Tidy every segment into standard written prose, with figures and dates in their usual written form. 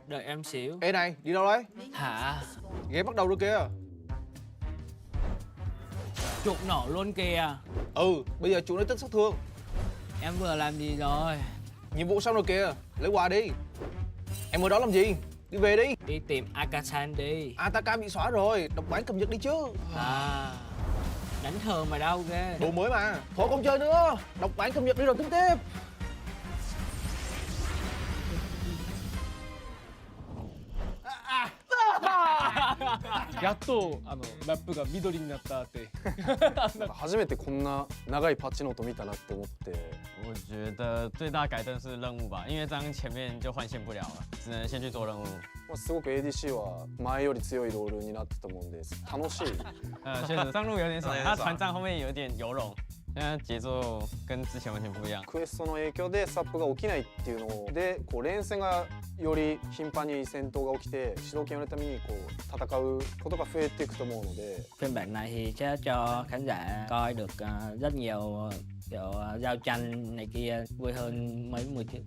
Đợi em xíu. Ê này, đi đâu đấy? Hả? Game bắt đầu rồi kìa. Trụ nổ luôn kìa. Ừ, bây giờ chủ nói tức sát thương. Em vừa làm gì rồi? Nhiệm vụ xong rồi kìa, lấy quà đi. Em ở đó làm gì? Đi về đi. Đi tìm Akasan đi. Ataka bị xóa rồi, độc bán cập nhật đi chứ. À, đánh thường mà đâu ghê. Đồ mới mà. Thôi không chơi nữa, độc bán cập nhật đi rồi tính tiếp. やっとラップが緑になったって初めてこんな長いパッチノート見たなって思って。我觉得最大改动是任务吧，因为这样前面就换线不了了，只能先去做任务。すごく ADC は前より強いロールになってたもんで楽しい。确实上路有点少，他船长后面有点游龙，现在节奏跟之前完全不一样。クエストの影響でスタップが起きないっていうので、こう連戦がより頻繁に戦闘が起きて、主導権を得るためにこう戦うことが増えていくと思うので。Phiên bản này thì sẽ cho khán giả coi được rất nhiều kiểu giao tranh này kia vui hơn mấy mùa trước.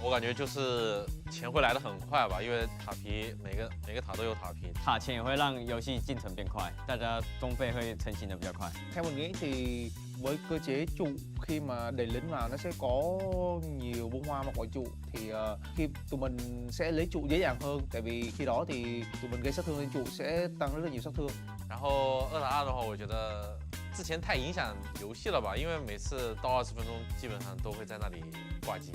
我感觉就是钱会来得很快吧，因为塔皮每个塔都有塔皮，塔钱也会让游戏进程变快，大家装备会成型的比较快。 Theo mình nghĩ thì với cơ chế trụ khi mà đẩy lính vào nó sẽ có nhiều bông hoa mặc quả trụ thì khi tụi mình sẽ lấy trụ dễ dàng hơn, tại vì khi đó thì tụi mình gây sát thương lên trụ sẽ tăng rất là nhiều sát thương. 然后2打2的话，我觉得之前太影响游戏了吧，因为每次到20分钟基本上都会在那里挂机。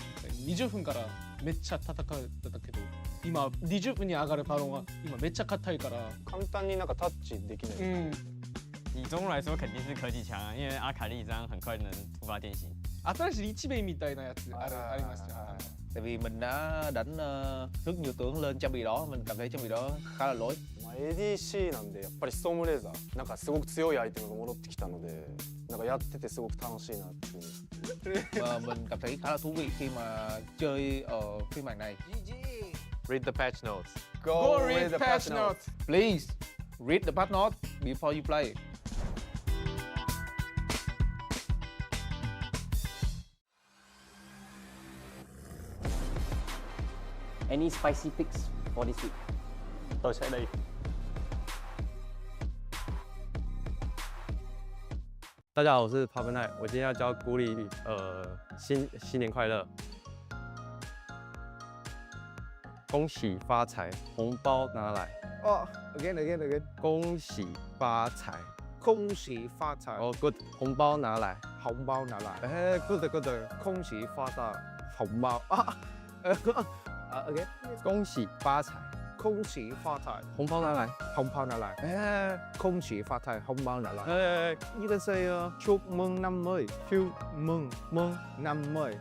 20分からめっちゃ戦ってたけど今20分に上がるバロンが今めっちゃ硬いから簡単になんかタッチできない。以中路来说肯定是科技强啊，因为阿卡丽这样很快能突发电刑。新しい一兵みたいなやつありますよ。 Tại vì mình đã đánh rất nhiều tướng lên trang bị đó, mình cảm thấy trang bị đó khá là lỗi. ADC なんでやっぱりストームレーザーなんかすごく強いアイテムが戻ってきたので、なんかやっててすごく楽しいなっていう。 Và mình cảm thấy khá là thú vị khi mà chơi ở phiên bản này. Read the patch notes. Go read the patch notes. Please read the patch notes before you play. Any spicy picks for this week? Tôi sẽ đi. 大家好，我是帕芬奈，我今天要教古里，新年快乐，恭喜发财，红包拿来。Oh, again. 恭喜发财，恭喜发财。哦、good， 红包拿来，红包拿来。哎 ，good， 恭喜发财，红包啊。again， 恭喜发财，恭喜发财，红包拿来，红包拿来。哎，恭喜发财，红包拿来。哎， You can say chúc mừng năm mới. chúc mừng năm mới.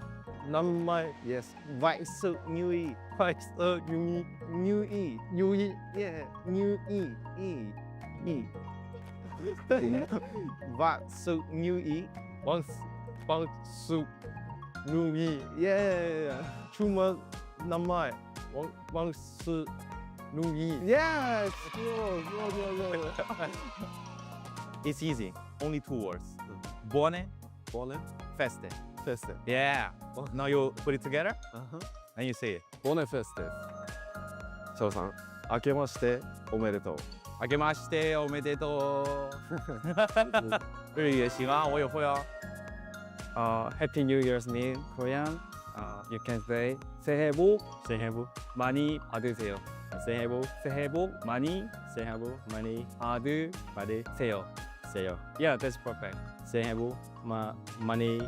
năm mới, Yes. Vạn sự như ý. vạn sự như ý, Như ý. như ý, Yeah. Như ý. Ý. Vạn sự như ý. vạn sự như ý, Yeah. chúc mừng năm mới, vạn sự như ý. Yes. Go. It's easy. Only 2 words. Buone, feste. Feste. Yeah. Now you put it together and you say it. ボネフェステ。翔さん、明けましておめでとう。明けましておめでとう。日语也行啊，我也会啊。Happy New Year's in Korean. You can say 새해 복 많이 받으세요. 새해 복 많이 받으세요. Yeah, that's perfect. 새해 복 많이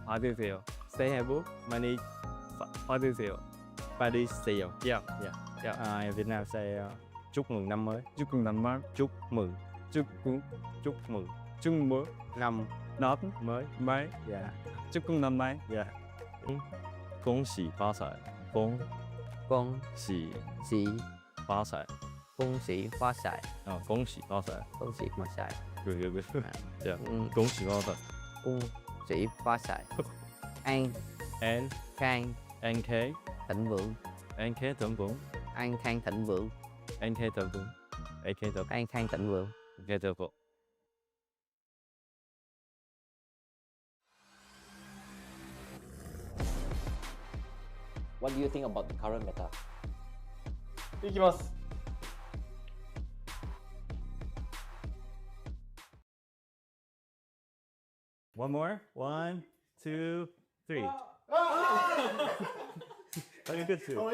받으세요. 새해 복 많이 받으세요. Yeah. In Việt Nam say chúc mừng năm mới. Chúc mừng năm mới. Chúc mừng năm mới. Yeah. Chúc mừng năm mới. Yeah. 恭喜发财，恭恭喜喜发财恭喜发财，啊，恭喜发财，恭喜发财，对对对，这样，嗯，恭喜发财恭喜发财，an ，N khang N K thịnh vượng, N K thịnh vượng an khang thịnh vượng, N K thịnh vượng A K thịnh an khang thịnh vượng. N K thịnh vượng. What do you think about the current meta? いきます。One more. 1, 2, 3. Okay, good too.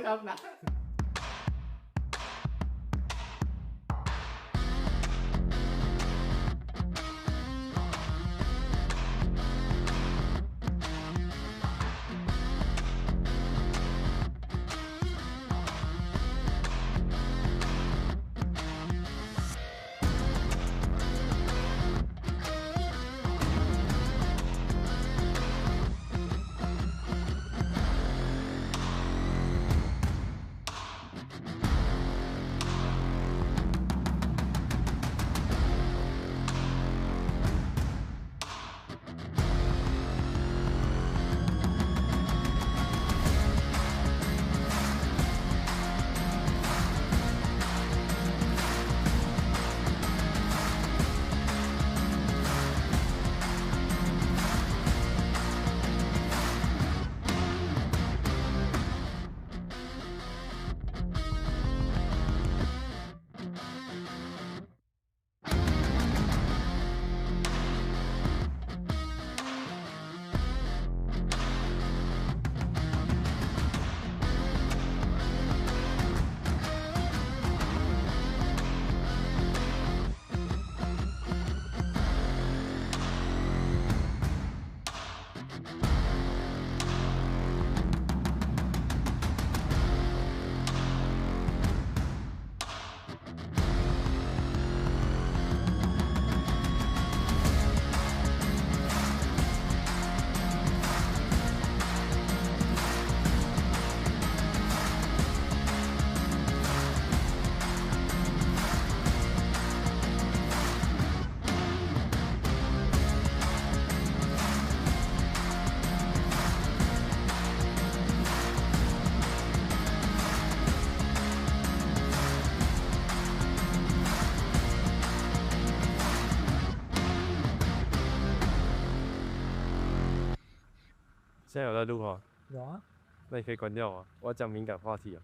现在有在录吗？有啊。那你可以关掉吗？我要讲敏感话题啊。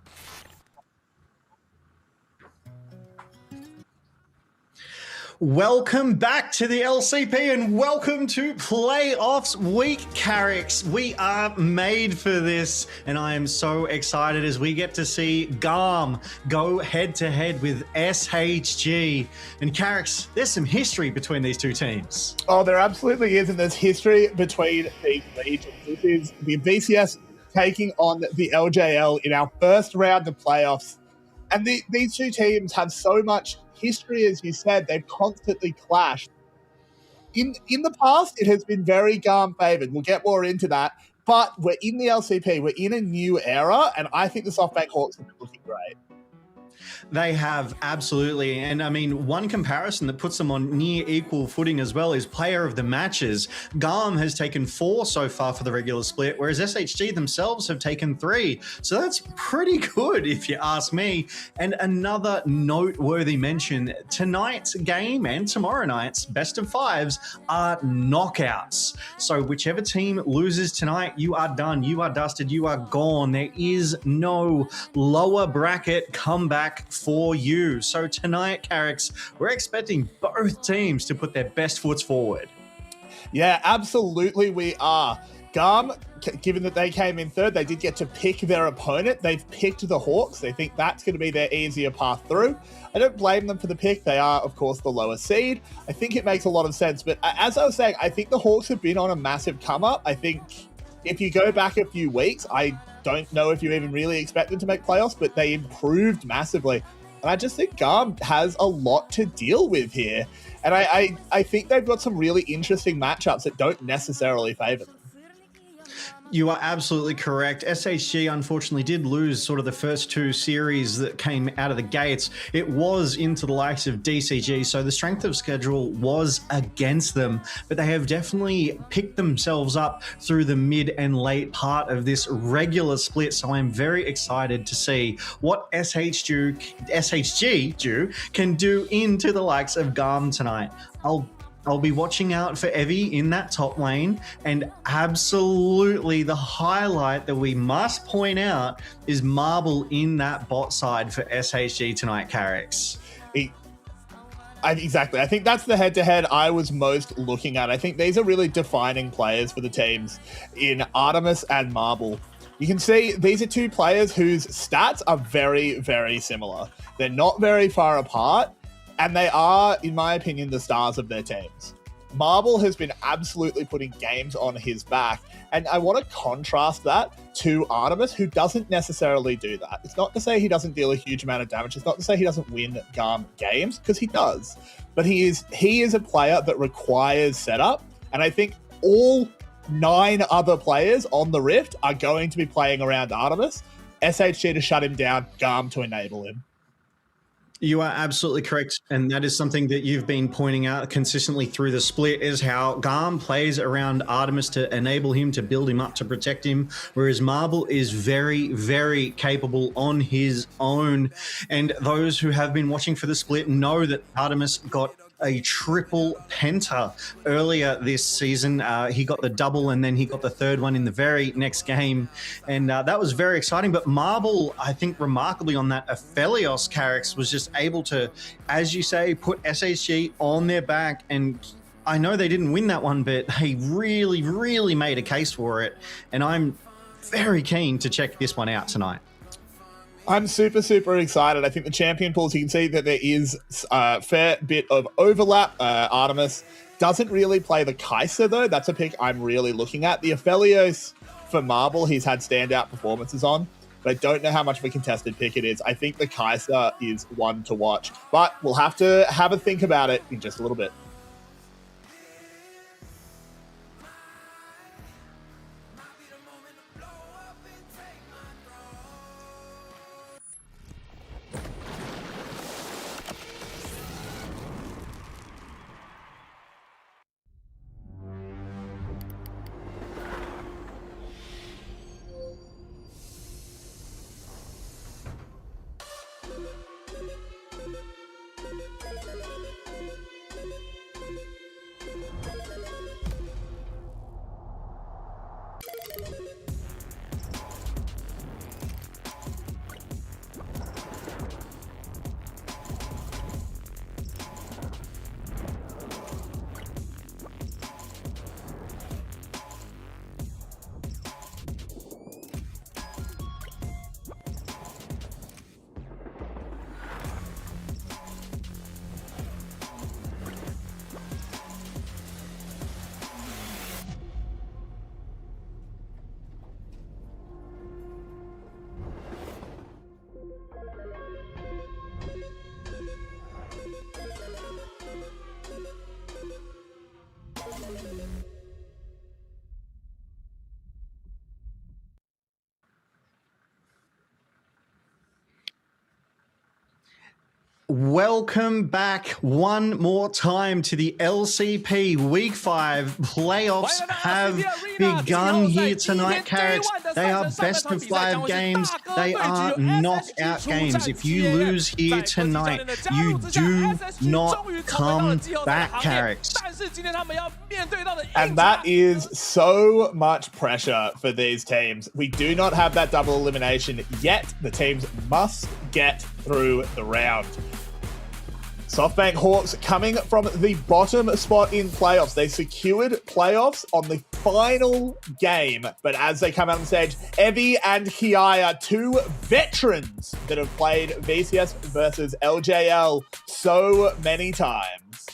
Welcome back to the LCP and welcome to Playoffs Week, Carricks. We are made for this and I am so excited as we get to see GAM go head-to-head with SHG. And Carricks, there's some history between these two teams. Oh, there absolutely is, and there's history between these legions. This is the BCS taking on the LJL in our first round of playoffs. And these two teams have so much history, as you said. They've constantly clashed. In the past, it has been very GAM favoured. We'll get more into that. But we're in the LCP. We're in a new era, and I think the SoftBank Hawks have been looking great. They have, absolutely. And I mean, one comparison that puts them on near equal footing as well is player of the matches. GAM has taken 4 so far for the regular split, whereas SHG themselves have taken 3. So that's pretty good, if you ask me. And another noteworthy mention, tonight's game and tomorrow night's best of 5s are knockouts. So whichever team loses tonight, you are done, you are dusted, you are gone. There is no lower bracket comeback for you. So tonight, Carricks, we're expecting both teams to put their best foots forward. Yeah, absolutely we are. GAM, given that they came in third, they did get to pick their opponent. They've picked the Hawks. They think that's going to be their easier path through. I don't blame them for the pick. They are, of course, the lower seed. I think it makes a lot of sense. But as I was saying, I think the Hawks have been on a massive come-up. I think if you go back a few weeks, I don't know if you even really expect them to make playoffs, but they improved massively. And I just think GAM has a lot to deal with here. And I think they've got some really interesting matchups that don't necessarily favour them. You are absolutely correct. SHG unfortunately did lose sort of the first two series that came out of the gates. It was into the likes of DCG, so the strength of schedule was against them, but they have definitely picked themselves up through the mid and late part of this regular split. So I'm very excited to see what SHG can do into the likes of GAM tonight. I'll be watching out for Evie in that top lane, and absolutely the highlight that we must point out is Marble in that bot side for SHG tonight, Carrix. Exactly. I think that's the head-to-head I was most looking at. I think these are really defining players for the teams in Artemis and Marble. You can see these are two players whose stats are very, very similar. They're not very far apart, and they are, in my opinion, the stars of their teams. Marble has been absolutely putting games on his back, and I want to contrast that to Artemis, who doesn't necessarily do that. It's not to say he doesn't deal a huge amount of damage. It's not to say he doesn't win GAM games, because he does. But he is a player that requires setup, and I think all 9 other players on the Rift are going to be playing around Artemis. SHG to shut him down, GAM to enable him. You are absolutely correct, and that is something that you've been pointing out consistently through the split, is how GAM plays around Artemis to enable him, to build him up, to protect him, whereas Marble is very, very capable on his own. And those who have been watching for the split know that Artemis got a triple penta earlier this season. He got the double, and then he got the third one in the very next game, and that was very exciting. But Marble, I think remarkably on that Aphelios Carrix, was just able to, as you say, put SHG on their back. And I know they didn't win that one, but they really, really made a case for it, and I'm very keen to check this one out tonight. I'm super, super excited. I think the champion pools, you can see that there is a fair bit of overlap. Artemis doesn't really play the Kai'Sa, though. That's a pick I'm really looking at. The Aphelios for Marble, he's had standout performances on, but I don't know how much of a contested pick it is. I think the Kai'Sa is one to watch, but we'll have to have a think about it in just a little bit. Welcome back one more time to the LCP Week 5 playoffs have begun here tonight, Carrix. They are best of 5 games. They are knockout games. If you lose here tonight, you do not come back, Carrix. And that is so much pressure for these teams. We do not have that double elimination yet. The teams must get through the round. SoftBank Hawks coming from the bottom spot in playoffs. They secured playoffs on the final game, but as they come out on stage, Evie and Kiaya, 2 veterans that have played VCS versus LJL so many times.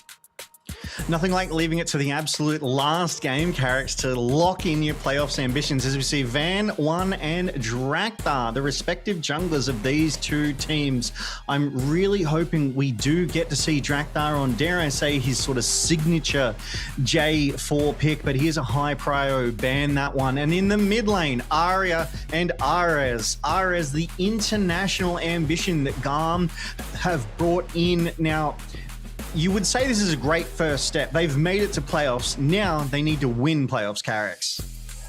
Nothing like leaving it to the absolute last game, Carricks, to lock in your playoffs ambitions as we see Van 1 and Drakthar, the respective junglers of these two teams. I'm really hoping we do get to see Drakthar on, dare I say, his sort of signature J4 pick, but here's a high prio, ban that one. And in the mid lane, Arya and Ares. Ares, the international ambition that GAM have brought in. Now, you would say this is a great first step. They've made it to playoffs. Now they need to win playoffs, Carricks.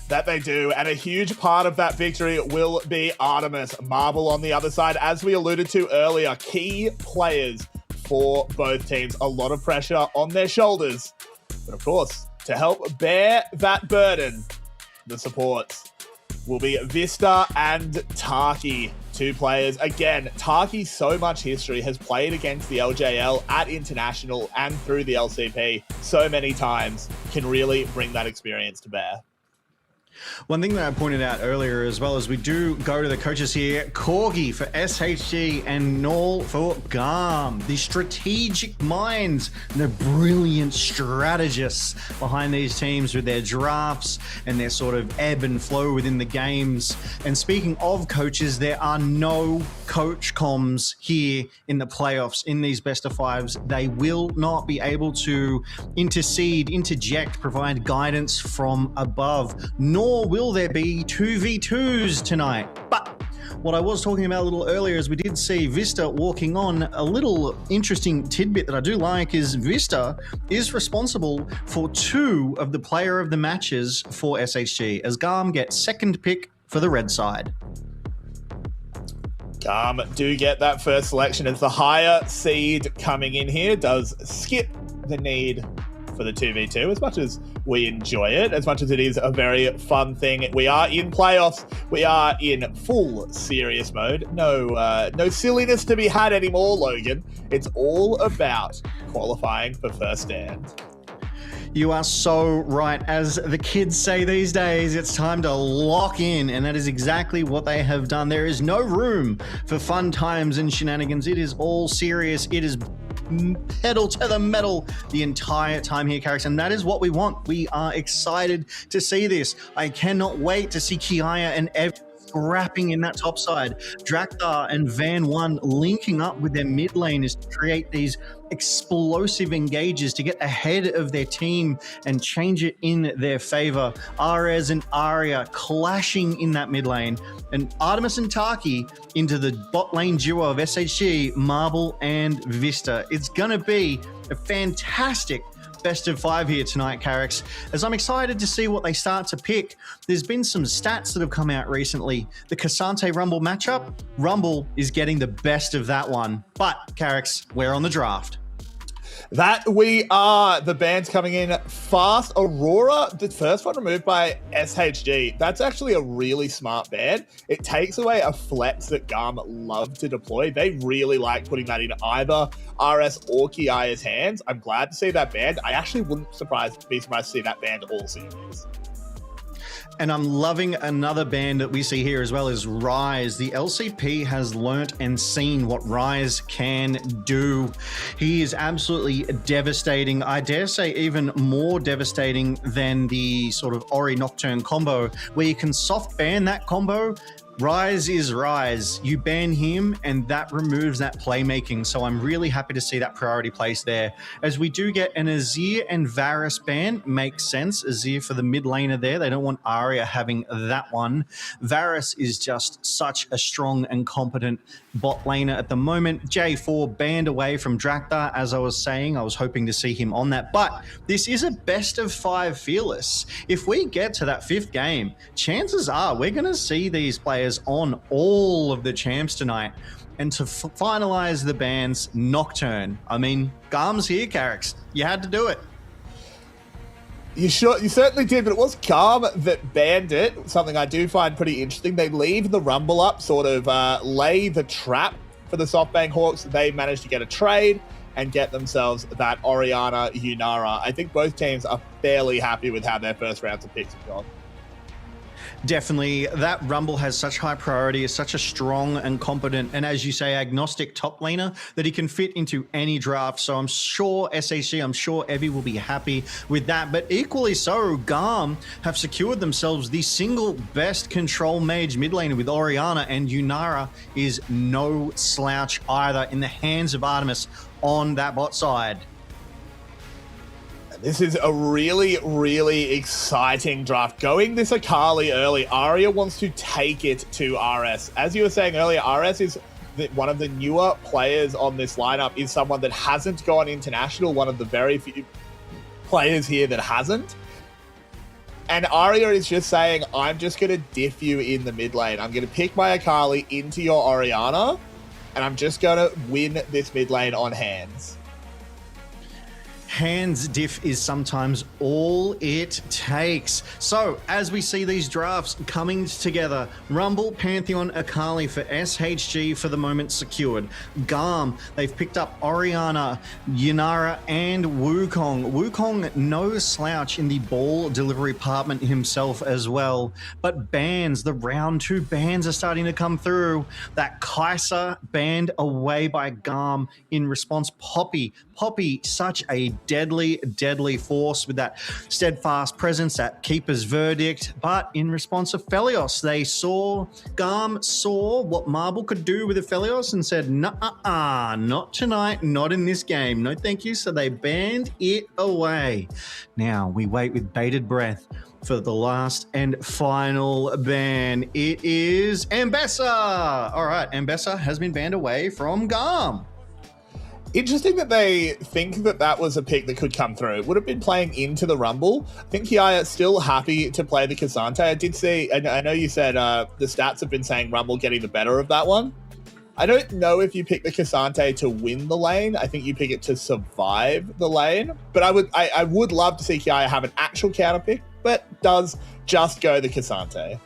That they do, and a huge part of that victory will be Artemis. Marble on the other side, as we alluded to earlier, key players for both teams. A lot of pressure on their shoulders. But of course, to help bear that burden, the supports will be Vista and Taki. Two players. Again, Taki, so much history, has played against the LJL at International and through the LCP so many times, can really bring that experience to bear. One thing that I pointed out earlier, as well as we do go to the coaches here, Corgi for SHG and Null for GAM, the strategic minds, the brilliant strategists behind these teams with their drafts and their sort of ebb and flow within the games. And speaking of coaches, there are no coach comms here in the playoffs in these best of fives. They will not be able to interject, provide guidance from above, nor will there be 2v2s tonight. But what I was talking about a little earlier is we did see Vista walking on. A little interesting tidbit that I do like is Vista is responsible for 2 of the player of the matches for SHG, as GAM gets second pick for the red side. GAM do get that first selection as the higher seed coming in here does skip the need for the 2v2, as much as we enjoy it, as much as it is a very fun thing. We are in playoffs. We are in full serious mode. No silliness to be had anymore, Logan. It's all about qualifying for first stand. You are so right. As the kids say these days, it's time to lock in, and that is exactly what they have done. There is no room for fun times and shenanigans. It is all serious. It is pedal to the metal the entire time here, Carricks, and that is what we want. We are excited to see this. I cannot wait to see Kiaya and Ev scrapping in that top side. Drakthar and Van 1 linking up with their mid laners to create these explosive engages to get ahead of their team and change it in their favor. Ares and Arya clashing in that mid lane, and Artemis and Taki into the bot lane duo of SHG, Marble and Vista. It's gonna be a fantastic best of 5 here tonight, Carricks, as I'm excited to see what they start to pick. There's been some stats that have come out recently. The Cassante Rumble matchup, Rumble is getting the best of that one. But, Carricks, we're on the draft. That we are. The band's coming in fast. Aurora, the first one removed by SHG. That's actually a really smart band. It takes away a flex that GAM love to deploy. They really like putting that in either RS or Kiaya's hands. I'm glad to see that band. I actually wouldn't be surprised to see that band all series. And I'm loving another band that we see here as well is Rise. The LCP has learnt and seen what Rise can do. He is absolutely devastating. I dare say even more devastating than the sort of Ori Nocturne combo, where you can soft ban that combo. Rise is Rise. You ban him and that removes that playmaking. So I'm really happy to see that priority place there. As we do get an Azir and Varus ban, makes sense. Azir for the mid laner there. They don't want Arya having that one. Varus is just such a strong and competent bot laner at the moment. J4 banned away from Drakthar, as I was saying. I was hoping to see him on that. But this is a best of 5 fearless. If we get to that 5th game, chances are we're going to see these players on all of the champs tonight. And to finalize the bans, Nocturne. I mean, GAM's here, Carricks. You had to do it. You certainly did, but it was GAM that banned it. Something I do find pretty interesting. They leave the Rumble up, sort of lay the trap for the SoftBank Hawks. They managed to get a trade and get themselves that Orianna Yunara. I think both teams are fairly happy with how their first rounds of picks have gone. Definitely, that Rumble has such high priority, is such a strong and competent, and as you say, agnostic top laner that he can fit into any draft. So I'm sure SHG, I'm sure Evie will be happy with that. But equally so, GAM have secured themselves the single best control mage mid laner with Orianna, and Yunara is no slouch either in the hands of Artemis on that bot side. This is a really, really exciting draft. Going this Akali early, Arya wants to take it to RS. As you were saying earlier, RS is one of the newer players on this lineup, is someone that hasn't gone international, one of the very few players here that hasn't. And Arya is just saying, I'm just going to diff you in the mid lane. I'm going to pick my Akali into your Orianna, and I'm just going to win this mid lane on hands. Hands diff is sometimes all it takes. So as we see these drafts coming together, Rumble, Pantheon, Akali for SHG for the moment secured. GAM, they've picked up Orianna, Yunara, and Wukong. Wukong, no slouch in the ball delivery department himself as well. But bans, the round 2 bans are starting to come through. That Kai'Sa banned away by GAM in response. Poppy, such a deadly force with that steadfast presence, that keeper's verdict. But in response to Felios, GAM saw what Marble could do with the Felios and said, nah, not tonight, not in this game, no thank you. So they banned it away. Now we wait with bated breath for the last and final ban. It is Ambessa. All right, Ambessa has been banned away from GAM. Interesting that they think that that was a pick that could come through. It would have been playing into the Rumble. I think Kiaya still happy to play the K'Sante. I did see, I know you said the stats have been saying Rumble getting the better of that one. I don't know if you pick the K'Sante to win the lane. I think you pick it to survive the lane. But I would love to see Kiaya have an actual counter pick, but does just go the K'Sante.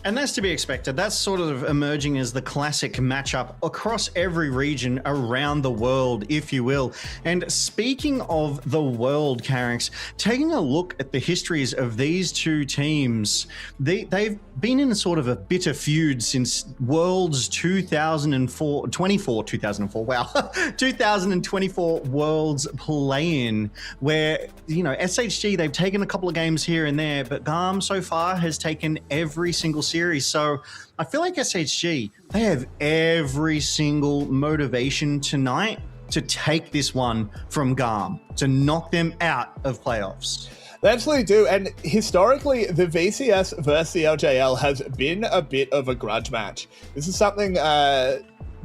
And that's to be expected. That's sort of emerging as the classic matchup across every region around the world, if you will. And speaking of the world, Carrix, taking a look at the histories of these two teams, they've been in sort of a bitter feud since Worlds 2004, 2024 Worlds play-in, where, SHG, they've taken a couple of games here and there, but GAM so far has taken every single series. So I feel like SHG, they have every single motivation tonight to take this one from GAM, to knock them out of playoffs. They absolutely do. And historically, the VCS versus the LJL has been a bit of a grudge match. This is something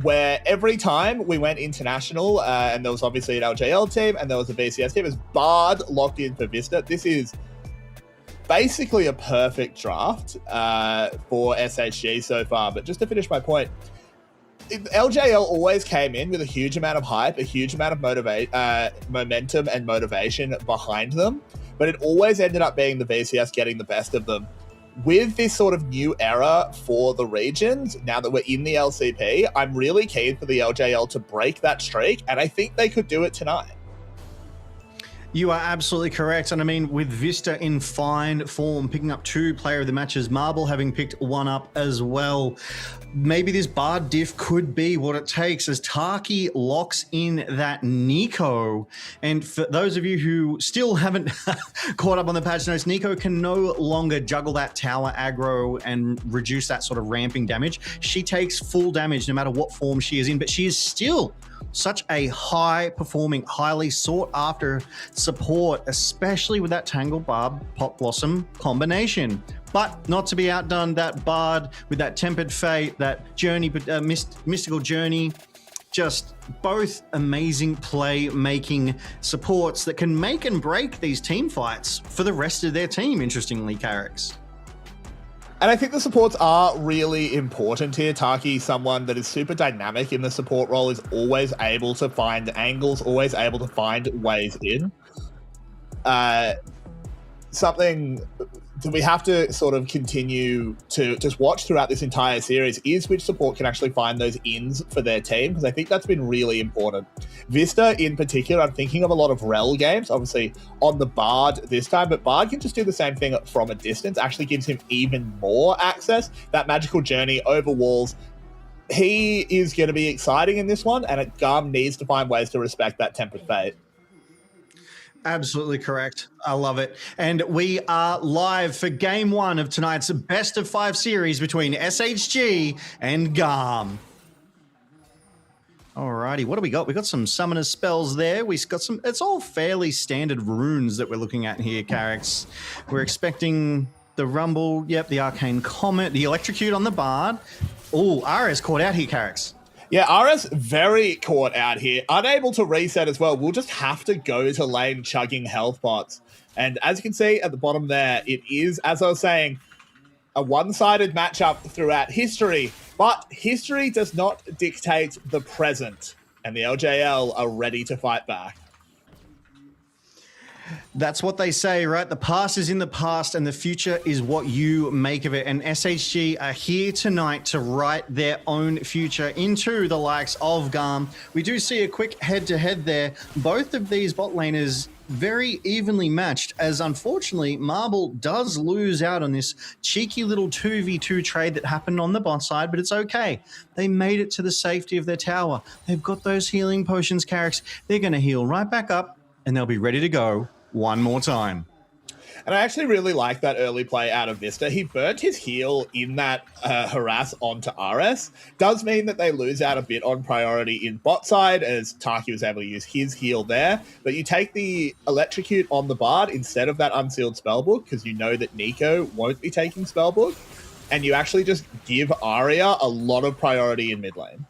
where every time we went international, and there was obviously an LJL team and there was a VCS team, it was Bard locked in for Vista. This is basically a perfect draft for SHG so far. But just to finish my point, LJL always came in with a huge amount of hype, a huge amount of momentum and motivation behind them, but it always ended up being the VCS getting the best of them. With this sort of new era for the regions, now that we're in the LCP, I'm really keen for the LJL to break that streak, and I think they could do it tonight. You are absolutely correct. And I mean, with Vista in fine form, picking up 2 player of the matches, Marble having picked 1 up as well. Maybe this Bard diff could be what it takes as Taki locks in that Nico. And for those of you who still haven't caught up on the patch notes, Nico can no longer juggle that tower aggro and reduce that sort of ramping damage. She takes full damage no matter what form she is in, but she is still such a high-performing, highly sought-after support, especially with that Tangle Barb Pop Blossom combination. But not to be outdone, that Bard with that Tempered Fate, that Journey, Mystical Journey, just both amazing play-making supports that can make and break these team fights for the rest of their team, interestingly, Carrix. And I think the supports are really important here. Taki, someone that is super dynamic in the support role, is always able to find angles, always able to find ways in. Something we have to sort of continue to just watch throughout this entire series is which support can actually find those ins for their team, because I think that's been really important. Vista in particular, I'm thinking of a lot of Rel games, obviously on the Bard this time, but Bard can just do the same thing from a distance, actually gives him even more access, that magical journey over walls. He is going to be exciting in this one, and GAM needs to find ways to respect that Tempered Fate. Absolutely correct. I love it. And we are live for game 1 of tonight's best of 5 series between SHG and GAM. Alrighty, what do we got? We got some summoner spells there. We got some, it's all fairly standard runes that we're looking at here, Carrix. We're expecting the Rumble, yep, the Arcane Comet, the Electrocute on the Bard. Oh, Ares caught out here, Carrix. Yeah, Ares very caught out here. Unable to reset as well. We'll just have to go to lane chugging health pots. And as you can see at the bottom there, it is, as I was saying, a one-sided matchup throughout history. But history does not dictate the present. And the LJL are ready to fight back. That's what they say, right? The past is in the past and the future is what you make of it. And SHG are here tonight to write their own future into the likes of GAM. We do see a quick head-to-head there. Both of these bot laners very evenly matched, as unfortunately Marble does lose out on this cheeky little 2v2 trade that happened on the bot side, but it's okay. They made it to the safety of their tower. They've got those healing potions, Carrix. They're going to heal right back up and they'll be ready to go one more time. And I actually really like that early play out of Vista. He burnt his heal in that harass onto Ares. Does mean that they lose out a bit on priority in bot side, as Taki was able to use his heal there. But you take the Electrocute on the Bard instead of that unsealed spellbook, because you know that Nico won't be taking spellbook, and you actually just give Arya a lot of priority in mid lane.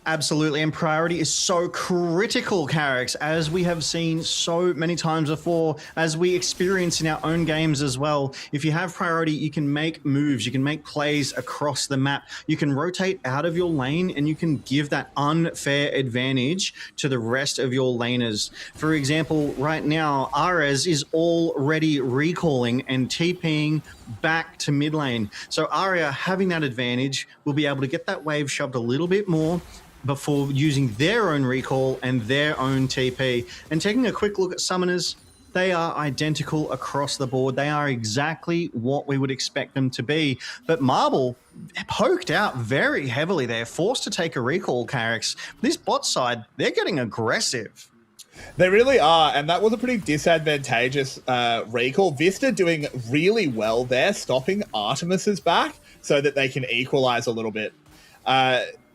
Absolutely, and priority is so critical, Carrix, as we have seen so many times before, as we experience in our own games as well. If you have priority, you can make moves, you can make plays across the map, you can rotate out of your lane, and you can give that unfair advantage to the rest of your laners. For example, right now, Ares is already recalling and TPing back to mid lane. So Arya, having that advantage, will be able to get that wave shoved a little bit more before using their own recall and their own TP. And taking a quick look at summoners, they are identical across the board. They are exactly what we would expect them to be. But Marble poked out very heavily there, forced to take a recall, Carrix. This bot side, they're getting aggressive. They really are, and that was a pretty disadvantageous recall. Vista doing really well there, stopping Artemis's back so that they can equalize a little bit.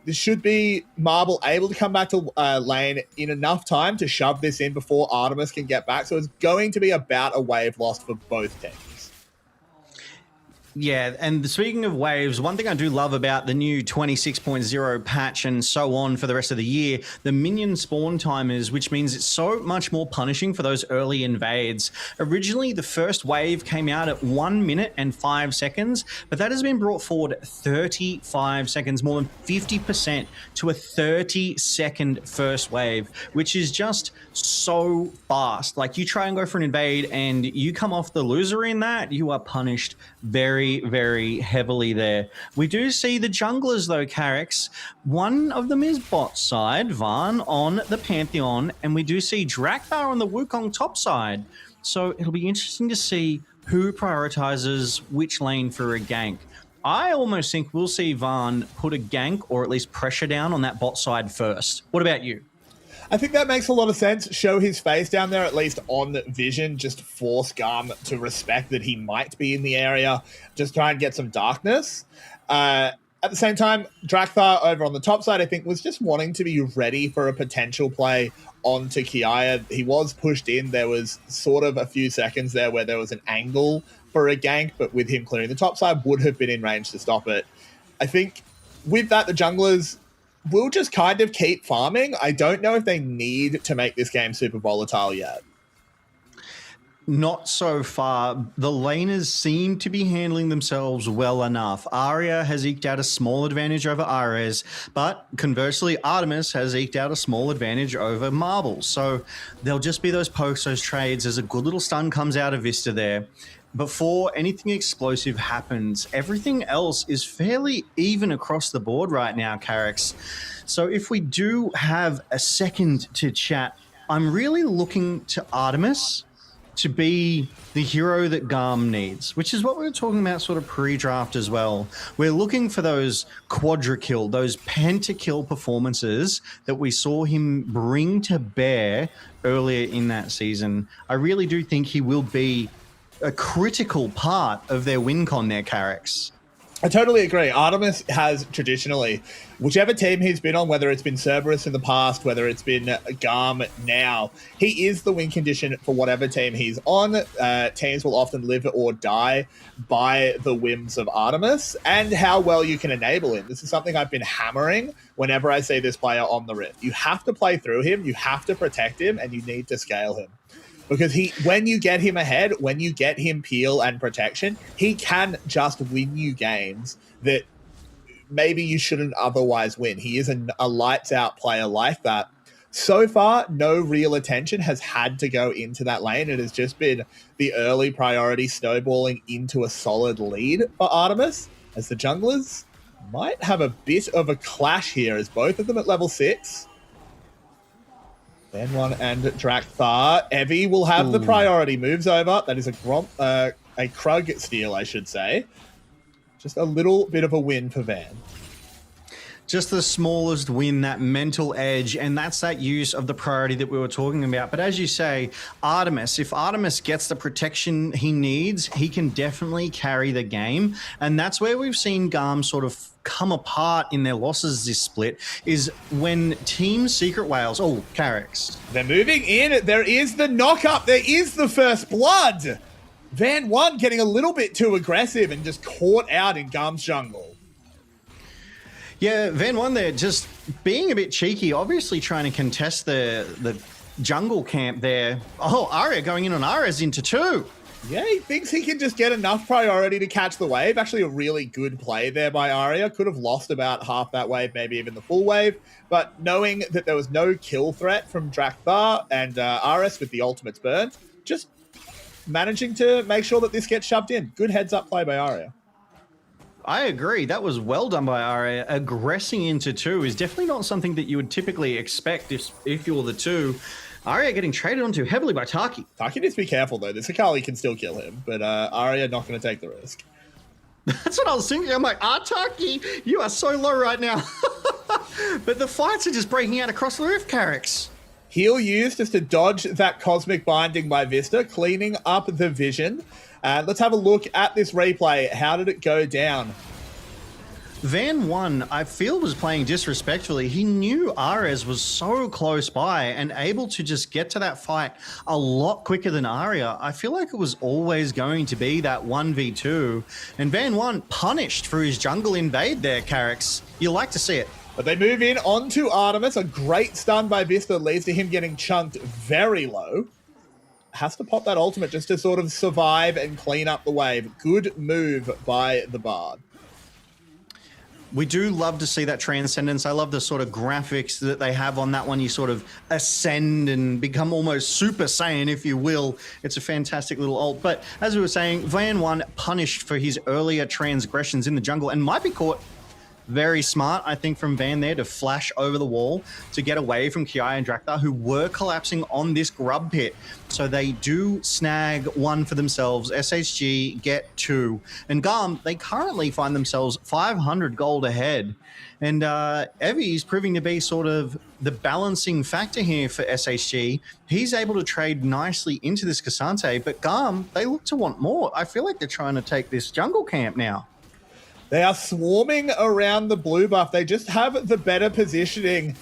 This should be Marble able to come back to lane in enough time to shove this in before Artemis can get back. So it's going to be about a wave lost for both teams. Yeah, and speaking of waves, one thing I do love about the new 26.0 patch and so on for the rest of the year, the minion spawn timers, which means it's so much more punishing for those early invades. Originally, the first wave came out at 1 minute and 5 seconds, but that has been brought forward 35 seconds, more than 50% to a 30-second first wave, which is just so fast. Like, you try and go for an invade and you come off the loser in that, you are punished very, very heavily there. We do see the junglers though, Carrix. One of them is bot side, Van on the Pantheon, and we do see Drakthar on the Wukong top side. So it'll be interesting to see who prioritizes which lane for a gank. I almost think we'll see Van put a gank or at least pressure down on that bot side first. What about you? I think that makes a lot of sense. Show his face down there, at least on vision. Just force GAM to respect that he might be in the area. Just try and get some darkness. At the same time, Drakthar over on the top side, I think, was just wanting to be ready for a potential play onto Kiaya. He was pushed in. There was sort of a few seconds there where there was an angle for a gank, but with him clearing the top side, would have been in range to stop it. I think with that, the junglers will just kind of keep farming. I don't know if they need to make this game super volatile yet. Not so far. The laners seem to be handling themselves well enough. Arya has eked out a small advantage over Ares, but conversely, Artemis has eked out a small advantage over Marble. So there'll just be those pokes, those trades, as a good little stun comes out of Vista there. before anything explosive happens, everything else is fairly even across the board right now, Carrick's. So if we do have a second to chat, I'm really looking to Artemis to be the hero that GAM needs, which is what we were talking about sort of pre-draft as well. We're looking for those quadra-kill, those pentakill performances that we saw him bring to bear earlier in that season. I really do think he will be a critical part of their win con there, Carrick's. I totally agree. Artemis has traditionally, whichever team he's been on, whether it's been Cerberus in the past, whether it's been GAM now, he is the win condition for whatever team he's on. Teams will often live or die by the whims of Artemis and how well you can enable him. This is something I've been hammering whenever I see this player on the Rift. You have to play through him, you have to protect him, and you need to scale him. Because when you get him ahead, when you get him peel and protection, he can just win you games that maybe you shouldn't otherwise win. He is a lights out player like that. So far, no real attention has had to go into that lane. It has just been the early priority snowballing into a solid lead for Artemis, as the junglers might have a bit of a clash here, as both of them at level 6. Van1 and Drakthar. Evie will have the priority. Moves over. That is a Krug steal, I should say. Just a little bit of a win for Van. Just the smallest win, that mental edge, and that's that use of the priority that we were talking about. But as you say, Artemis, if Artemis gets the protection he needs, he can definitely carry the game. And that's where we've seen GAM sort of come apart in their losses this split, is when Team Secret Whales, Carrick's. They're moving in. There is the knock-up. There is the first blood. Van1 getting a little bit too aggressive and just caught out in GAM's jungle. Yeah, Van1 there just being a bit cheeky, obviously trying to contest the jungle camp there. Oh, Arya going in on Arya's into 2. Yeah, he thinks he can just get enough priority to catch the wave. Actually, a really good play there by Arya. Could have lost about half that wave, maybe even the full wave. But knowing that there was no kill threat from Drakthar and Ares with the ultimates burned, just managing to make sure that this gets shoved in. Good heads-up play by Arya. I agree. That was well done by Arya. Aggressing into 2 is definitely not something that you would typically expect if you're the 2. Arya getting traded onto heavily by Taki. Taki needs to be careful, though. This Akali can still kill him, but Arya not going to take the risk. That's what I was thinking. I'm like, Taki, you are so low right now. But the fights are just breaking out across the Rift, Carrick's. Heal used just to dodge that Cosmic Binding by Vista, cleaning up the vision. Let's have a look at this replay. How did it go down? Van1, I feel, was playing disrespectfully. He knew Ares was so close by and able to just get to that fight a lot quicker than Arya. I feel like it was always going to be that 1v2. And Van1 punished for his jungle invade there, Carrick's. You like to see it. But they move in onto Artemis. A great stun by Vista leads to him getting chunked very low. Has to pop that ultimate just to sort of survive and clean up the wave. Good move by the Bard. We do love to see that transcendence. I love the sort of graphics that they have on that one. You sort of ascend and become almost Super Saiyan, if you will. It's a fantastic little ult. But as we were saying, Van1 punished for his earlier transgressions in the jungle and might be caught. Very smart, I think, from Van there to flash over the wall to get away from Ki and Drakthar, who were collapsing on this grub pit. So they do snag 1 for themselves. SHG get 2. And GAM, they currently find themselves 500 gold ahead. And Evie's proving to be sort of the balancing factor here for SHG. He's able to trade nicely into this Cassante, but GAM, they look to want more. I feel like they're trying to take this jungle camp now. They are swarming around the blue buff. They just have the better positioning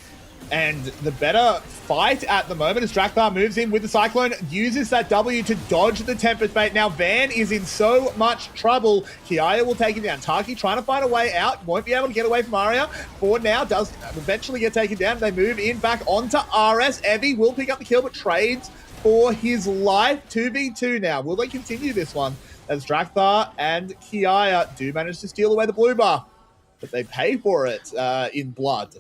and the better fight at the moment as Drakthar moves in with the Cyclone, uses that W to dodge the Tempest Bait. Now Van is in so much trouble. Kiaya will take him down. Taki trying to find a way out. Won't be able to get away from Arya. Ford now does eventually get taken down. They move in back onto RS. Evie will pick up the kill but trades for his life. 2v2 now. Will they continue this one? As Drakthar and Kiaya do manage to steal away the blue buff, but they pay for it in blood.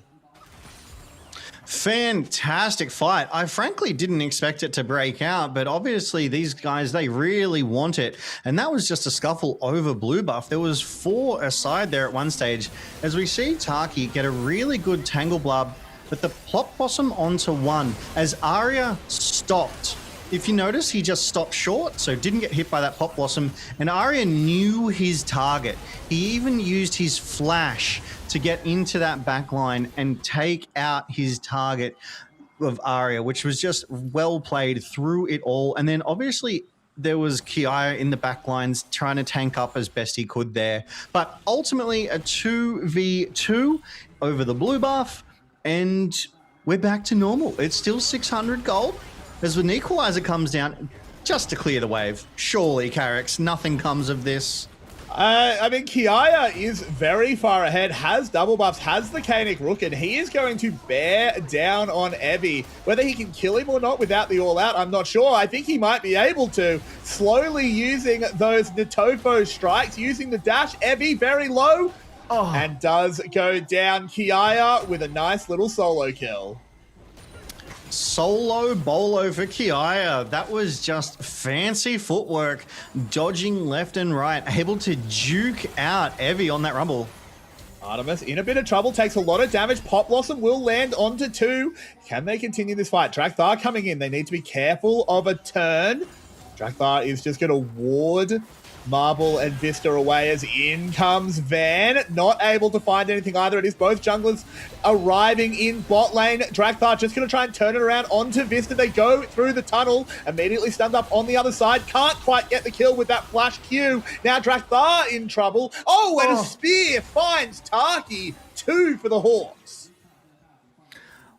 Fantastic fight. I frankly didn't expect it to break out, but obviously these guys, they really want it. And that was just a scuffle over blue buff. There was 4 aside there at one stage as we see Taki get a really good tangle blub, but the plop blossom onto 1 as Arya stopped. If you notice, he just stopped short, so didn't get hit by that pop blossom, and Arya knew his target. He even used his flash to get into that back line and take out his target of Arya, which was just well played through it all. And then obviously there was Kiaya in the back lines trying to tank up as best he could there. But ultimately a 2v2 over the blue buff, and we're back to normal. It's still 600 gold. As an equalizer comes down, just to clear the wave. Surely, Carrix, nothing comes of this. I mean, Kiaya is very far ahead, has double buffs, has the Kainic Rook, and he is going to bear down on Evie. Whether he can kill him or not without the all-out, I'm not sure. I think he might be able to. Slowly using those Nitofo strikes, using the dash. Evie very low, and does go down. Kiaya with a nice little solo kill. Solo bolo for Kiaya. That was just fancy footwork, dodging left and right, able to juke out Evie on that rumble. Artemis in a bit of trouble, takes a lot of damage. Pop Blossom will land onto 2. Can they continue this fight? Drakthar coming in. They need to be careful of a turn. Drakthar is just going to ward Marble and Vista away as in comes Van. Not able to find anything either. It is both junglers arriving in bot lane. Drakthar just going to try and turn it around onto Vista. They go through the tunnel, immediately stunned up on the other side. Can't quite get the kill with that flash Q. Now Drakthar in trouble. Oh, and a spear finds Taki. 2 for the Hawks.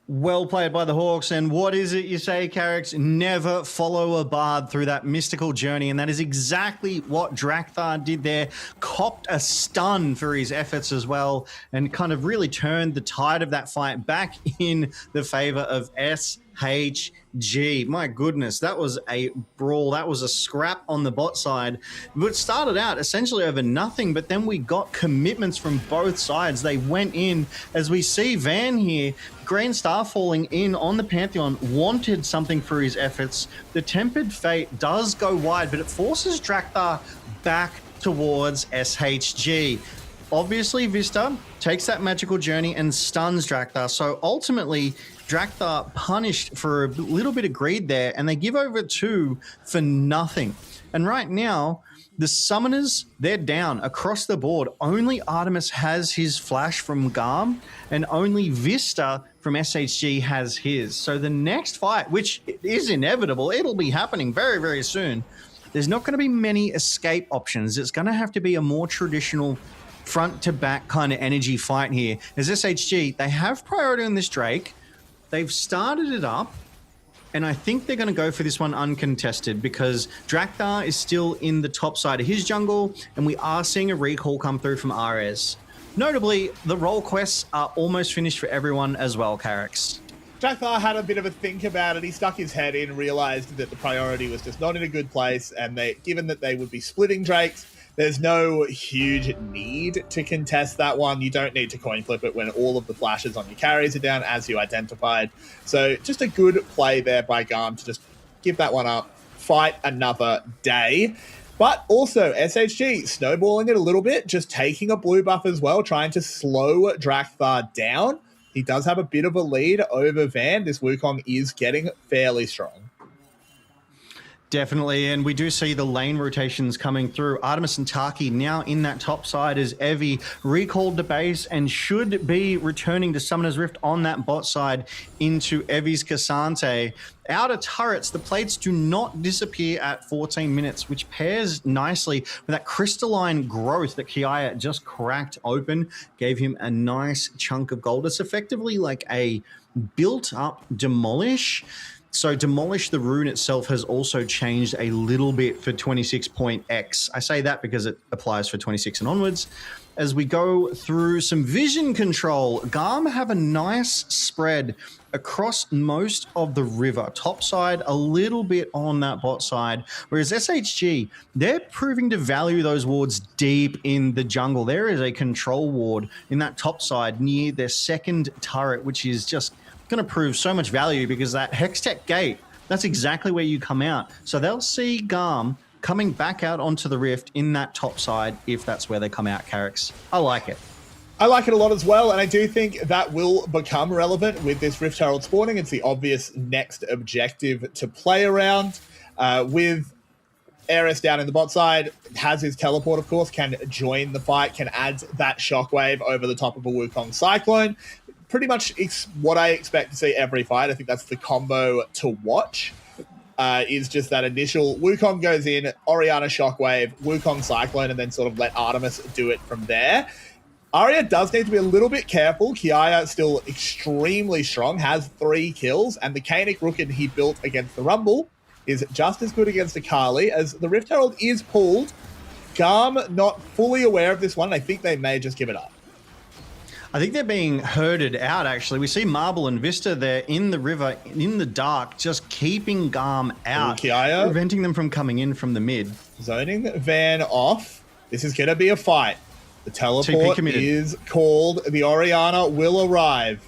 Well played by the Hawks. And what is it you say, Carrix? Never follow a bard through that mystical journey. And that is exactly what Drakthar did there. Copped a stun for his efforts as well, and kind of really turned the tide of that fight back in the favor of SHG. My goodness, that was a brawl. That was a scrap on the bot side. It started out essentially over nothing, but then we got commitments from both sides. They went in, as we see Van here, Green Star falling in on the Pantheon, wanted something for his efforts. The Tempered Fate does go wide, but it forces Drakthar back towards SHG. Obviously, Vista takes that magical journey and stuns Drakthar. So ultimately, Drakthar punished for a little bit of greed there, and they give over 2 for nothing. And right now, the summoners, they're down across the board. Only Artemis has his flash from GAM, and only Vista from SHG has his. So the next fight, which is inevitable, it'll be happening very, very soon. There's not going to be many escape options. It's going to have to be a more traditional front to back kind of energy fight here. As SHG, they have priority on this Drake. They've started it up, and I think they're going to go for this one uncontested because Drakthar is still in the top side of his jungle, and we are seeing a recall come through from Ares. Notably, the role quests are almost finished for everyone as well, Carrix. Drakthar had a bit of a think about it. He stuck his head in, realized that the priority was just not in a good place, and given that they would be splitting Drakes, there's no huge need to contest that one. You don't need to coin flip it when all of the flashes on your carries are down, as you identified. So just a good play there by GAM to just give that one up, fight another day. But also SHG snowballing it a little bit, just taking a blue buff as well, trying to slow Drakthar down. He does have a bit of a lead over Van. This Wukong is getting fairly strong. Definitely, and we do see the lane rotations coming through. Artemis and Taki now in that top side as Evie recalled the base and should be returning to Summoner's Rift on that bot side into Evie's Cassante. Outer turrets, the plates do not disappear at 14 minutes, which pairs nicely with that crystalline growth that Kiaya just cracked open, gave him a nice chunk of gold. It's effectively like a built-up demolish. So Demolish the rune itself has also changed a little bit for 26.x. I say that because it applies for 26 and onwards. As we go through some vision control, GAM have a nice spread across most of the river. Top side, a little bit on that bot side. Whereas SHG, they're proving to value those wards deep in the jungle. There is a control ward in that top side near their second turret, which is just going to prove so much value because that Hextech gate, that's exactly where you come out. So they'll see GAM coming back out onto the Rift in that top side if that's where they come out, Carrix. I like it. I like it a lot as well, and I do think that will become relevant with this Rift Herald spawning. It's the obvious next objective to play around. With Ares down in the bot side, has his teleport, of course, can join the fight, can add that shockwave over the top of a Wukong Cyclone. Pretty much what I expect to see every fight. I think that's the combo to watch. Is just that initial Wukong goes in, Orianna Shockwave, Wukong Cyclone, and then sort of let Artemis do it from there. Arya does need to be a little bit careful. Kiaya still extremely strong, has 3 kills, and the Kainic Rookin he built against the Rumble is just as good against Akali, as the Rift Herald is pulled. GAM not fully aware of this one. I think they may just give it up. I think they're being herded out, actually. We see Marble and Vista there in the river, in the dark, just keeping GAM out, Kiaya preventing them from coming in from the mid. Zoning Van off. This is going to be a fight. The teleport is called. The Orianna will arrive.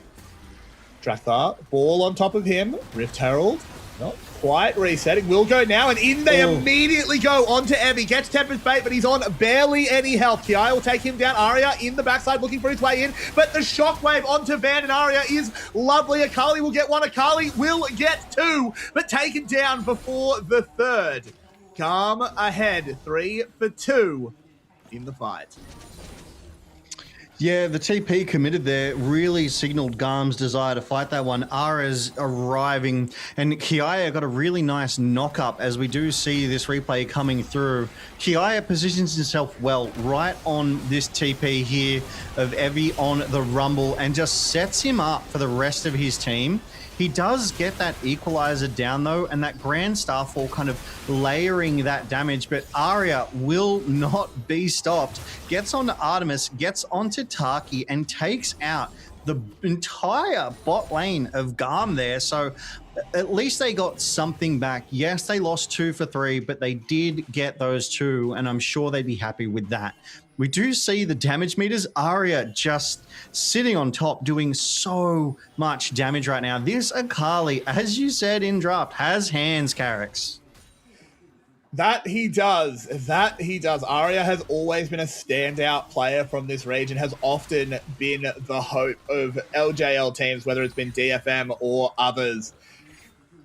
Drathar, ball on top of him. Rift Herald, not quite resetting. Will go now, and in they immediately go onto Evie. Gets Tempest bait, but he's on barely any health. Kiai will take him down. Arya in the backside looking for his way in, but the shockwave onto Van and Arya is lovely. Akali will get one. Akali will get 2, but taken down before the 3rd. GAM ahead, 3 for 2 in the fight. Yeah, the TP committed there really signaled GAM's desire to fight that one. Ara's arriving, and Kiaya got a really nice knock-up as we do see this replay coming through. Kiaya positions himself well right on this TP here of Evie on the Rumble and just sets him up for the rest of his team. He does get that equalizer down though, and that Grand Starfall kind of layering that damage, but Arya will not be stopped. Gets onto Artemis, gets onto Taki, and takes out the entire bot lane of GAM there. So at least they got something back. Yes, they lost 2 for 3, but they did get those 2, and I'm sure they'd be happy with that. We do see the damage meters. Arya just sitting on top, doing so much damage right now. This Akali, as you said in draft, has hands, Carrix. That he does. That he does. Arya has always been a standout player from this region, has often been the hope of LJL teams, whether it's been DFM or others.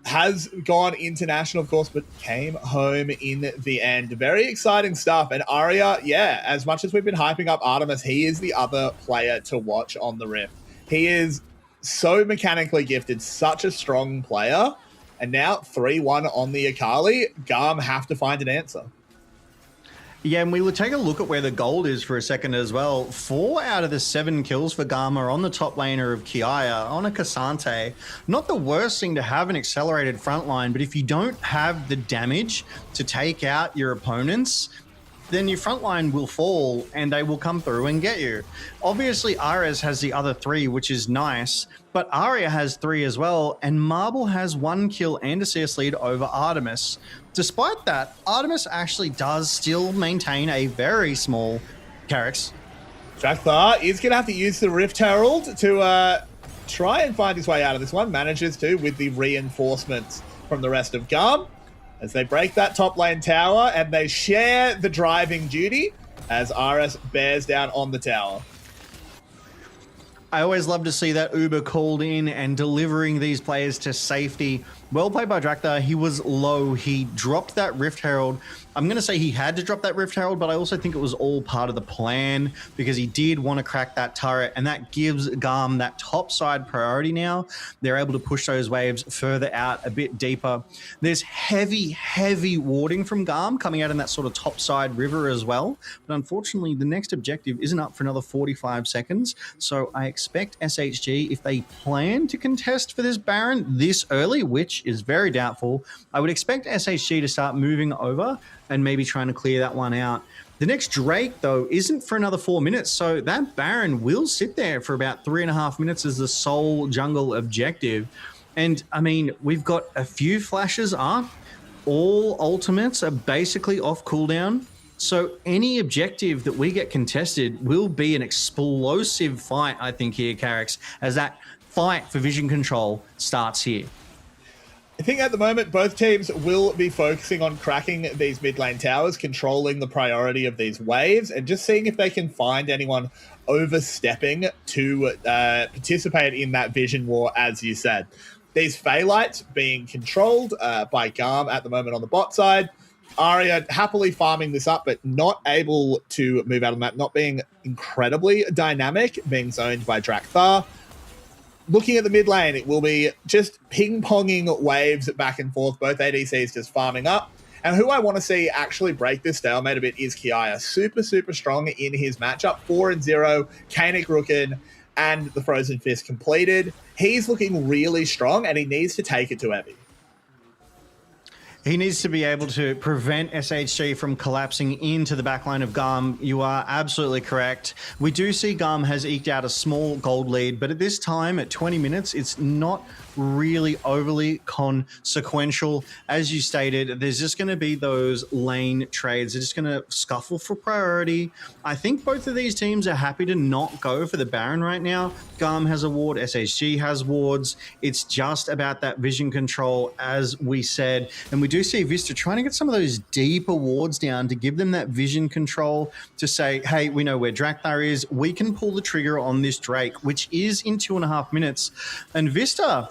Has gone international, of course, but came home in the end. Very exciting stuff. And Arya, yeah, as much as we've been hyping up Artemis, he is the other player to watch on the Rift. He is so mechanically gifted, such a strong player. And now 3-1 on the Akali. GAM have to find an answer. Yeah, and we would take a look at where the gold is for a second as well. 4 out of the 7 kills for GAM are on the top laner of Kiaya, on a Cassante. Not the worst thing to have an accelerated front line, but if you don't have the damage to take out your opponents, then your front line will fall and they will come through and get you. Obviously, Ares has the other 3, which is nice, but Arya has 3 as well, and Marble has 1 kill and a CS lead over Artemis. Despite that, Artemis actually does still maintain a very small Carrix. Drathar is going to have to use the Rift Herald to try and find his way out of this one. Manages to with the reinforcements from the rest of GAM as they break that top lane tower and they share the driving duty as RS bears down on the tower. I always love to see that Uber called in and delivering these players to safety. Well played by Drakthar. He was low. He dropped that Rift Herald. I'm going to say he had to drop that Rift Herald, but I also think it was all part of the plan because he did want to crack that turret, and that gives GAM that top side priority now. They're able to push those waves further out a bit deeper. There's heavy, heavy warding from GAM coming out in that sort of top side river as well. But unfortunately, the next objective isn't up for another 45 seconds. So I expect SHG, if they plan to contest for this Baron this early, which is very doubtful, I would expect SHG to start moving over and maybe trying to clear that one out. The next Drake, though, isn't for another 4 minutes, so that Baron will sit there for about 3.5 minutes as the sole jungle objective. And, I mean, we've got a few flashes up. All ultimates are basically off cooldown, so any objective that we get contested will be an explosive fight, I think, here, Carrix, as that fight for vision control starts here. I think at the moment, both teams will be focusing on cracking these mid lane towers, controlling the priority of these waves, and just seeing if they can find anyone overstepping to participate in that vision war, as you said. These Phaelites being controlled by GAM at the moment on the bot side. Arya happily farming this up, but not able to move out of the map, not being incredibly dynamic, being zoned by Drakthar. Looking at the mid lane, it will be just ping-ponging waves back and forth, both ADCs just farming up. And who I want to see actually break this stalemate a bit is Kiaya. Super, super strong in his matchup. 4-0, Kanik Rookin, and the Frozen Fist completed. He's looking really strong, and he needs to take it to Evie. He needs to be able to prevent SHG from collapsing into the backline of GAM. You are absolutely correct. We do see GAM has eked out a small gold lead, but at this time, at 20 minutes, it's not really overly consequential. As you stated, there's just going to be those lane trades. They're just going to scuffle for priority. I think both of these teams are happy to not go for the Baron right now. GAM has a ward, SHG has wards. It's just about that vision control, as we said. And we do see Vista trying to get some of those deeper wards down to give them that vision control to say, hey, we know where Drakthar is. We can pull the trigger on this Drake, which is in 2.5 minutes. And Vista,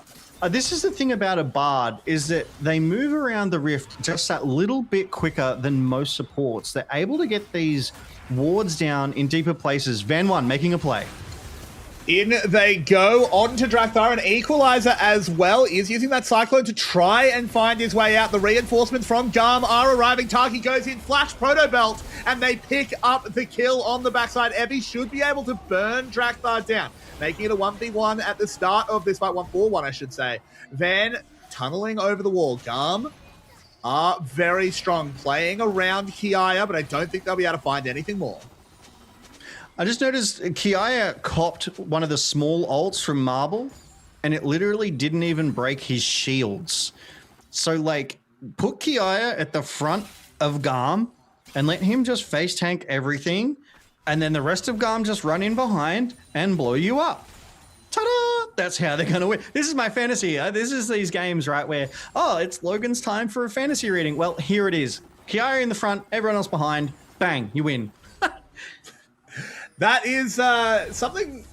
this is the thing about a Bard, is that they move around the rift just that little bit quicker than most supports. They're able to get these wards down in deeper places. Van1 making a play. In they go, on to Drakthar, and Equalizer as well is using that Cyclone to try and find his way out. The reinforcements from GAM are arriving. Taki goes in, Flash Proto Belt, and they pick up the kill on the backside. Evie should be able to burn Drakthar down, making it a 1v1 at the start of this fight, 1-4-1 I should say. Then tunneling over the wall. GAM are very strong, playing around Kiaya, but I don't think they'll be able to find anything more. I just noticed Kiaya copped one of the small ults from Marble, and it literally didn't even break his shields. So, like, put Kiaya at the front of GAM and let him just face tank everything, and then the rest of GAM just run in behind and blow you up. Ta-da! That's how they're going to win. This is my fantasy. This is these games, right, where, oh, it's Logan's time for a fantasy reading. Well, here it is. Kiaya in the front, everyone else behind. Bang, you win. That is something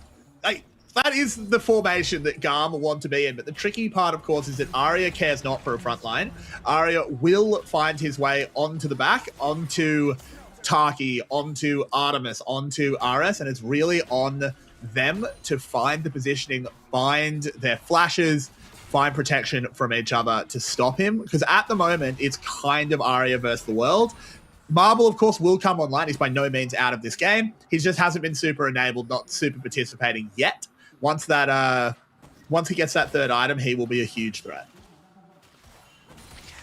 like that is the formation that GAM want to be in. But the tricky part, of course, is that Arya cares not for a front line. Arya will find his way onto the back, onto Taki, onto Artemis, onto RS, and it's really on them to find the positioning, find their flashes, find protection from each other to stop him. Because at the moment, it's kind of Arya versus the world. Marble, of course, will come online. He's by no means out of this game. He just hasn't been super enabled, not super participating yet. Once he gets that third item, he will be a huge threat.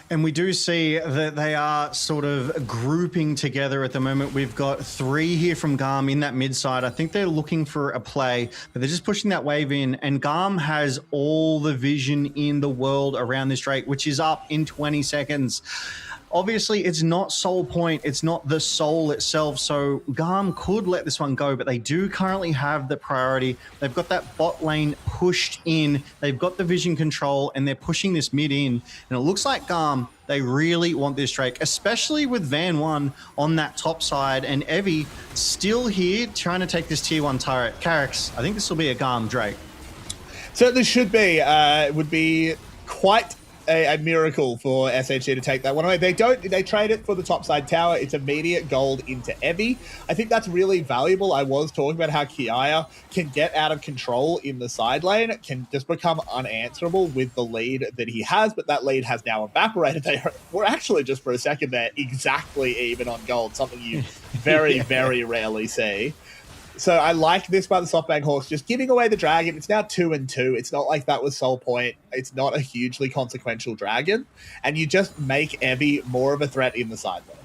And we do see that they are sort of grouping together at the moment. We've got 3 here from GAM in that mid side. I think they're looking for a play, but they're just pushing that wave in. And GAM has all the vision in the world around this Drake, which is up in 20 seconds. Obviously, it's not Soul Point. It's not the Soul itself. So GAM could let this one go, but they do currently have the priority. They've got that bot lane pushed in. They've got the vision control, and they're pushing this mid in. And it looks like GAM, they really want this Drake, especially with Van1 on that top side. And Evie still here trying to take this tier 1 turret. Carrix, I think this will be a GAM Drake. Certainly should be. It would be quite a miracle for SHG to take that one away. They trade it for the topside tower. It's immediate gold into Evie. I think that's really valuable. I was talking about how Kiaya can get out of control in the side lane, can just become unanswerable with the lead that he has, but that lead has now evaporated. They were actually, just for a second there, exactly even on gold, something you very, very rarely see. So I like this by the SoftBank Hawks, just giving away the dragon. It's now 2-2. It's not like that was Soul Point. It's not a hugely consequential dragon. And you just make Evie more of a threat in the side lane.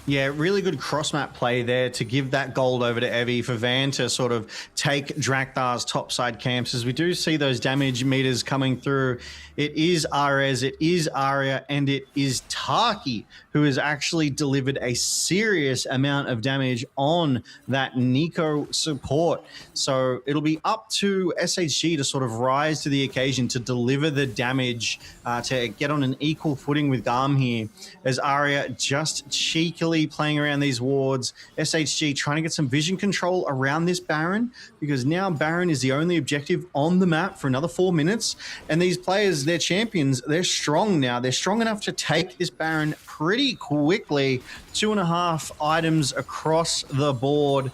Yeah, really good cross-map play there to give that gold over to Evie for Van to sort of take Draktar's topside camps. As we do see those damage meters coming through, it is Ares, it is Arya, and it is Taki who has actually delivered a serious amount of damage on that Nico support. So it'll be up to SHG to sort of rise to the occasion to deliver the damage, to get on an equal footing with GAM here, as Arya just cheekily playing around these wards. SHG trying to get some vision control around this Baron, because now Baron is the only objective on the map for another 4 minutes. And these players, they're champions, they're strong now. They're strong enough to take this Baron pretty quickly. 2.5 items across the board.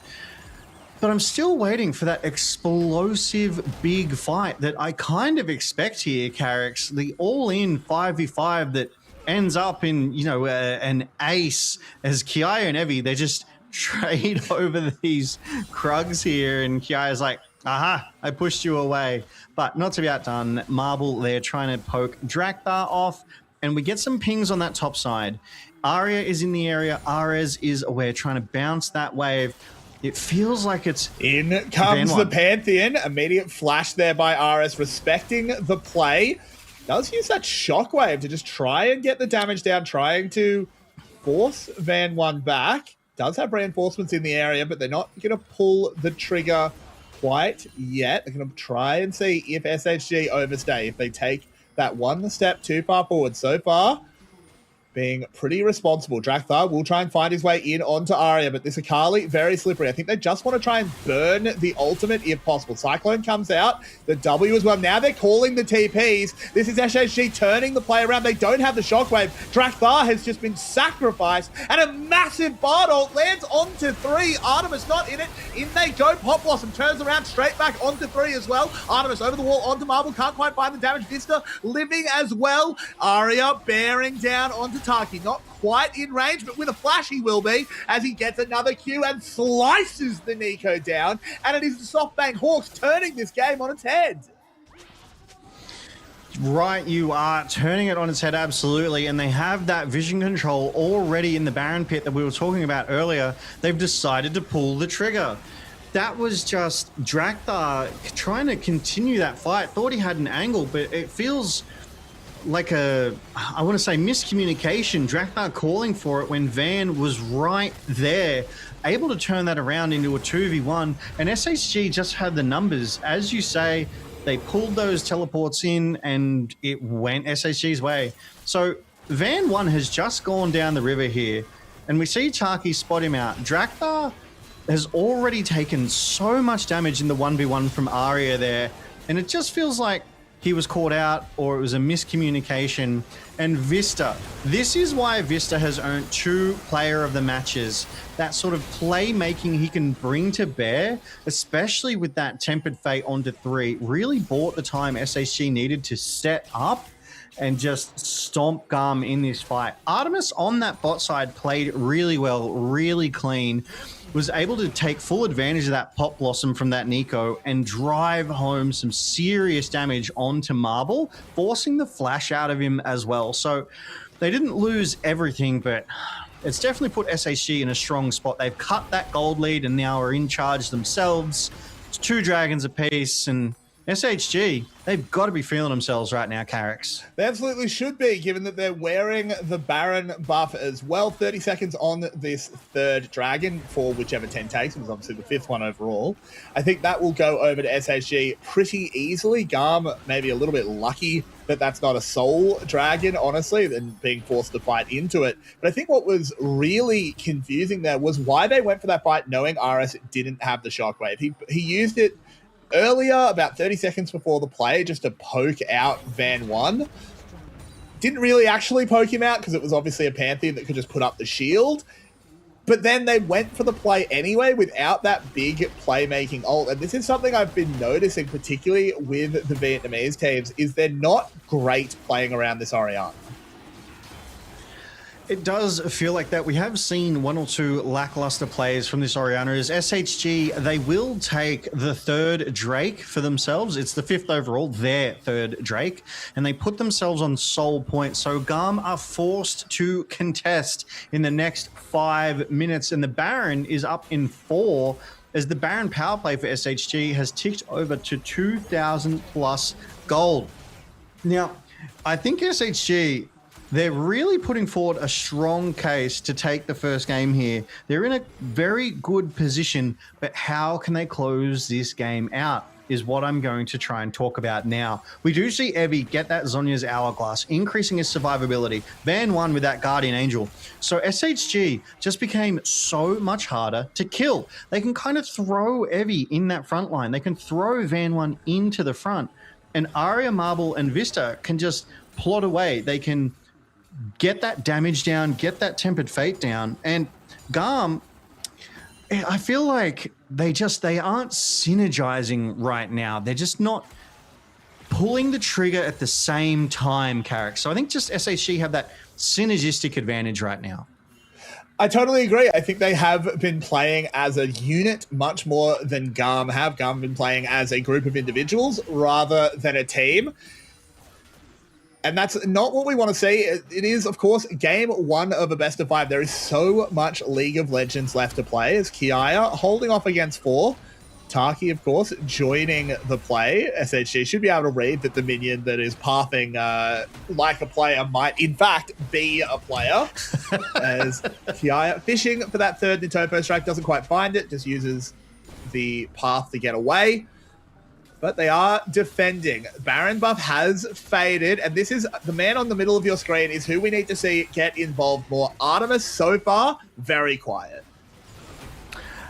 But I'm still waiting for that explosive big fight that I kind of expect here, Carrix. The all-in 5v5 that ends up in, you know, an ace, as Kiaya and Evie, they just trade over these Krugs here, and Kiaya's like, aha, I pushed you away. But not to be outdone, Marble, they're trying to poke Draktar off, and we get some pings on that top side. Arya is in the area, Ares is aware, trying to bounce that wave. It feels like it's... In comes the Pantheon. Immediate flash there by Ares, respecting the play. Does use that shockwave to just try and get the damage down, trying to force Van 1 back. Does have reinforcements in the area, but they're not going to pull the trigger quite yet. They're going to try and see if SHG overstay, if they take that one step too far forward. So far, being pretty responsible. Draktar will try and find his way in onto Arya, but this Akali, very slippery. I think they just want to try and burn the ultimate if possible. Cyclone comes out, the W as well. Now they're calling the TPs. This is SHG turning the play around. They don't have the shockwave. Draktar has just been sacrificed, and a massive Bard ult lands onto 3. Artemis not in it. In they go. Pop Blossom turns around straight back onto 3 as well. Artemis over the wall onto Marble. Can't quite find the damage. Vista living as well. Arya bearing down onto Taki, not quite in range, but with a flash he will be, as he gets another Q and slices the Nico down, and it is the SoftBank Hawks turning this game on its head. Right, you are turning it on its head, absolutely, and they have that vision control already in the Baron pit that we were talking about earlier. They've decided to pull the trigger. That was just Draktar trying to continue that fight. Thought he had an angle, but it feels like a, I want to say, miscommunication. Draktar calling for it when Van was right there, able to turn that around into a 2v1, and SHG just had the numbers. As you say, they pulled those teleports in and it went SHG's way. So Van 1 has just gone down the river here, and we see Taki spot him out. Draktar has already taken so much damage in the 1v1 from Arya there, and it just feels like he was caught out, or it was a miscommunication. And Vista, this is why Vista has earned 2 player of the matches. That sort of playmaking he can bring to bear, especially with that Tempered Fate onto 3, really bought the time SHG needed to set up and just stomp GAM in this fight. Artemis on that bot side played really well, really clean, was able to take full advantage of that Pop Blossom from that Nico and drive home some serious damage onto Marble, forcing the flash out of him as well. So they didn't lose everything, but it's definitely put SHG in a strong spot. They've cut that gold lead and now are in charge themselves. It's 2 dragons apiece, and SHG, they've got to be feeling themselves right now, Carrix. They absolutely should be, given that they're wearing the Baron buff as well. 30 seconds on this 3rd dragon for whichever 10 takes. It was obviously the 5th one overall. I think that will go over to SHG pretty easily. GAM maybe a little bit lucky that that's not a soul dragon, honestly, and being forced to fight into it. But I think what was really confusing there was why they went for that fight knowing RS didn't have the shockwave. He used it earlier, about 30 seconds before the play, just to poke out Van 1. Didn't really actually poke him out because it was obviously a Pantheon that could just put up the shield. But then they went for the play anyway without that big playmaking ult. And this is something I've been noticing, particularly with the Vietnamese teams, is they're not great playing around this Orianna. It does feel like that. We have seen one or two lackluster plays from this Orianna. As SHG, they will take the third Drake for themselves. It's the 5th overall, their third Drake, and they put themselves on sole point. So GAM are forced to contest in the next 5 minutes, and the Baron is up in 4 as the Baron power play for SHG has ticked over to 2,000 plus gold. Now, I think SHG, they're really putting forward a strong case to take the first game here. They're in a very good position, but how can they close this game out is what I'm going to try and talk about now. We do see Evie get that Zhonya's Hourglass, increasing his survivability. Van won with that Guardian Angel. So SHG just became so much harder to kill. They can kind of throw Evie in that front line. They can throw Van 1 into the front. And Arya, Marble, and Vista can just plot away. They can get that damage down, get that Tempered Fate down. And GAM, I feel like they aren't synergizing right now. They're just not pulling the trigger at the same time, Carrick. So I think just SHG have that synergistic advantage right now. I totally agree. I think they have been playing as a unit much more than GAM have. GAM have been playing as a group of individuals rather than a team. And that's not what we want to see. It is, of course, game 1 of a best of 5. There is so much League of Legends left to play as Kiaya holding off against 4. Taki, of course, joining the play. SHG should be able to read that the minion that is pathing like a player might, in fact, be a player. As Kiaya fishing for that third Nitopo strike, doesn't quite find it, just uses the path to get away. But they are defending. Baron buff has faded, and this is the man on the middle of your screen is who we need to see get involved more. Artemis, so far, very quiet.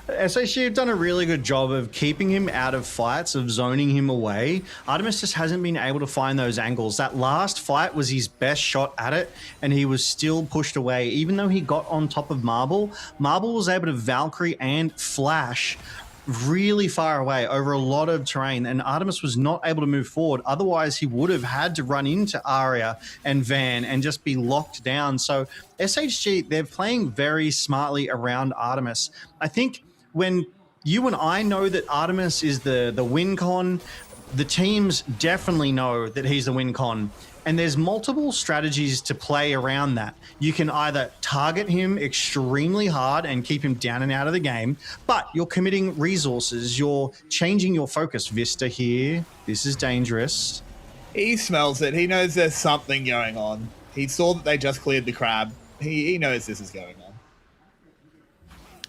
SHG have done a really good job of keeping him out of fights, of zoning him away. Artemis just hasn't been able to find those angles. That last fight was his best shot at it, and he was still pushed away. Even though he got on top of Marble, Marble was able to Valkyrie and Flash really far away over a lot of terrain, and Artemis was not able to move forward. Otherwise, he would have had to run into Arya and Van and just be locked down. So SHG, they're playing very smartly around Artemis. I think when you and I know that Artemis is the win con, the teams definitely know that he's the win con. And there's multiple strategies to play around that. You can either target him extremely hard and keep him down and out of the game, but you're committing resources. You're changing your focus. Vista here. This is dangerous. He smells it. He knows there's something going on. He saw that they just cleared the crab. He knows this is going on.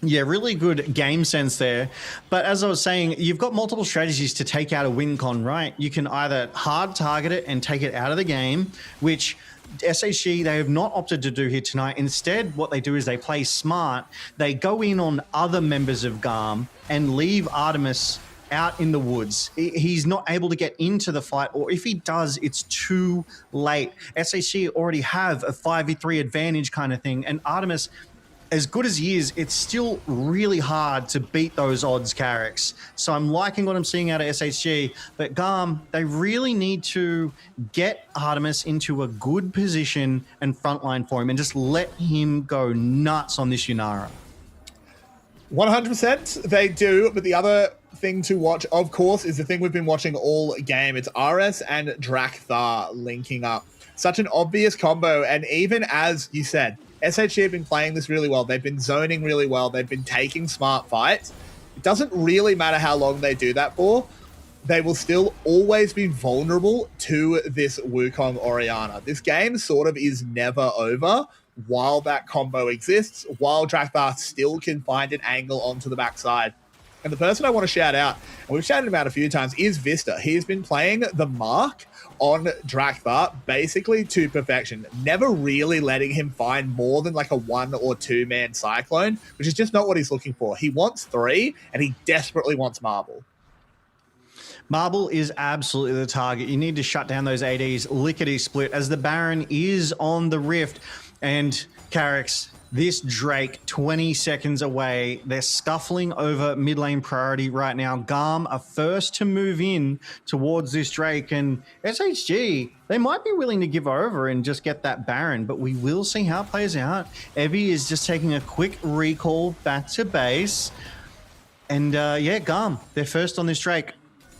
Yeah, really good game sense there. But as I was saying, you've got multiple strategies to take out a win con, right? You can either hard target it and take it out of the game, which SHG, they have not opted to do here tonight. Instead, what they do is they play smart. They go in on other members of GAM and leave Artemis out in the woods. He's not able to get into the fight, or if he does, it's too late. SHG already have a 5v3 advantage kind of thing, and Artemis, as good as he is, it's still really hard to beat those odds, Carricks. So I'm liking what I'm seeing out of SHG, but GAM, they really need to get Artemis into a good position and frontline for him and just let him go nuts on this Yunara. 100% they do, but the other thing to watch, of course, is the thing we've been watching all game. It's RS and Drakthar linking up. Such an obvious combo, and even as you said, SHG have been playing this really well. They've been zoning really well. They've been taking smart fights. It doesn't really matter how long they do that for. They will still always be vulnerable to this Wukong Orianna. This game sort of is never over while that combo exists, while Drakthar still can find an angle onto the backside. And the person I want to shout out, and we've shouted him out a few times, is Vista. He's been playing the mark on Drakthar basically to perfection, never really letting him find more than like a 1 or 2 man cyclone, which is just not what he's looking for. He wants 3, and he desperately wants Marble. Marble is absolutely the target. You need to shut down those ADs lickety split as the Baron is on the Rift. And Carrick's, this Drake 20 seconds away. They're scuffling over mid lane priority right now. GAM are first to move in towards this Drake, and SHG, they might be willing to give over and just get that Baron, but we will see how it plays out. Evie is just taking a quick recall back to base. And yeah, GAM, they're first on this Drake.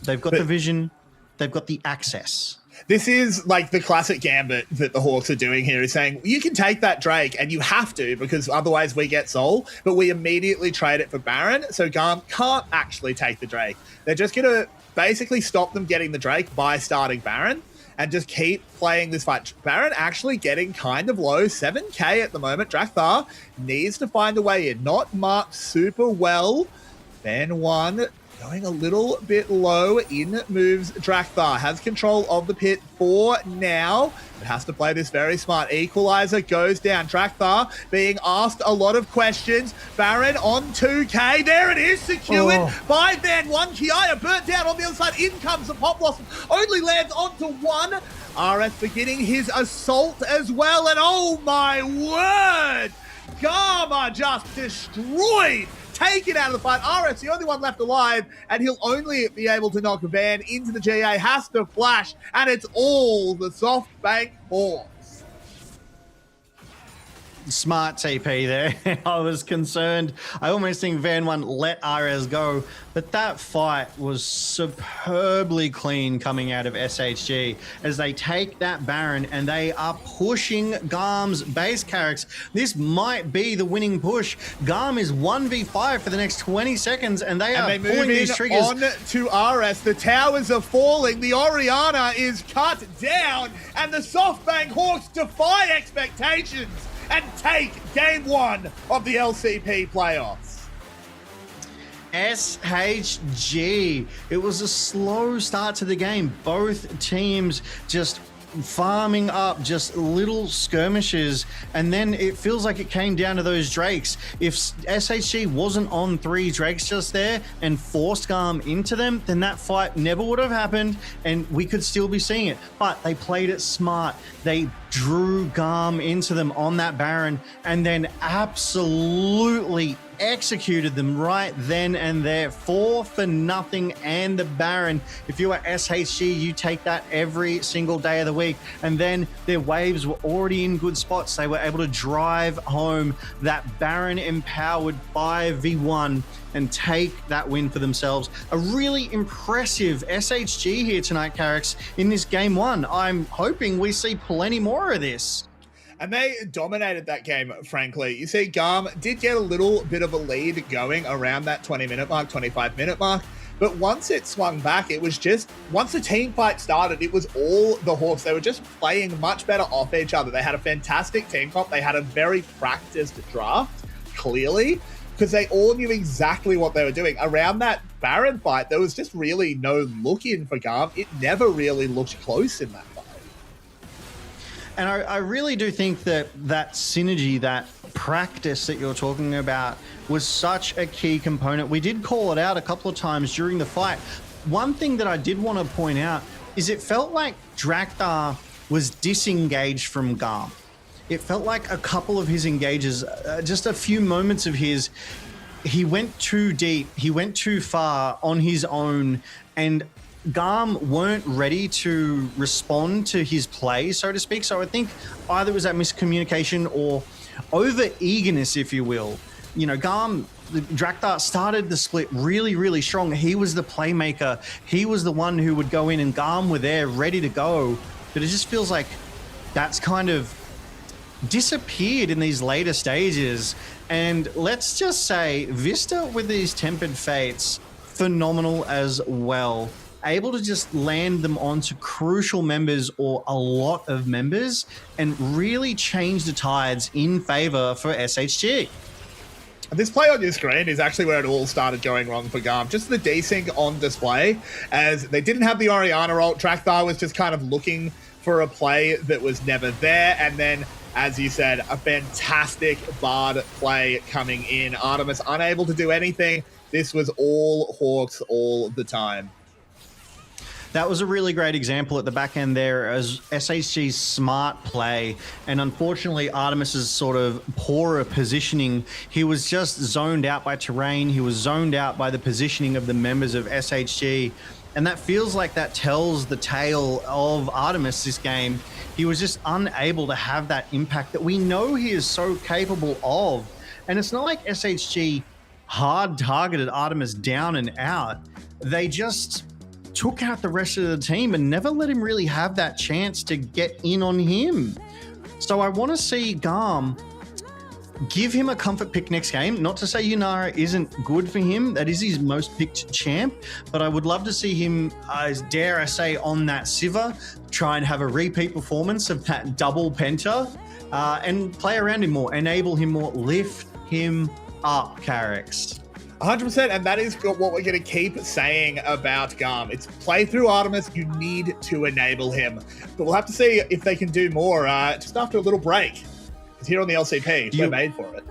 They've got the vision. They've got the access. This is like the classic gambit that the Hawks are doing here, is saying, you can take that Drake, and you have to, because otherwise we get Soul, but we immediately trade it for Baron, so GAM can't actually take the Drake. They're just going to basically stop them getting the Drake by starting Baron, and just keep playing this fight. Baron actually getting kind of low, 7k at the moment. Drakthar needs to find a way in. Not marked super well. Then one going a little bit low. In moves Drakthar. Has control of the pit for now. It has to play this very smart. Equalizer goes down. Drakthar being asked a lot of questions. Baron on 2k. There it is. Secured by Van 1. Kiaya burnt down on the other side. In comes the Pop Blossom. Only lands onto one. RS beginning his assault as well. And oh my word! GAM are just destroyed. Taken out of the fight. RS, the only one left alive, and he'll only be able to knock Van into the GA. Has to flash, and it's all the SoftBank Hawks. Smart TP there. I was concerned. I almost think Van 1 let RS go, but that fight was superbly clean coming out of SHG as they take that Baron and they are pushing GAM's base Carricks. This might be the winning push. GAM is 1v5 for the next 20 seconds and they are pulling these triggers. On to RS. The towers are falling. The Orianna is cut down, and the SoftBank Hawks defy expectations and take game one of the LCP playoffs. SHG. It was a slow start to the game. Both teams just farming up just little skirmishes, and then it feels like it came down to those Drakes. If SHG wasn't on 3 Drakes just there and forced GAM into them, then that fight never would have happened and we could still be seeing it. But they played it smart. They drew GAM into them on that Baron and then absolutely executed them right then and there. 4-0 and the Baron. If you are SHG, you take that every single day of the week. And then their waves were already in good spots. They were able to drive home that Baron empowered 5v1 and take that win for themselves. A really impressive SHG here tonight, Carricks, in this game one. I'm hoping we see plenty more of this. And they dominated that game, frankly. You see, GAM did get a little bit of a lead going around that 20-minute mark, 25-minute mark. But once it swung back, it was just, once the team fight started, it was all the Hawks. They were just playing much better off each other. They had a fantastic team comp. They had a very practiced draft, clearly, because they all knew exactly what they were doing. Around that Baron fight, there was just really no look in for GAM. It never really looked close in that fight. And I really do think that that synergy, that practice that you're talking about was such a key component. We did call it out a couple of times during the fight. One thing that I did want to point out is it felt like Drakthar was disengaged from GAM. It felt like a couple of his engages, just a few moments of his, he went too deep, he went too far on his own, and GAM weren't ready to respond to his play, so to speak. So I think either it was that miscommunication or over-eagerness, if you will. You know, GAM, Drakthar started the split really, really strong. He was the playmaker. He was the one who would go in, and GAM were there ready to go. But it just feels like that's kind of disappeared in these later stages. And let's just say Vista with these Tempered Fates, phenomenal as well. Able to just land them onto crucial members or a lot of members and really change the tides in favor for SHG. This play on your screen is actually where it all started going wrong for GAM. Just the desync on display, as they didn't have the Orianna ult. Drakthar was just kind of looking for a play that was never there. And then, as you said, a fantastic Bard play coming in. Artemis unable to do anything. This was all Hawks all the time. That was a really great example at the back end there as SHG's smart play, and unfortunately Artemis's sort of poorer positioning. He was just zoned out by terrain. He was zoned out by the positioning of the members of SHG. And that feels like that tells the tale of Artemis this game. He was just unable to have that impact that we know he is so capable of. And it's not like SHG hard targeted Artemis down and out. They just took out the rest of the team and never let him really have that chance to get in on him. So I want to see GAM give him a comfort pick next game. Not to say Yunara isn't good for him. That is his most picked champ. But I would love to see him, dare I say, on that Siva, try and have a repeat performance of that double penta and play around him more, enable him more, lift him up, Carrix. 100%, and that is what we're going to keep saying about GAM. It's play through Artemis, you need to enable him. But we'll have to see if they can do more just after a little break. It's here on the LCP, we're made for it.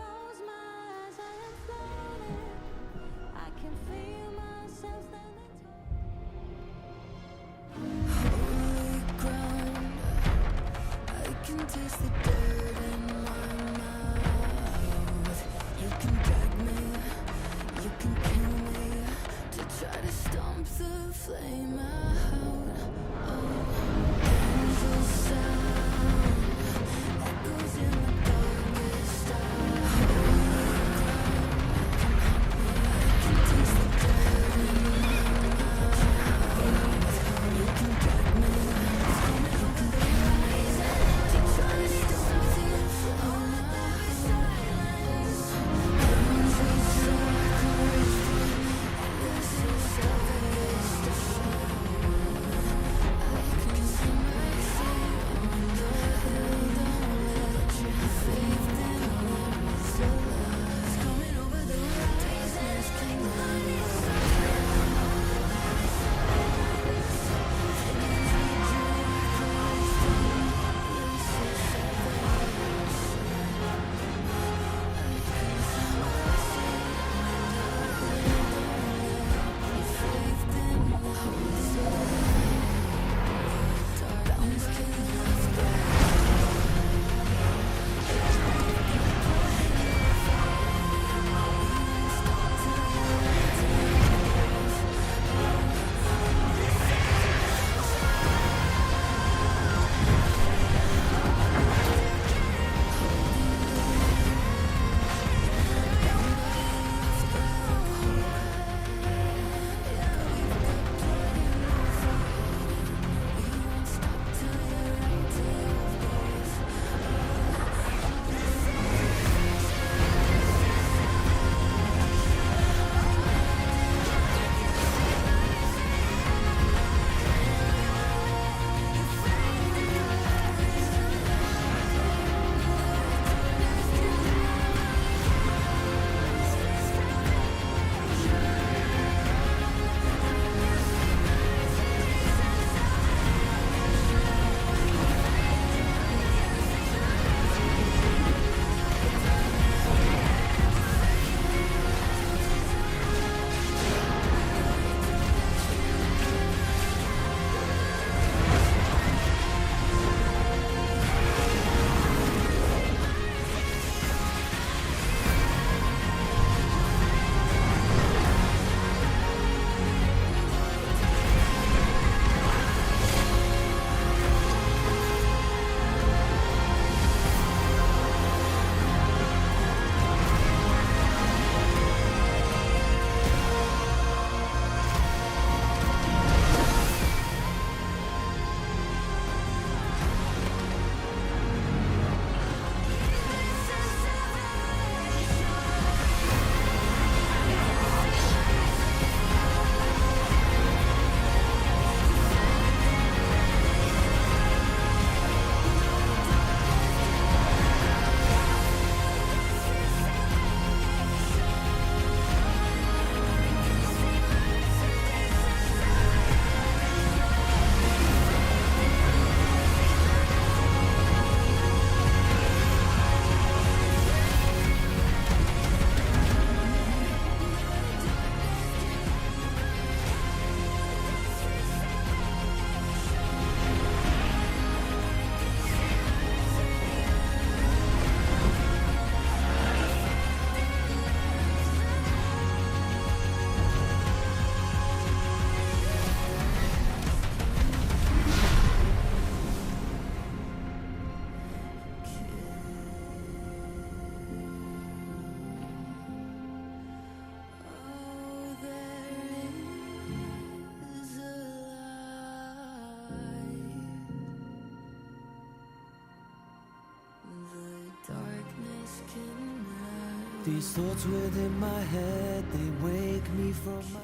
These thoughts within my head, they wake me from my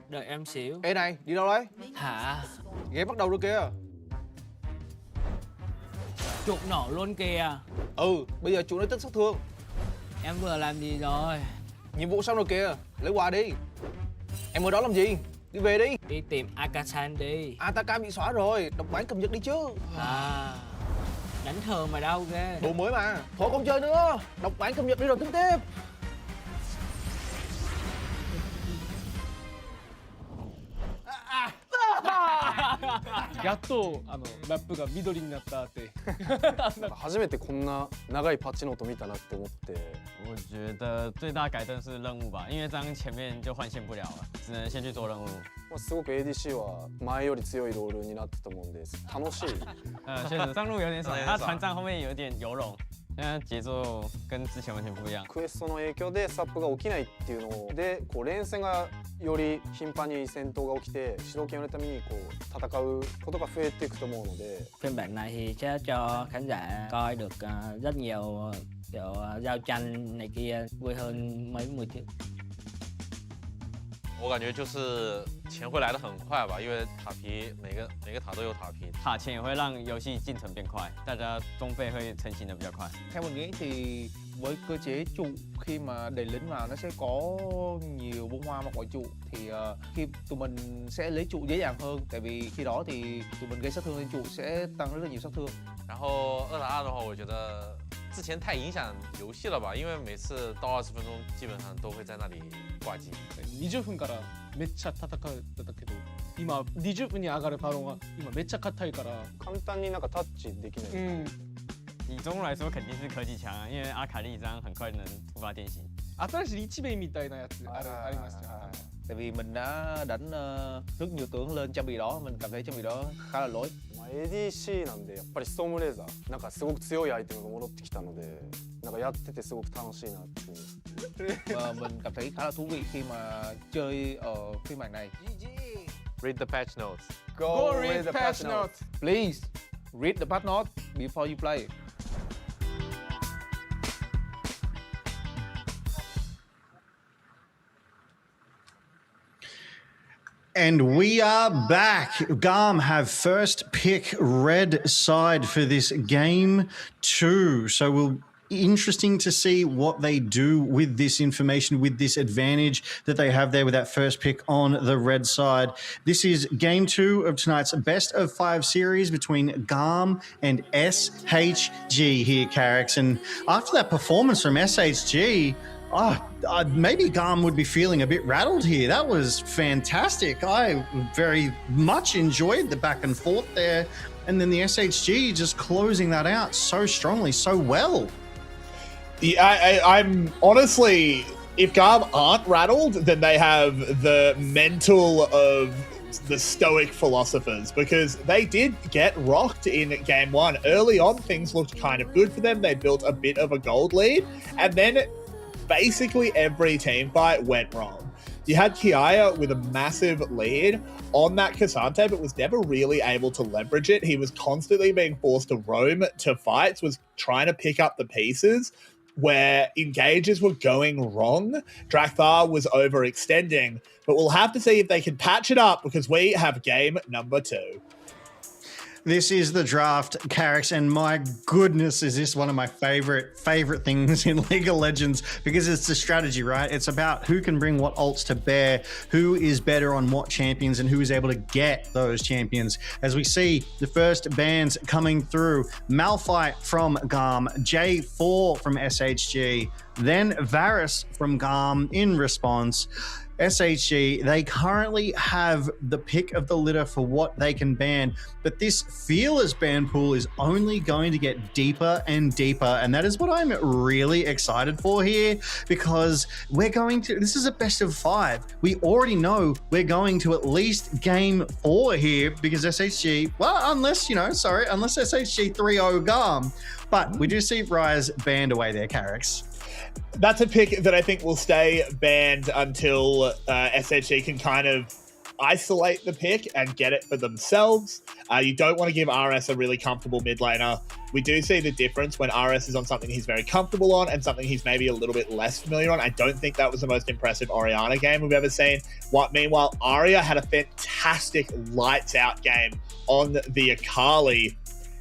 Đợi em xíu. Ê này, đi đâu đấy? Hả? Game bắt đầu rồi kìa. Trụ nổ luôn kìa. Ừ, bây giờ trụ lấy tích sát thương. Em vừa làm gì rồi? Nhiệm vụ xong rồi kìa, lấy quà đi. Em ở đó làm gì? Đi về đi. Đi tìm Akasan đi. Ataka bị xóa rồi, đọc bản cập nhật đi chứ. À, đánh thường mà đâu ghê. Đồ mới mà. Thôi không chơi nữa, đọc bản cập nhật đi rồi tính tiếp. やっとラップが緑になったってなんか初めてこんな長いパッチノート見たなって思って。我觉得最大改动是任务吧，因为这样前面就换线不了了，只能先去做任务。すごく ADC は前より強いロールになってたもんで楽しい。确实上路有点少，他船长后面有点游泳。现在节奏跟之前完全不一样。クエストの影響でサップが起きないっていうので、こう連戦がより頻繁に戦闘が起きて主導権を得るためにこう戦うことが増えていくと思うので。Phiên bản này thì sẽ cho khán giả coi được rất nhiều kiểu giao tranh này kia vui hơn mấy mùa trước. 我感觉就是钱会来得很快吧，因为塔皮每个塔都有塔皮，塔钱也会让游戏进程变快，大家装备会成型的比较快。 Theo mình nghĩ thì với cơ chế trụ khi mà đẩy lính vào nó sẽ có nhiều bông hoa mặc quả trụ thì khi tụi mình sẽ lấy trụ dễ dàng hơn, tại vì khi đó thì tụi mình gây sát thương lên trụ sẽ tăng rất là nhiều sát thương. 然后2打2的话，我觉得之前太影響遊戲了吧，因為每次到20分鐘基本上都會在那裡掛機。20分からめっちゃ戦ってたけど、今20分に上がるパロンは今めっちゃ硬いから簡単になんかタッチできない。以中路来說肯定是科技強啊，因為阿卡麗這樣很快能突發電信。新しい一面みたいなやつありますよ。 Tại vì mình đã đánh rất nhiều tướng lên trang bị đó, mình cảm thấy trang bị đó khá là lỗi. ADC なんでやっぱりストームレーザーなんかすごく強いアイテムが戻ってきたので、なんかやっててすごく楽しいなっていう。Và mình cảm thấy khá là thú vị khi mà chơi ở phiên bản này. Read the patch notes. Go read the patch notes. Please read the patch notes before you play. And we are back. GAM have first pick red side for this game 2. So we'll interesting to see what they do with this information, with this advantage that they have there with that first pick on the red side. This is game 2 of tonight's best of 5 series between GAM and SHG here, Carrick. And after that performance from SHG, maybe GAM would be feeling a bit rattled here. That was fantastic. I very much enjoyed the back and forth there. And then the SHG just closing that out so strongly, so well. Yeah, I'm honestly, if GAM aren't rattled, then they have the mental of the stoic philosophers, because they did get rocked in game 1. Early on, things looked kind of good for them. They built a bit of a gold lead, and then basically every team fight went wrong. You had Kiaya with a massive lead on that Cassante, but was never really able to leverage it. He was constantly being forced to roam to fights, was trying to pick up the pieces where engages were going wrong. Drakthar was overextending, but we'll have to see if they can patch it up, because we have game number 2. This is the draft, Carrick, and my goodness, is this one of my favorite things in League of Legends, because it's the strategy, right? It's about who can bring what ults to bear, who is better on what champions, and who is able to get those champions. As we see the first bans coming through, Malphite from GAM, J4 from SHG, then Varus from GAM in response. SHG, they currently have the pick of the litter for what they can ban, but this fearless ban pool is only going to get deeper and deeper, and that is what I'm really excited for here, because this is a best of 5. We already know we're going to at least game 4 here, because SHG, unless SHG 3-0 GAM, but we do see Rise banned away there, Carrix. That's a pick that I think will stay banned until SHG can kind of isolate the pick and get it for themselves. You don't want to give RS a really comfortable mid laner. We do see the difference when RS is on something he's very comfortable on and something he's maybe a little bit less familiar on. I don't think that was the most impressive Orianna game we've ever seen. Meanwhile, Arya had a fantastic lights out game on the Akali.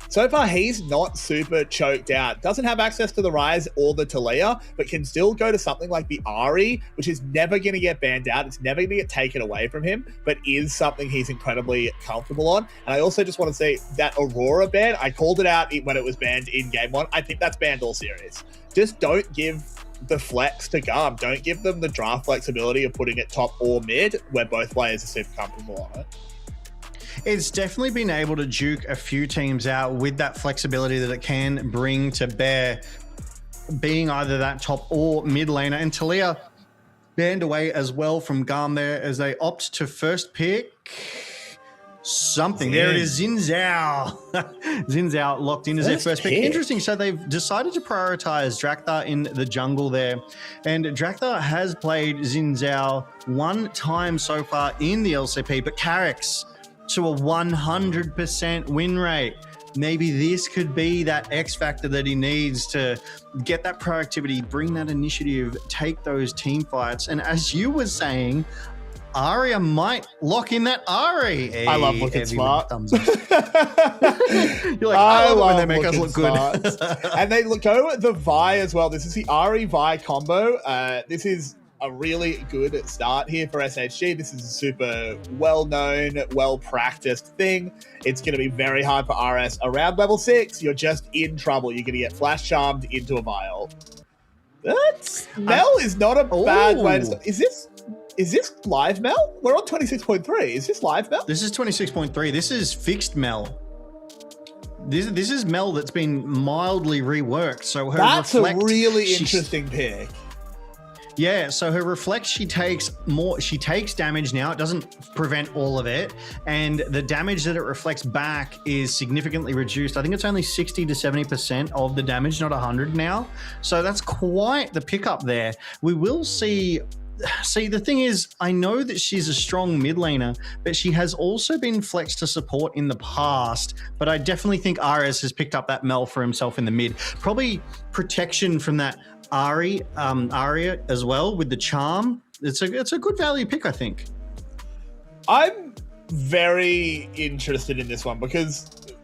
So far, he's not super choked out. Doesn't have access to the Rise or the Talia, but can still go to something like the Ahri, which is never going to get banned out. It's never going to get taken away from him, but is something he's incredibly comfortable on. And I also just want to say that Aurora ban, I called it out when it was banned in Game 1. I think that's banned all series. Just don't give the flex to GAM. Don't give them the draft flexibility of putting it top or mid, where both players are super comfortable on it. It's definitely been able to juke a few teams out with that flexibility that it can bring to bear, being either that top or mid laner. And Talia banned away as well from GAM there as they opt to first pick something. There it is, Xin Zhao. Xin Zhao locked in as their first pick. Interesting. So they've decided to prioritize Drakthar in the jungle there. And Drakthar has played Xin Zhao one time so far in the LCP, but Carrix to a 100% win rate. Maybe this could be that X factor that he needs to get that proactivity, bring that initiative, take those team fights. And as you were saying, Arya might lock in that Ahri. Hey, I love looking smart. Thumbs up. You're like, I love it when they make us look good. And they go the Vi as well. This is the Ahri Vi combo. This is a really good start here for SHG. This is a super well-known, well-practiced thing. It's going to be very hard for RS. Around level 6, you're just in trouble. You're going to get flash charmed into a vial. Mel is not a bad way to start. Is this live Mel? We're on 26.3. Is this live Mel? This is 26.3. This is fixed Mel. This is Mel that's been mildly reworked. So that's a really interesting pick. Yeah, so her reflect, she takes damage now. It doesn't prevent all of it. And the damage that it reflects back is significantly reduced. I think it's only 60 to 70% of the damage, not 100 now. So that's quite the pickup there. We will see, the thing is, I know that she's a strong mid laner, but she has also been flexed to support in the past. But I definitely think RS has picked up that Mel for himself in the mid. Probably protection from that Arya as well with the charm. It's a good value pick, I think. I'm very interested in this one because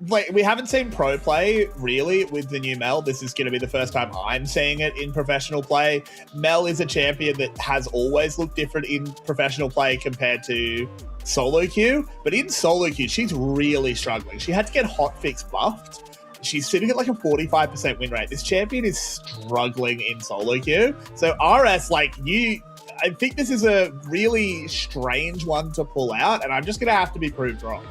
we haven't seen pro play really with the new Mel. This is going to be the first time I'm seeing it in professional play. Mel is a champion that has always looked different in professional play compared to solo queue, but in solo queue she's really struggling. She had to get hotfix buffed. She's sitting at like a 45% win rate. This champion is struggling in solo queue. So RS, I think this is a really strange one to pull out, and I'm just going to have to be proved wrong.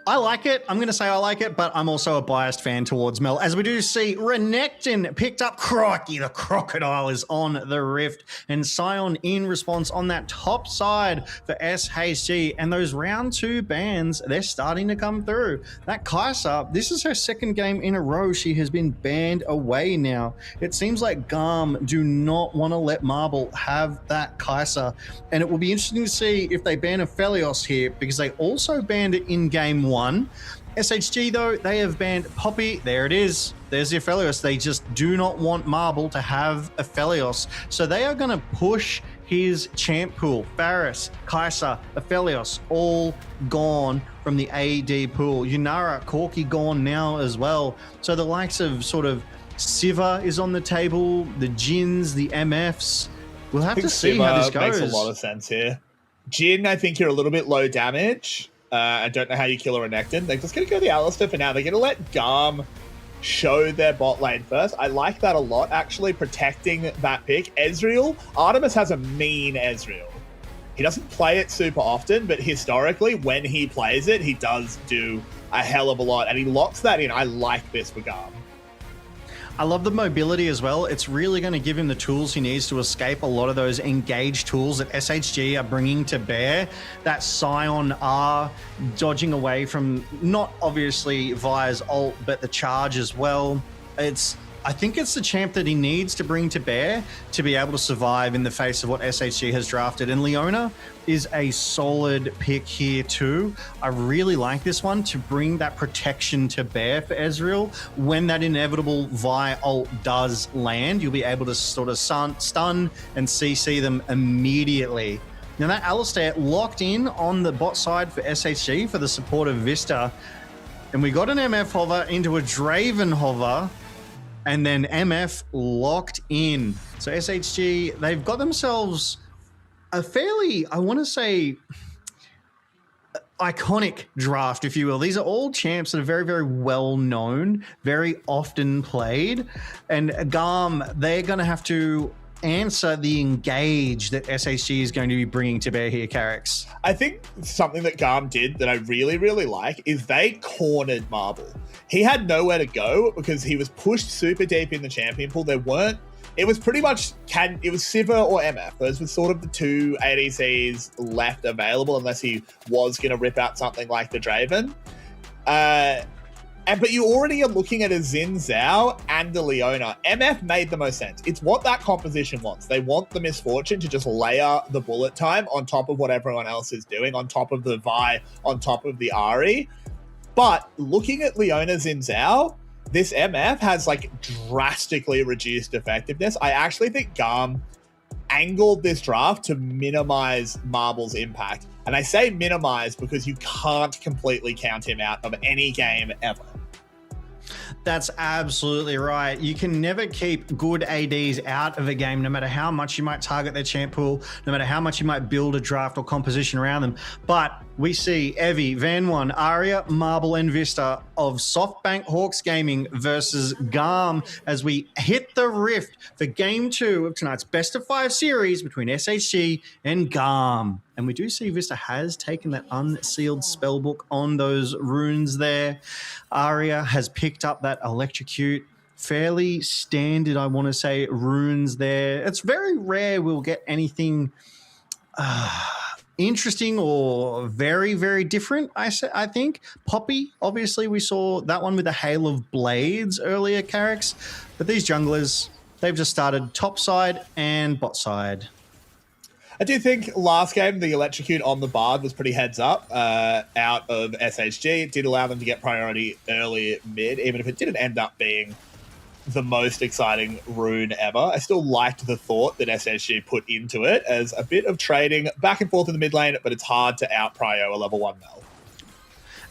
I like it. I'm going to say I like it, but I'm also a biased fan towards Mel. As we do see, Renekton picked up Crikey. The crocodile is on the Rift. And Sion in response on that top side for SHG. And those round 2 bans, they're starting to come through. That Kai'Sa, this is her second game in a row. She has been banned away now. It seems like GAM do not want to let Marble have that Kai'Sa. And it will be interesting to see if they ban Aphelios here, because they also banned it in Game 1. SHG, though, they have banned Poppy. There it is. There's the Aphelios. They just do not want Marble to have Aphelios. So they are going to push his champ pool. Varus, Kai'Sa, Aphelios, all gone from the AD pool. Yunara, Corki gone now as well. So the likes of sort of Siva is on the table, the Jins, the MFs. We'll have to see how this goes. Makes a lot of sense here. Jin, I think you're a little bit low damage. I don't know how you kill a Renekton. They're just going to go the Alistar for now. They're going to let GAM show their bot lane first. I like that a lot, actually, protecting that pick. Ezreal, Artemis has a mean Ezreal. He doesn't play it super often, but historically, when he plays it, he does do a hell of a lot, and he locks that in. I like this for GAM. I love the mobility as well. It's really going to give him the tools he needs to escape a lot of those engage tools that SHG are bringing to bear. That Scion R dodging away from not obviously Vi's ult, but the charge as well. I think it's the champ that he needs to bring to bear to be able to survive in the face of what SHG has drafted. And Leona is a solid pick here too. I really like this one to bring that protection to bear for Ezreal. When that inevitable Vi ult does land, you'll be able to sort of stun and CC them immediately. Now that Alistair locked in on the bot side for SHG for the support of Vista. And we got an MF hover into a Draven hover. And then MF locked in. So SHG, they've got themselves a fairly, I want to say, iconic draft, if you will. These are all champs that are very, very well known, very often played. And GAM, they're going to have to answer the engage that SHG is going to be bringing to bear here, Carrix. I think something that GAM did that I really, really like is they cornered Marble. He had nowhere to go because he was pushed super deep in the champion pool. It was pretty much, it was Sivir or MF. Those were sort of the two ADCs left available unless he was going to rip out something like the Draven. But you already are looking at a Xin Zhao and a Leona. MF made the most sense. It's what that composition wants. They want the Misfortune to just layer the bullet time on top of what everyone else is doing, on top of the Vi, on top of the Ahri. But looking at Leona Xin Zhao, this MF has like drastically reduced effectiveness. I actually think GAM angled this draft to minimize Marble's impact. And I say minimize because you can't completely count him out of any game ever. That's absolutely right. You can never keep good ADs out of a game, no matter how much you might target their champ pool, no matter how much you might build a draft or composition around them. But we see Evie, Van1, Arya, Marble, and Vista of SoftBank Hawks Gaming versus GAM as we hit the rift for Game 2 of tonight's Best of 5 series between SHG and GAM. And we do see Vista has taken that unsealed spellbook on those runes there. Arya has picked up that electrocute. Fairly standard, I want to say, runes there. It's very rare we'll get anything interesting or very, very different, I think. Poppy, obviously, we saw that one with the Hail of Blades earlier, Carrix. But these junglers, they've just started top side and bot side. I do think last game, the electrocute on the Bard was pretty heads up out of SHG. It did allow them to get priority early mid, even if it didn't end up being the most exciting rune ever. I still liked the thought that SHG put into it as a bit of trading back and forth in the mid lane, but it's hard to out-prio a level 1 Mel.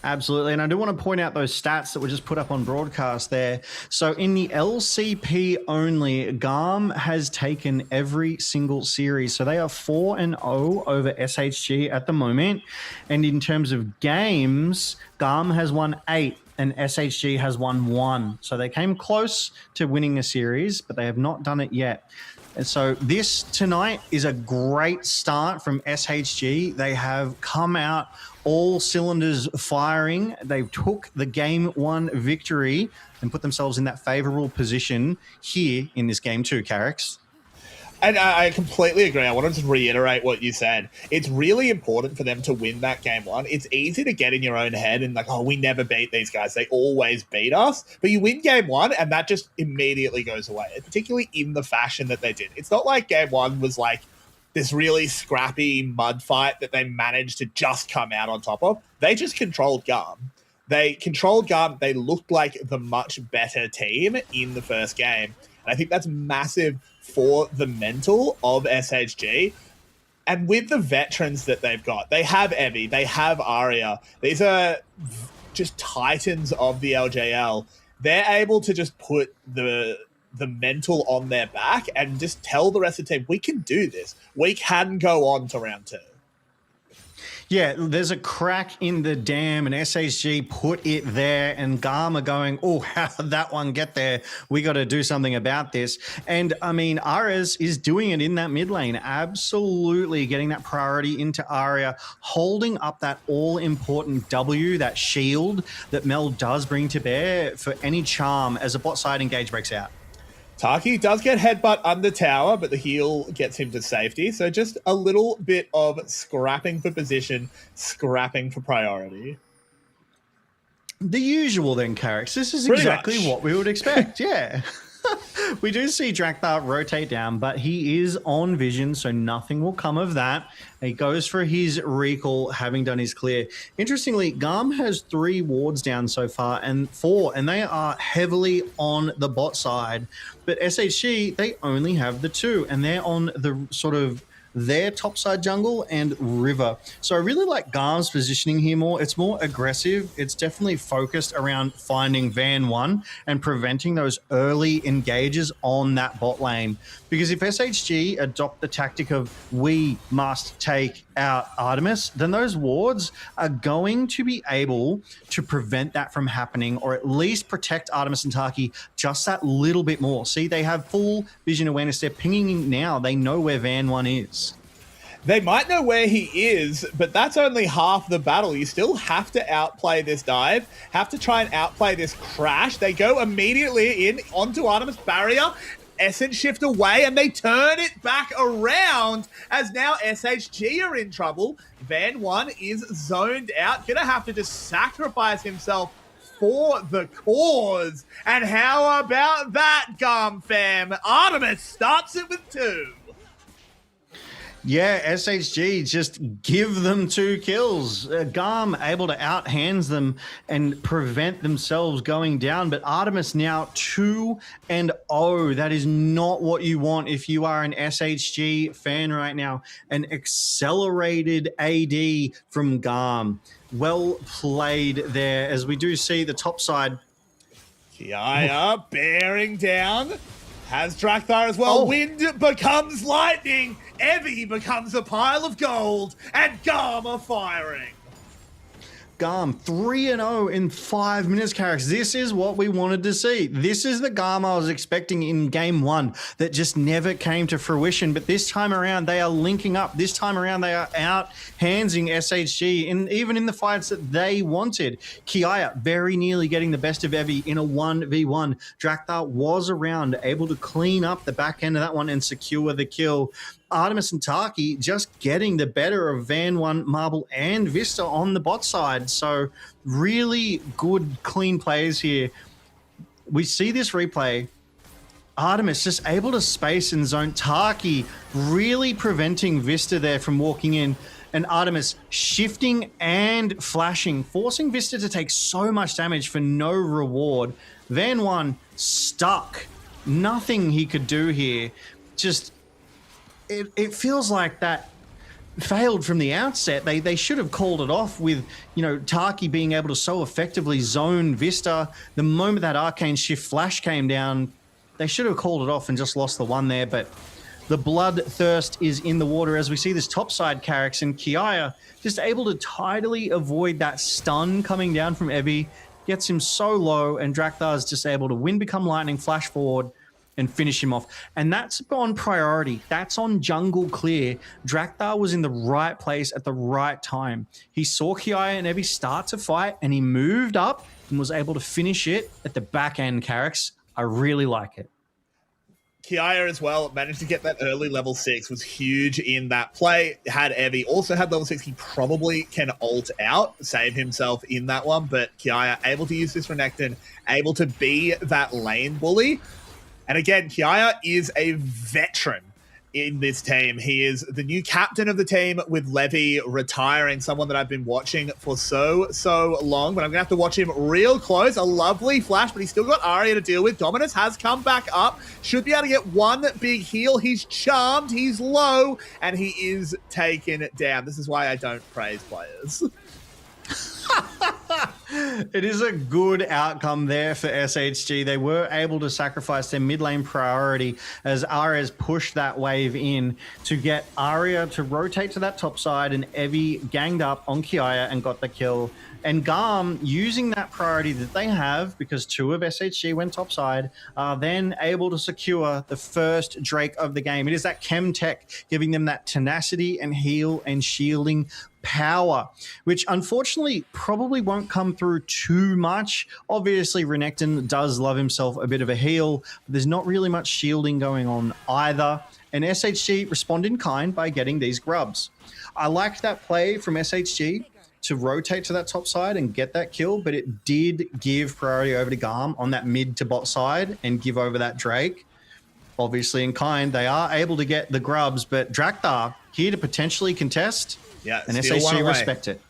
Absolutely, and I do want to point out those stats that were just put up on broadcast there. So in the LCP only, GAM has taken every single series. So they are 4-0 over SHG at the moment. And in terms of games, GAM has won 8 and SHG has won 1. So they came close to winning a series, but they have not done it yet. And so this tonight is a great start from SHG. They have come out all cylinders firing. They've took the game 1 victory and put themselves in that favorable position here in this game 2, Carrix. And I completely agree. I wanted to reiterate what you said. It's really important for them to win that game 1. It's easy to get in your own head and like, oh, we never beat these guys. They always beat us. But you win game 1 and that just immediately goes away, particularly in the fashion that they did. It's not like game 1 was like this really scrappy mud fight that they managed to just come out on top of. They just controlled GAM. They controlled GAM. They looked like the much better team in the first game. And I think that's massive for the mental of SHG. And with the veterans that they've got, they have Evie, they have Arya. These are just titans of the LJL. They're able to just put the mental on their back and just tell the rest of the team, we can do this. We can go on to round 2. Yeah, there's a crack in the dam, and SHG put it there, and GAM are going, oh, how did that one get there? We got to do something about this. And I mean, Ares is doing it in that mid lane, absolutely getting that priority into Aria, holding up that all-important W, that shield that Mel does bring to bear for any charm as a bot side engage breaks out. Taki does get headbutt under tower, but the heal gets him to safety. So just a little bit of scrapping for position, scrapping for priority. The usual then, Carrix. This is Pretty exactly much what we would expect, yeah. We do see Drakthar rotate down, but he is on vision, so nothing will come of that. He goes for his recall, having done his clear. Interestingly, GAM has 3 wards down so far, and 4, and they are heavily on the bot side. But SHG, they only have the 2, and they're on the sort of their topside jungle and river. So I really like GAM's positioning here more. It's more aggressive. It's definitely focused around finding Van 1 and preventing those early engages on that bot lane. Because if SHG adopt the tactic of we must take out Artemis, then those wards are going to be able to prevent that from happening, or at least protect Artemis and Taki just that little bit more. See, they have full vision awareness. They're pinging now. They know where Van 1 is. They might know where he is, but that's only half the battle. You still have to outplay this dive, have to try and outplay this crash. They go immediately in onto Artemis barrier, Essence shift away, and they turn it back around as now SHG are in trouble. Van 1 is zoned out, gonna have to just sacrifice himself for the cause. And how about that, GAM fam? Artemis starts it with 2. Yeah, SHG just give them 2 kills. GAM able to outhands them and prevent themselves going down. But Artemis now 2-0. That is not what you want if you are an SHG fan right now. An accelerated AD from GAM. Well played there, as we do see the top side. Kiaya bearing down. Has Drakthar as well. Wind becomes lightning. Evie becomes a pile of gold. And GAM are firing. GAM 3-0 in 5 minutes, Carrix. This is what we wanted to see. This is the GAM I was expecting in game 1 that just never came to fruition. But this time around, they are linking up. This time around, they are out-handsing SHG, and even in the fights that they wanted. Kiaya very nearly getting the best of Evie in a 1v1. Drakthar was around, able to clean up the back end of that one and secure the kill. Artemis and Taki just getting the better of Van 1, Marble, and Vista on the bot side. So really good, clean plays here. We see this replay. Artemis just able to space and zone. Taki really preventing Vista there from walking in. And Artemis shifting and flashing, forcing Vista to take so much damage for no reward. Van 1 stuck. Nothing he could do here. Just... It feels like that failed from the outset. They should have called it off with, you know, Taki being able to so effectively zone Vista. The moment that arcane shift flash came down, they should have called it off and just lost the 1 there. But the bloodthirst is in the water as we see this topside Carrix, and Kiaya just able to tidily avoid that stun coming down from Evie. Gets him so low, and Drakthar is just able to win, become lightning, flash forward, and finish him off. And that's on priority. That's on jungle clear. Drakthar was in the right place at the right time. He saw Kiaya and Evie start to fight, and he moved up and was able to finish it at the back end, Carrix. I really like it. Kiaya as well managed to get that early level 6, was huge in that play. Had Evie also had level 6, he probably can ult out, save himself in that one. But Kiaya able to use this Renekton, able to be that lane bully. And again, Kiaya is a veteran in this team. He is the new captain of the team, with Levy retiring, someone that I've been watching for so long. But I'm going to have to watch him real close. A lovely flash, but he's still got Arya to deal with. Dominus has come back up. Should be able to get 1 big heal. He's charmed, he's low, and he is taken down. This is why I don't praise players. It is a good outcome there for SHG. They were able to sacrifice their mid lane priority as Ares pushed that wave in to get Arya to rotate to that top side, and Evie ganged up on Kiaya and got the kill. And GAM, using that priority that they have, because 2 of SHG went topside, are then able to secure the first Drake of the game. It is that chem tech giving them that tenacity and heal and shielding power, which unfortunately probably won't come through too much. Obviously, Renekton does love himself a bit of a heal, but there's not really much shielding going on either. And SHG respond in kind by getting these grubs. I liked that play from SHG to rotate to that top side and get that kill, but it did give priority over to GAM on that mid to bot side and give over that Drake. Obviously, in kind, they are able to get the grubs, but Drakthar here to potentially contest, and SHG respect it.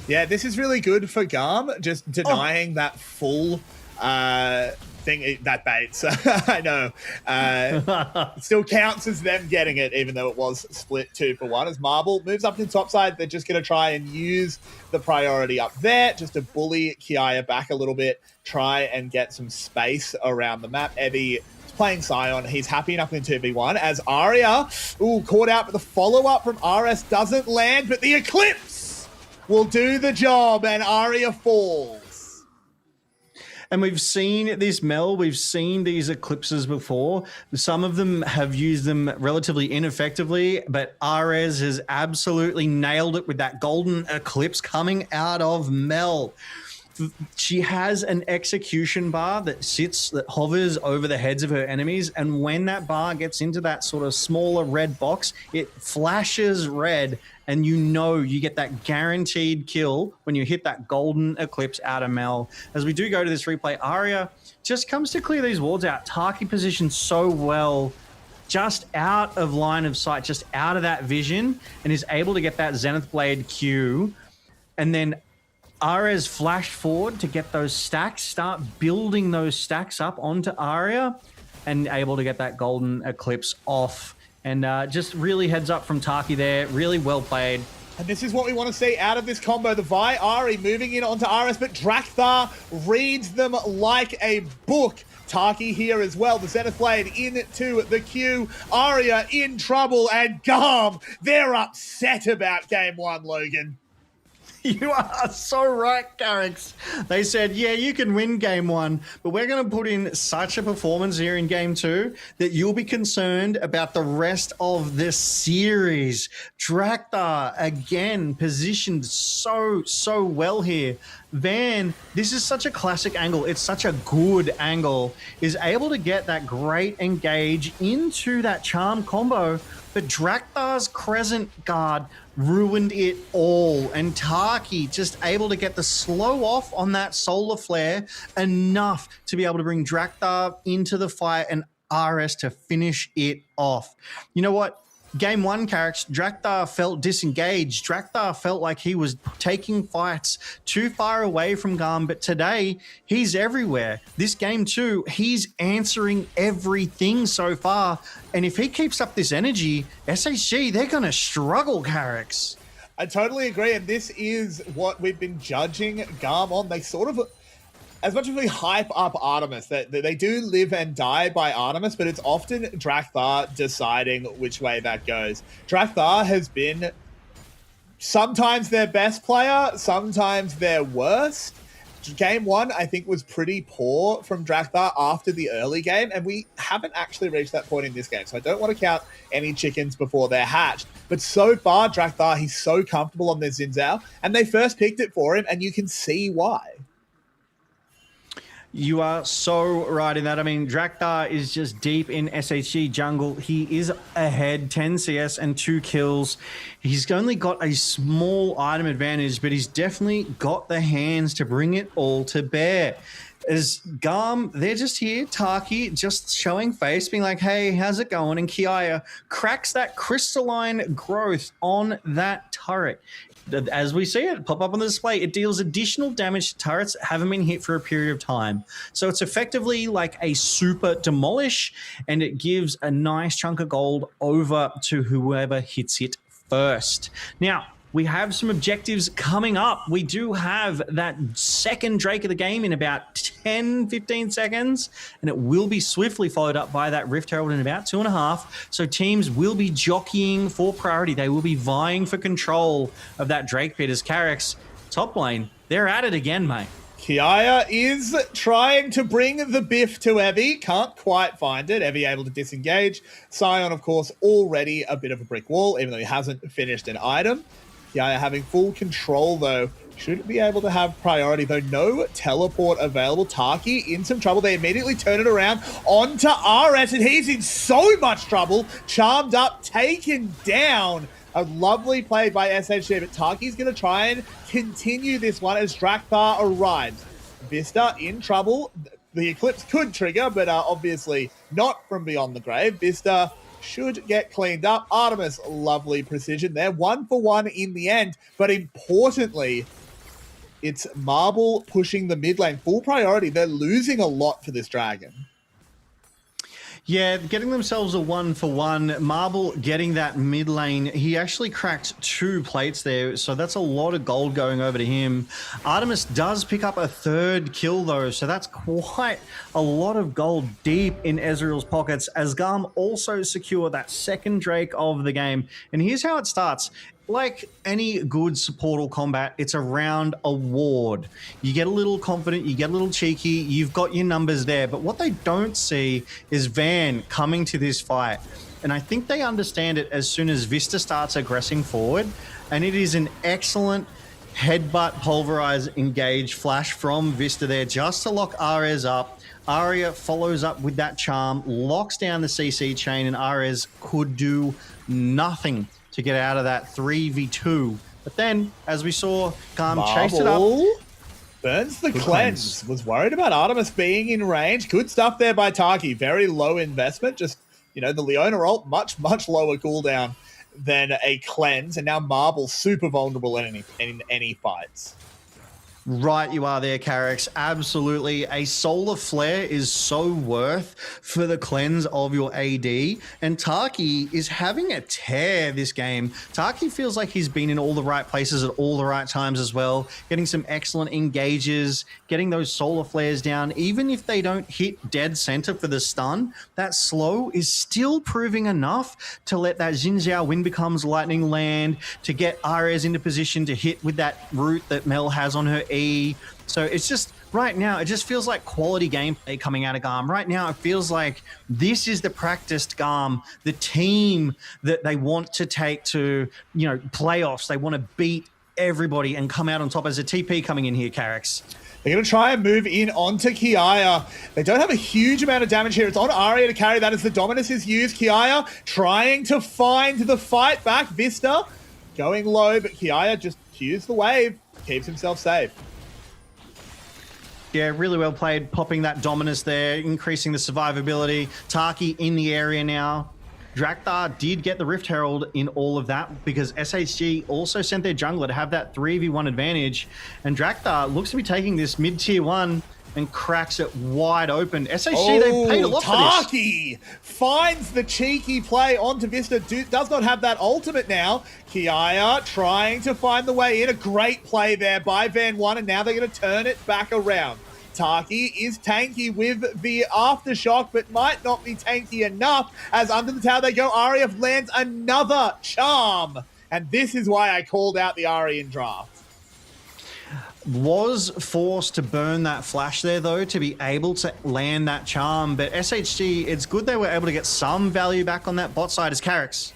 Yeah, this is really good for GAM, just denying that full thing, that bait. So I know. It still counts as them getting it, even though it was split 2 for 1. As Marble moves up to the top side, they're just going to try and use the priority up there, just to bully Kiaya back a little bit, try and get some space around the map. Evie playing Sion. He's happy enough in 2v1 as Arya, caught out, but the follow-up from RS doesn't land, but the Eclipse will do the job, and Arya falls. And we've seen this Mel, we've seen these Eclipses before. Some of them have used them relatively ineffectively, but Ares has absolutely nailed it with that golden Eclipse coming out of Mel. She has an execution bar that hovers over the heads of her enemies, and when that bar gets into that sort of smaller red box, it flashes red, and you know you get that guaranteed kill when you hit that golden Eclipse out of Mel. As we do go to this replay, Arya just comes to clear these wards out. Taki positioned so well, just out of line of sight, just out of that vision, and is able to get that Zenith Blade Q, and then Ares flashed forward to get those stacks, start building those stacks up onto Arya, and able to get that golden Eclipse off. And just really heads up from Taki there. Really well played. And this is what we want to see out of this combo. The Vi Ari moving in onto Ares, but Drakthar reads them like a book. Taki here as well. The Zenith Blade into the queue. Arya in trouble, and GAM, they're upset about game 1, Logan. You are so right, Garrix. They said, yeah, you can win game 1, but we're going to put in such a performance here in game 2 that you'll be concerned about the rest of this series. Drakthar, again, positioned so well here. Van, this is such a classic angle. It's such a good angle. Is able to get that great engage into that charm combo, but Drakthar's Crescent Guard ruined it all. And Taki just able to get the slow off on that Solar Flare enough to be able to bring Drakthar into the fight and RS to finish it off. You know what? Game 1, Carrick, Drakthar felt disengaged. Drakthar felt like he was taking fights too far away from GAM, but today, he's everywhere. This game 2, he's answering everything so far, and if he keeps up this energy, SHG, they're going to struggle, Carricks. I totally agree, and this is what we've been judging GAM on. They sort of, as much as we hype up Artemis, they do live and die by Artemis, but it's often Drakthar deciding which way that goes. Drakthar has been sometimes their best player, sometimes their worst. Game 1, I think, was pretty poor from Drakthar after the early game, and we haven't actually reached that point in this game, so I don't want to count any chickens before they're hatched. But so far, Drakthar, he's so comfortable on their Xin Zhao, and they first picked it for him, and you can see why. You are so right in that. I mean, Drakthar is just deep in SHG jungle. He is ahead, 10 CS and 2 kills. He's only got a small item advantage, but he's definitely got the hands to bring it all to bear. As GAM, they're just here, Taki, just showing face, being like, hey, how's it going? And Kiaya cracks that crystalline growth on that turret. As we see it pop up on the display, it deals additional damage to turrets that haven't been hit for a period of time. So it's effectively like a super demolish, and it gives a nice chunk of gold over to whoever hits it first. Now, we have some objectives coming up. We do have that second Drake of the game in about 10-15 seconds, and it will be swiftly followed up by that Rift Herald in about 2.5. So teams will be jockeying for priority. They will be vying for control of that Drake pit as Carrick's top lane. They're at it again, mate. Kiaya is trying to bring the biff to Evie. Can't quite find it. Evie able to disengage. Sion, of course, already a bit of a brick wall, even though he hasn't finished an item. Kiaya having full control, though. Should be able to have priority, though no teleport available. Taki in some trouble. They immediately turn it around onto RS, and he's in so much trouble. Charmed up, taken down. A lovely play by SHG, but Taki's going to try and continue this one as Drakthar arrives. Vista in trouble. The Eclipse could trigger, but obviously not from beyond the grave. Vista should get cleaned up. Artemis, lovely precision there. 1-for-1 in the end, but importantly, it's Marble pushing the mid lane. Full priority. They're losing a lot for this dragon. Yeah, getting themselves a 1-for-1. Marble getting that mid lane. He actually cracked 2 plates there, so that's a lot of gold going over to him. Artemis does pick up a 3rd kill, though, so that's quite a lot of gold deep in Ezreal's pockets, as GAM also secure that 2nd Drake of the game. And here's how it starts. Like any good supportal combat, it's around a ward. You get a little confident, you get a little cheeky, you've got your numbers there. But what they don't see is Van coming to this fight. And I think they understand it as soon as Vista starts aggressing forward. And it is an excellent headbutt, pulverize, engage flash from Vista there just to lock Ares up. Arya follows up with that charm, locks down the CC chain, and Ares could do nothing to get out of that 3v2. But then, as we saw, GAM chased it up. Burns the cleanse. Was worried about Artemis being in range. Good stuff there by Taki. Very low investment. Just, you know, the Leona ult, much lower cooldown than a cleanse. And now Marble super vulnerable in any fights. Right, you are there, Carrick's. Absolutely. A Solar Flare is so worth for the cleanse of your AD. And Taki is having a tear this game. Taki feels like he's been in all the right places at all the right times as well. Getting some excellent engages, getting those Solar Flares down. Even if they don't hit dead center for the stun, that slow is still proving enough to let that Xin Zhao Wind Becomes Lightning land, to get Ares into position to hit with that root that Mel has on her E. So it's just, right now, it just feels like quality gameplay coming out of GAM. Right now, it feels like this is the practiced GAM, the team that they want to take to, you know, playoffs. They want to beat everybody and come out on top. As a TP coming in here, Carrick's. They're going to try and move in onto Kiaya. They don't have a huge amount of damage here. It's on Arya to carry that as the Dominus is used. Kiaya trying to find the fight back. Vista going low, but Kiaya just cues the wave, keeps himself safe. Yeah, really well played, popping that Dominus there, increasing the survivability. Taki in the area now. Drakthar did get the Rift Herald in all of that because SHG also sent their jungler to have that 3v1 advantage. And Drakthar looks to be taking this mid-tier 1 and cracks it wide open. SHG, they paid a lot for this. Taki finds the cheeky play onto Vista. Does not have that ultimate now. Kiaya trying to find the way in. A great play there by Van 1, and now they're going to turn it back around. Taki is tanky with the Aftershock, but might not be tanky enough, as under the tower they go. Arya lands another charm. And this is why I called out the Aryan draft. Was forced to burn that flash there, though, to be able to land that charm. But SHG, it's good they were able to get some value back on that bot side as Carrick's.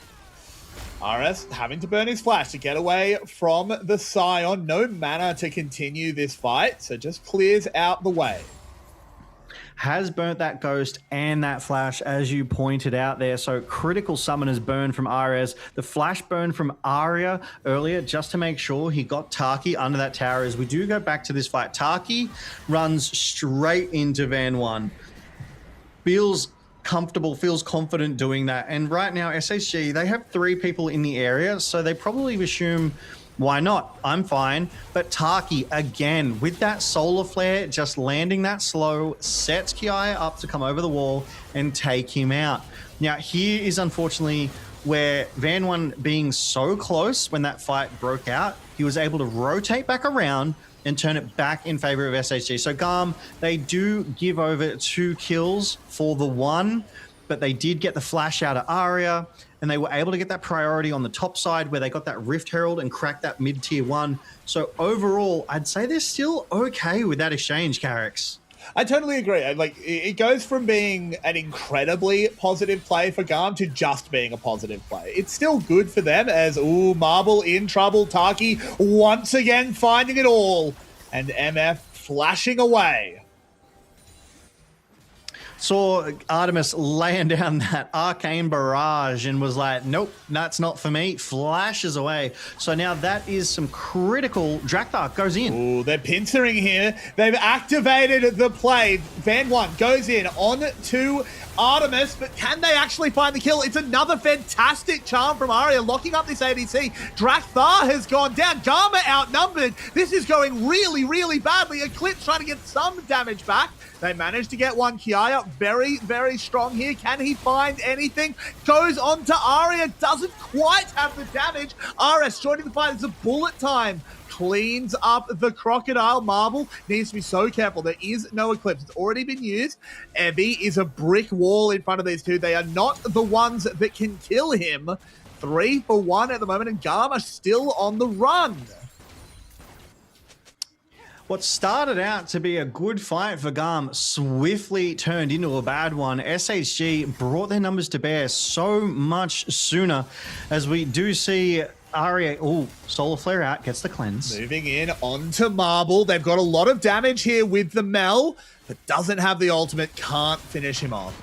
RS having to burn his flash to get away from the Sion. No mana to continue this fight, so just clears out the way. Has burnt that ghost and that flash, as you pointed out there. So critical summoners burn from Ares. The flash burn from Arya earlier, just to make sure he got Taki under that tower. As we do go back to this fight, Taki runs straight into Van 1. Feels comfortable, feels confident doing that. And right now, SHG, they have 3 people in the area, so they probably assume, why not? I'm fine. But Taki, again, with that Solar Flare, just landing that slow, sets Kiaya up to come over the wall and take him out. Now, here is unfortunately where Van One being so close when that fight broke out, he was able to rotate back around and turn it back in favor of SHG. So GAM, they do give over 2 kills for the 1, but they did get the flash out of Aria, and they were able to get that priority on the top side where they got that Rift Herald and cracked that mid-tier 1. So overall, I'd say they're still okay with that exchange, Carrix. I totally agree. Like, it goes from being an incredibly positive play for GAM to just being a positive play. It's still good for them as, ooh, Marble in trouble. Taki once again finding it all. And MF flashing away. Saw Artemis laying down that arcane barrage and was like, nope, that's not for me. Flashes away. So now that is some critical. Drakthar goes in. Ooh, they're pincering here. They've activated the play. Van One goes in on to Artemis, but can they actually find the kill? It's another fantastic charm from Aria, locking up this ADC. Drakthar has gone down. Garma outnumbered. This is going really, really badly. Eclipse trying to get some damage back. They managed to get one. Kiaya, very, very strong here. Can he find anything? Goes on to Aria. Doesn't quite have the damage. RS joining the fight. It's a bullet time. Cleans up the Crocodile. Marble needs to be so careful. There is no Eclipse. It's already been used. Evie is a brick wall in front of these two. They are not the ones that can kill him. 3 for 1 at the moment, and GAM are still on the run. What started out to be a good fight for GAM swiftly turned into a bad one. SHG brought their numbers to bear so much sooner, as we do see Aria, Solar Flare out, gets the cleanse. Moving in onto Marble. They've got a lot of damage here with the Mel, but doesn't have the ultimate, can't finish him off.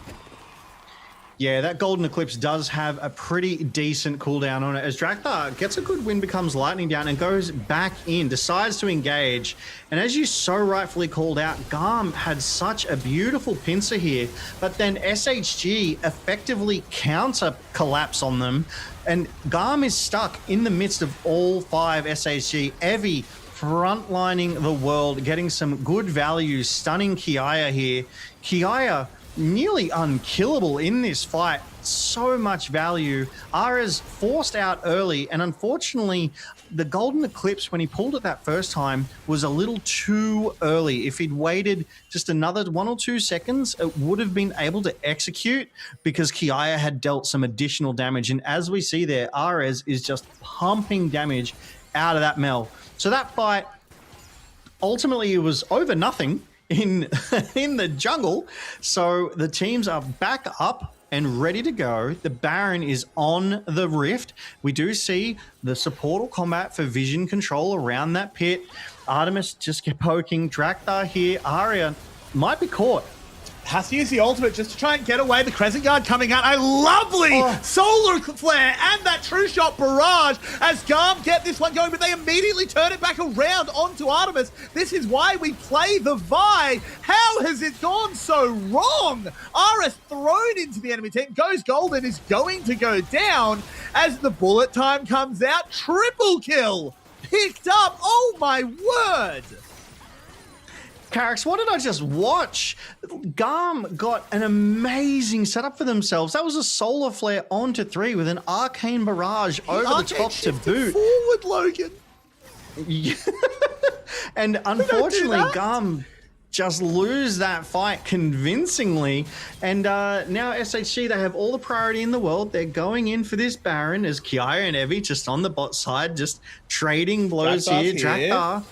Yeah, that Golden Eclipse does have a pretty decent cooldown on it, as Drakthar gets a good win, becomes lightning down, and goes back in, decides to engage. And as you so rightfully called out, GAM had such a beautiful pincer here, but then SHG effectively counter collapse on them, and GAM is stuck in the midst of all 5 SHG. Evie frontlining the world, getting some good value, stunning Kiaya here. Kiaya nearly unkillable in this fight. So much value. Ara's forced out early, and unfortunately, the Golden Eclipse, when he pulled it that first time, was a little too early. If he'd waited just another 1 or 2 seconds, it would have been able to execute, because Kiaya had dealt some additional damage. And as we see there, Ares is just pumping damage out of that Mel. So that fight, ultimately, it was over nothing in the jungle. So the teams are back up and ready to go. The Baron is on the Rift. We do see the supportal combat for vision control around that pit. Artemis just kept poking. Drakthar here. Aria might be caught. Has to use the ultimate just to try and get away. The Crescent Guard coming out. A lovely solar flare and that true shot barrage as GAM get this one going, but they immediately turn it back around onto Artemis. This is why we play the Vi. How has it gone so wrong? RS thrown into the enemy team. Goes Golden is going to go down as the bullet time comes out. Triple kill picked up. Oh my word. Carrix, what did I just watch? GAM got an amazing setup for themselves. That was a solar flare onto 3 with an arcane barrage over the top to boot. Forward, Logan. Yeah. And unfortunately, GAM just lose that fight convincingly. And now SHG, they have all the priority in the world. They're going in for this Baron as Kiaya and Evie just on the bot side, just trading blows here. Drakthar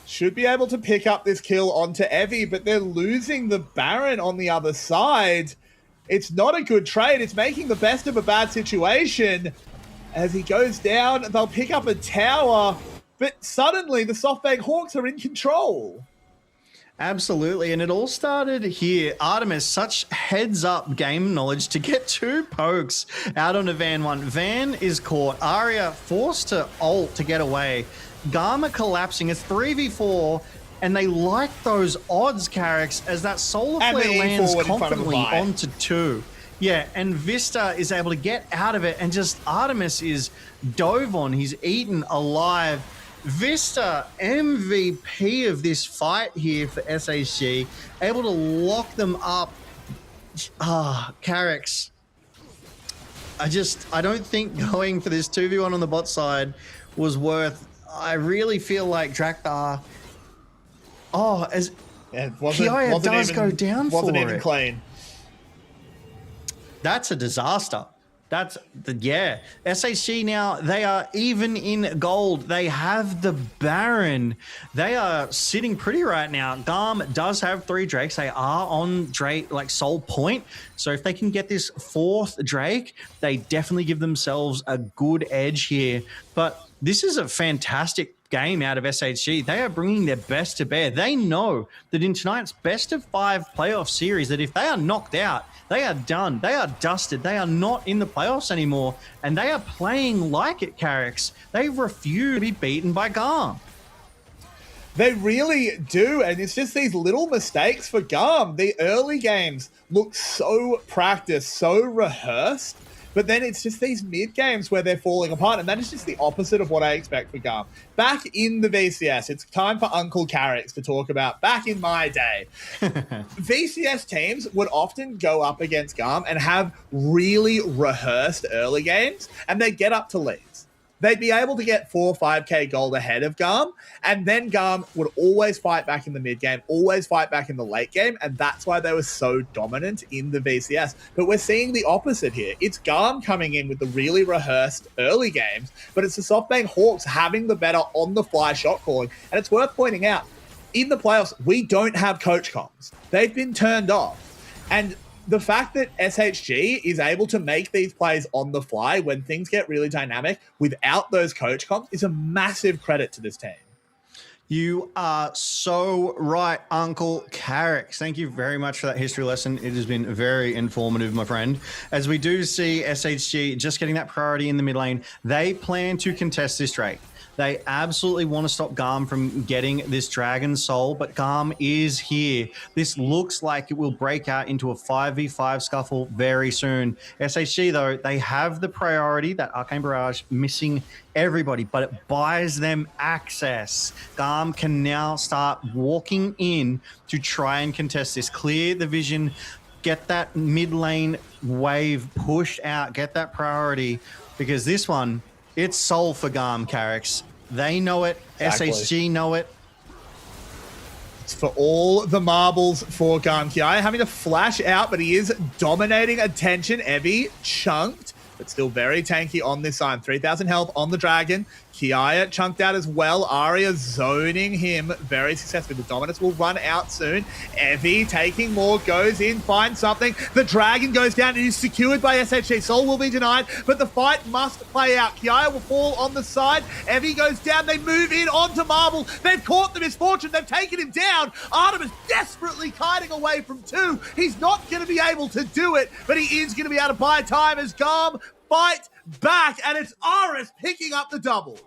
should be able to pick up this kill onto Evie, but they're losing the Baron on the other side. It's not a good trade. It's making the best of a bad situation. As he goes down, they'll pick up a tower, but suddenly the SoftBank Hawks are in control. Absolutely, and it all started here. Artemis, such heads-up game knowledge to get 2 pokes out onto Van One. Van is caught. Aria forced to ult to get away. GAM collapsing. It's 3v4, and they like those odds, Carrix, as that solar flare lands confidently onto 2. Yeah, and Vista is able to get out of it, and just Artemis is dove on. He's eaten alive. Vista, MVP of this fight here for SHG, able to lock them up. Carrix. I don't think going for this 2v1 on the bot side was worth. I really feel like Drakthar. Oh, as Kiaya does go down for it. Wasn't even clean. That's a disaster. That's yeah. SHG now, they are even in gold. They have the Baron. They are sitting pretty right now. GAM does have 3 Drakes. They are on Drake, like Soul Point. So if they can get this 4th Drake, they definitely give themselves a good edge here. But this is a fantastic game out of SHG. They are bringing their best to bear. They know that in tonight's best of 5 playoff series, that if they are knocked out, they are done. They are dusted. They are not in the playoffs anymore. And they are playing like it, Carrix. They refuse to be beaten by GAM. They really do, and it's just these little mistakes for GAM. The early games look so practiced, so rehearsed, but then it's just these mid games where they're falling apart, and that is just the opposite of what I expect for GAM. Back in the VCS, it's time for Uncle Carrix to talk about back in my day. VCS teams would often go up against GAM and have really rehearsed early games, and they'd get up to leads. They'd be able to get 4 or 5k gold ahead of GAM, and then GAM would always fight back in the mid game, always fight back in the late game, and that's why they were so dominant in the VCS. But we're seeing the opposite here. It's GAM coming in with the really rehearsed early games, but it's the SoftBank Hawks having the better on-the-fly shot calling. And it's worth pointing out, in the playoffs, we don't have coach comms. They've been turned off. And the fact that SHG is able to make these plays on the fly when things get really dynamic without those coach comps is a massive credit to this team. You are so right, Uncle Carrix. Thank you very much for that history lesson. It has been very informative, my friend. As we do see SHG just getting that priority in the mid lane, they plan to contest this Drake. They absolutely want to stop GAM from getting this Dragon Soul, but GAM is here. This looks like it will break out into a 5v5 scuffle very soon. SHG, though, they have the priority, that Arcane Barrage missing everybody, but it buys them access. GAM can now start walking in to try and contest this. Clear the vision, get that mid lane wave pushed out, get that priority, because this one, it's soul for GAM, Carrix. They know it. Exactly. SHG know it. It's for all the marbles for GAM. Kiaya having to flash out, but he is dominating attention. Evie chunked, but still very tanky on this side. 3,000 health on the Dragon. Kiaya chunked out as well. Arya zoning him very successfully. The Dominus will run out soon. Evie taking more, goes in, finds something. The Dragon goes down. It is secured by SHG. Soul will be denied, but the fight must play out. Kiaya will fall on the side. Evie goes down. They move in onto Marble. They've caught the misfortune. They've taken him down. Artemis desperately kiting away from 2. He's not going to be able to do it, but he is going to be able to buy time as GAM fight back, and it's Aris picking up the double.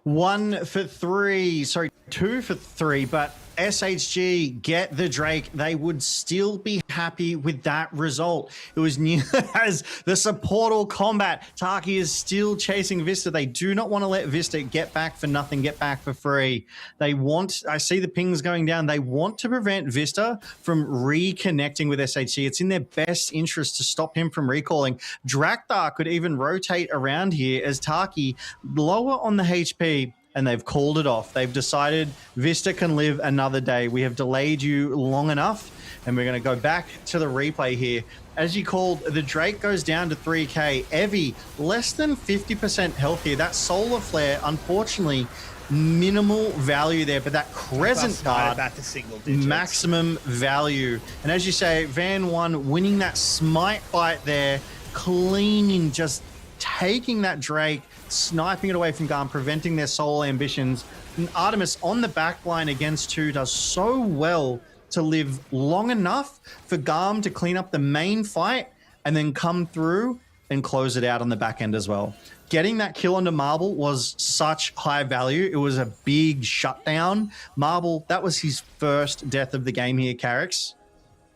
1 for 3, sorry, 2 for 3, but SHG get the Drake. They would still be happy with that result. It was new as the supportal combat. Taki is still chasing Vista. They do not want to let Vista get back for nothing, get back for free. They want, I see the pings going down. They want to prevent Vista from reconnecting with SHG. It's in their best interest to stop him from recalling. Drakthar could even rotate around here as Taki lower on the HP, and they've called it off. They've decided Vista can live another day. We have delayed you long enough, and we're going to go back to the replay here. As you called, the Drake goes down to 3k. Evie, less than 50% health here. That Solar Flare, unfortunately, minimal value there, but that Crescent Guard, back to single digits. Maximum value. And as you say, Van 1 winning that smite fight there, cleaning, just taking that Drake, sniping it away from GAM, preventing their soul ambitions. And Artemis on the back line against 2 does so well to live long enough for GAM to clean up the main fight and then come through and close it out on the back end as well. Getting that kill onto Marble was such high value. It was a big shutdown. Marble, that was his first death of the game here, Carrix.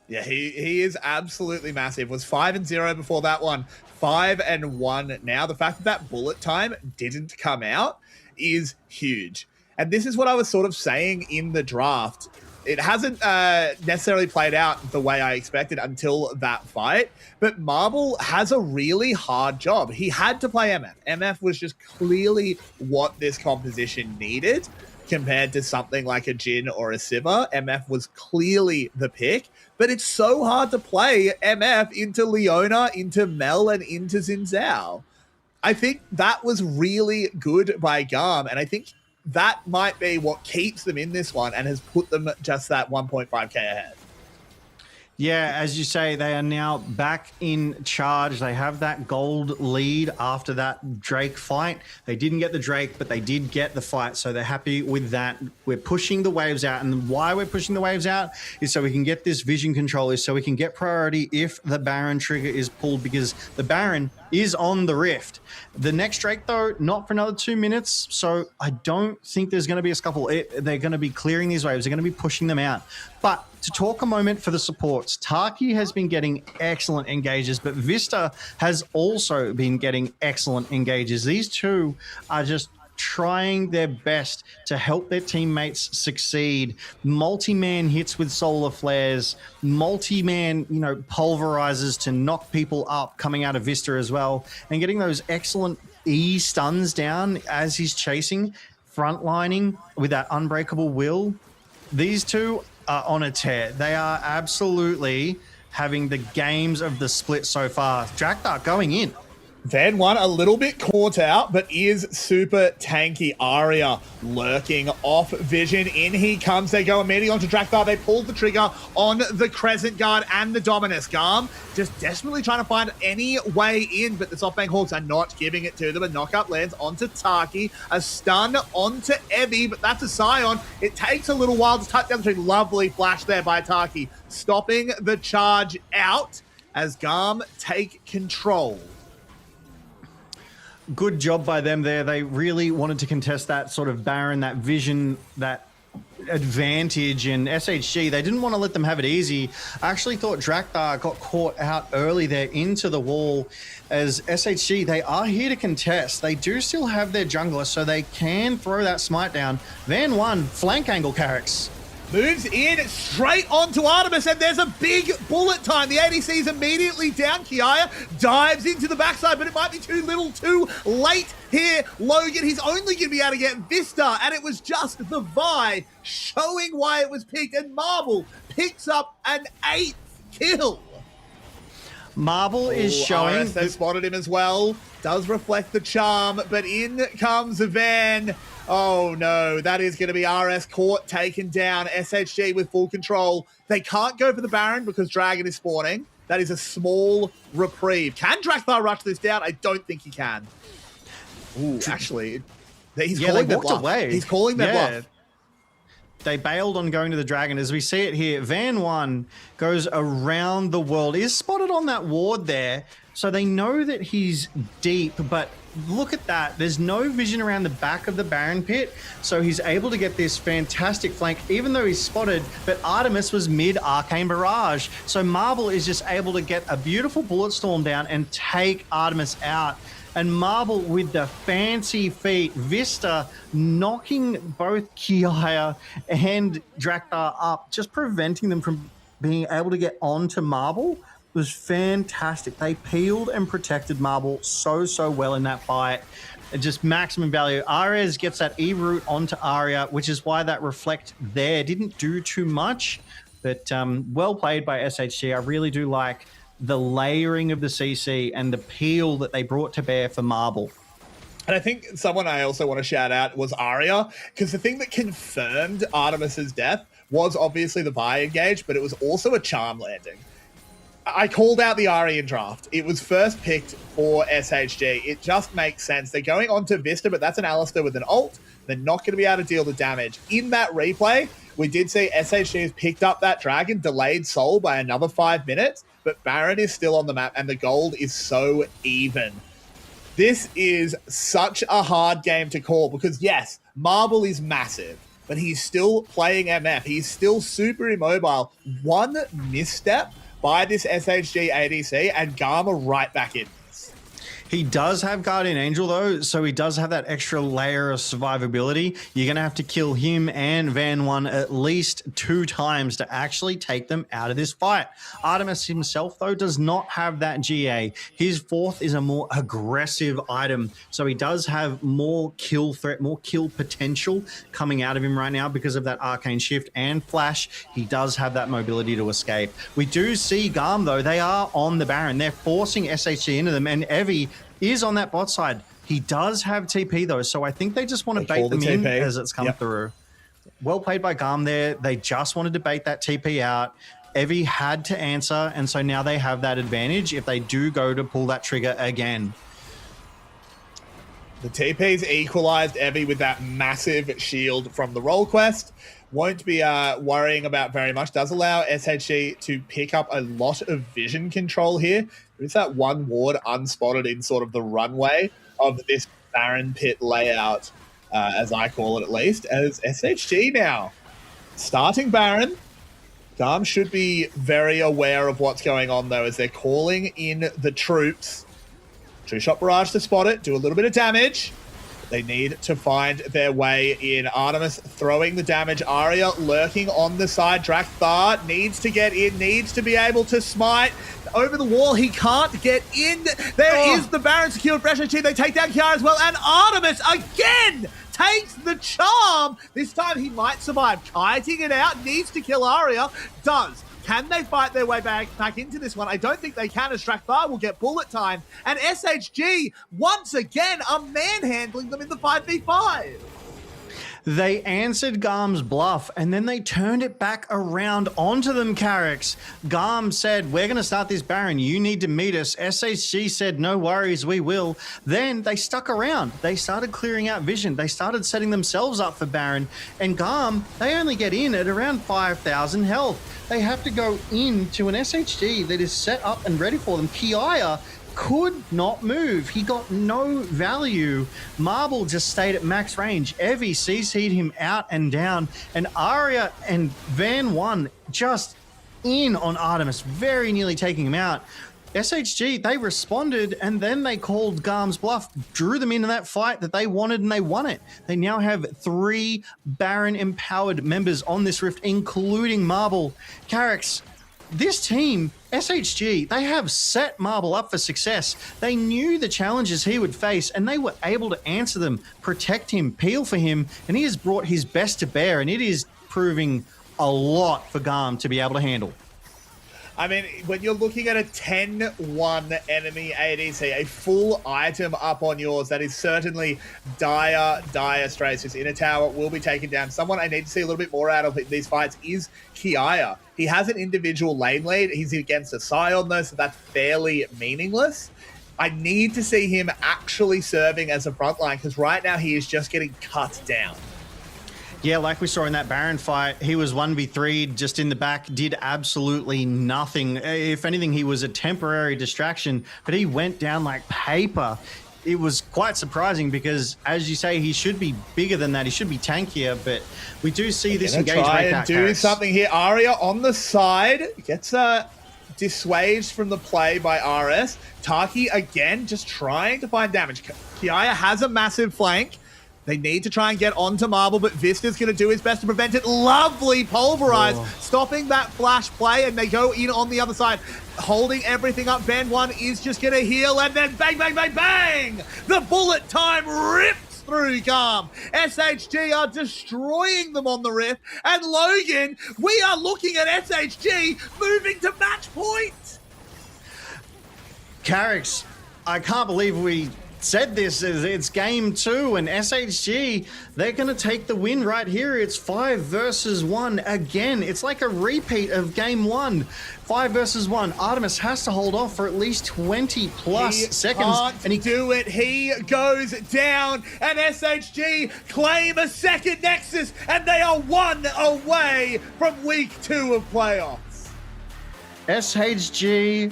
Yeah, he is absolutely massive. Was 5-0 before that one. 5-1 now. The fact that that bullet time didn't come out is huge. And this is what I was sort of saying in the draft. It hasn't necessarily played out the way I expected until that fight, but Marble has a really hard job. He had to play MF. MF was just clearly what this composition needed compared to something like a Jin or a Sivir. MF was clearly the pick, but it's so hard to play MF into Leona, into Mel, and into Xin Zhao. I think that was really good by GAM, and I think that might be what keeps them in this one and has put them just that 1.5k ahead. Yeah, as you say, they are now back in charge. They have that gold lead after that Drake fight. They didn't get the Drake, but they did get the fight, so they're happy with that. We're pushing the waves out, and why we're pushing the waves out is so we can get this vision control, is so we can get priority if the Baron trigger is pulled, because the Baron is on the Rift. The next Drake, though, not for another 2 minutes, so I don't think there's going to be a scuffle. They're going to be clearing these waves. They're going to be pushing them out. But to talk a moment for the supports, Taki has been getting excellent engages, but Vista has also been getting excellent engages. These two are just trying their best to help their teammates succeed. Multi-man hits with solar flares, multi-man, pulverizers to knock people up coming out of Vista as well, and getting those excellent E stuns down as he's chasing, frontlining with that unbreakable will. These two are on a tear. They are absolutely having the games of the split so far. Drakthar going in. Van 1 a little bit caught out, but is super tanky. Arya lurking off vision. In he comes. They go immediately onto Drakthar. They pull the trigger on the Crescent Guard and the Dominus. GAM just desperately trying to find any way in, but the SoftBank Hawks are not giving it to them. A knockup lands onto Taki. A stun onto Evie, but that's a Scion. It takes a little while to touch down the tree. Lovely flash there by Taki, stopping the charge out as GAM take control. Good job by them there. They really wanted to contest that sort of Baron, that vision, that advantage. And SHG, they didn't want to let them have it easy. I actually thought Drakthar got caught out early there into the wall. As SHG, they are here to contest. They do still have their jungler, so they can throw that smite down. Van 1, flank angle Carrix. Moves in straight onto Artemis, and there's a big bullet time. The ADC is immediately down. Kiaya dives into the backside, but it might be too little too late here. Logan, he's only going to be able to get Vista, and it was just the Vi showing why it was picked, and Marble picks up an 8th kill. Marble is showing. They spotted him as well. Does reflect the charm, but in comes Van. Oh no, that is going to be RS caught, taken down. SHG with full control. They can't go for the Baron because Dragon is spawning. That is a small reprieve. Can Drakthar rush this down? I don't think he can. Ooh, actually, he's calling their bluff. Away. He's calling their bluff. They bailed on going to the Dragon. As we see it here, Van 1 goes around the world, is spotted on that ward there, so they know that he's deep, but look at that. There's no vision around the back of the Baron pit, so he's able to get this fantastic flank, even though he's spotted, but Artemis was mid-Arcane Barrage, so Marble is just able to get a beautiful bullet storm down and take Artemis out. And Marble with the fancy feet, Vista knocking both Kiaya and Drakthar up, just preventing them from being able to get onto Marble was fantastic. They peeled and protected Marble so well in that fight. Just maximum value. Ares gets that E-root onto Arya, which is why that reflect there didn't do too much, but well played by SHG. I really do like the layering of the CC and the peel that they brought to bear for Marble. And I think someone I also want to shout out was Arya, because the thing that confirmed Artemis's death was obviously the Vi engage, but it was also a charm landing. I called out the Arya draft. It was first picked for SHG. It just makes sense. They're going on to Vista, but that's an Alistar with an ult. They're not going to be able to deal the damage. In that replay, we did see SHG has picked up that Dragon, delayed Soul by another 5 minutes, but Baron is still on the map, and the gold is so even. This is such a hard game to call, because yes, Marble is massive, but he's still playing MF. He's still super immobile. One misstep by this SHG ADC, and GAM right back in this. He does have Guardian Angel though, so he does have that extra layer of survivability. You're going to have to kill him and Van 1 at least 2 times to actually take them out of this fight. Artemis himself though does not have that GA. His 4th is a more aggressive item, so he does have more kill threat, more kill potential coming out of him right now because of that Arcane Shift and Flash. He does have that mobility to escape. We do see GAM though, they are on the Baron. They're forcing SHG into them, and Evie is on that bot side. He does have TP though, so I think they just want to bait them in as it's come through. Well played by GAM there. They just wanted to bait that TP out. Evie had to answer, and so now they have that advantage if they do go to pull that trigger again. The TP's equalized Evie with that massive shield from the roll quest. Won't be worrying about very much. Does allow SHG to pick up a lot of vision control here. There is that one ward unspotted in sort of the runway of this Baron pit layout, as I call it at least, as SHG now starting Baron. GAM should be very aware of what's going on though, as they're calling in the troops. True Shot Barrage to spot it, do a little bit of damage. They need to find their way in. Artemis throwing the damage. Arya lurking on the side. Drakthar needs to get in, needs to be able to smite. Over the wall, he can't get in. There is the Baron secured for SHG. They take down Kiara as well. And Artemis again takes the charm. This time he might survive. Kiting it out, needs to kill Arya. Does. Can they fight their way back into this one? I don't think they can, as Drakthar will get bullet time. And SHG, once again, are manhandling them in the 5v5. They answered GAM's bluff, and then they turned it back around onto them, Carrix. GAM said, we're going to start this Baron. You need to meet us. SHG said, no worries, we will. Then they stuck around. They started clearing out vision. They started setting themselves up for Baron. And GAM, they only get in at around 5,000 health. They have to go into an SHG that is set up and ready for them. Kiaya could not move. He got no value. Marble just stayed at max range. Evie CC'd him out and down. And Arya and Van 1 just in on Artemis, very nearly taking him out. SHG, they responded, and then they called GAM's bluff, drew them into that fight that they wanted, and they won it. They now have 3 Baron-empowered members on this Rift, including Marble. Carrix, this team, SHG, they have set Marble up for success. They knew the challenges he would face, and they were able to answer them, protect him, peel for him, and he has brought his best to bear, and it is proving a lot for GAM to be able to handle. I mean, when you're looking at a 10-1 enemy ADC, a full item up on yours, that is certainly dire straits. His inner tower will be taken down. Someone I need to see a little bit more out of these fights is Kiaya. He has an individual lane lead. He's against a Scion though, so that's fairly meaningless. I need to see him actually serving as a frontline, because right now he is just getting cut down. Yeah, like we saw in that Baron fight, he was 1v3'd just in the back, did absolutely nothing. If anything, he was a temporary distraction, but he went down like paper. It was quite surprising because, as you say, he should be bigger than that. He should be tankier, but we do see this engage try rate and do something here. Arya on the side gets dissuaded from the play by RS. Taki again just trying to find damage. Kiaya has a massive flank. They need to try and get onto Marble, but Vista's going to do his best to prevent it. Lovely pulverize, stopping that flash play, and they go in on the other side, holding everything up. Van 1 is just going to heal, and then bang, bang, bang, bang! The bullet time rips through GAM. SHG are destroying them on the Rift, and Logan, we are looking at SHG moving to match point. Carrix, I can't believe we said this, it's game 2, and SHG, they're going to take the win right here. It's 5 versus 1 again. It's like a repeat of game 1. 5 versus 1. Artemis has to hold off for at least 20 plus seconds. And he do it. He goes down, and SHG claim a second Nexus, and they are 1 away from week 2 of playoffs. SHG.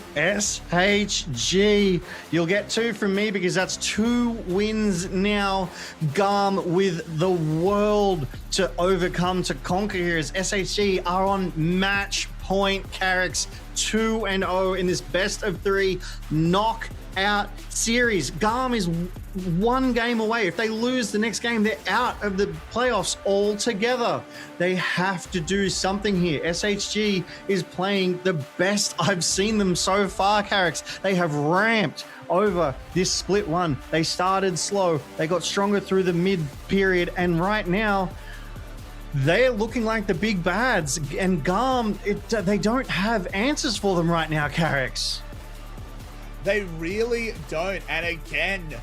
You'll get 2 from me because that's 2 wins now. GAM with the world to overcome, to conquer here, as SHG are on match point. point. Carrick's 2-0 in this best of 3 knockout series. GAM is 1 game away. If they lose the next game, they're out of the playoffs altogether. They have to do something here. SHG is playing the best I've seen them so far, Carricks. They have ramped over this split one. They started slow. They got stronger through the mid period. And right now, they're looking like the big bads. And GAM, they don't have answers for them right now, Carricks. They really don't. And again,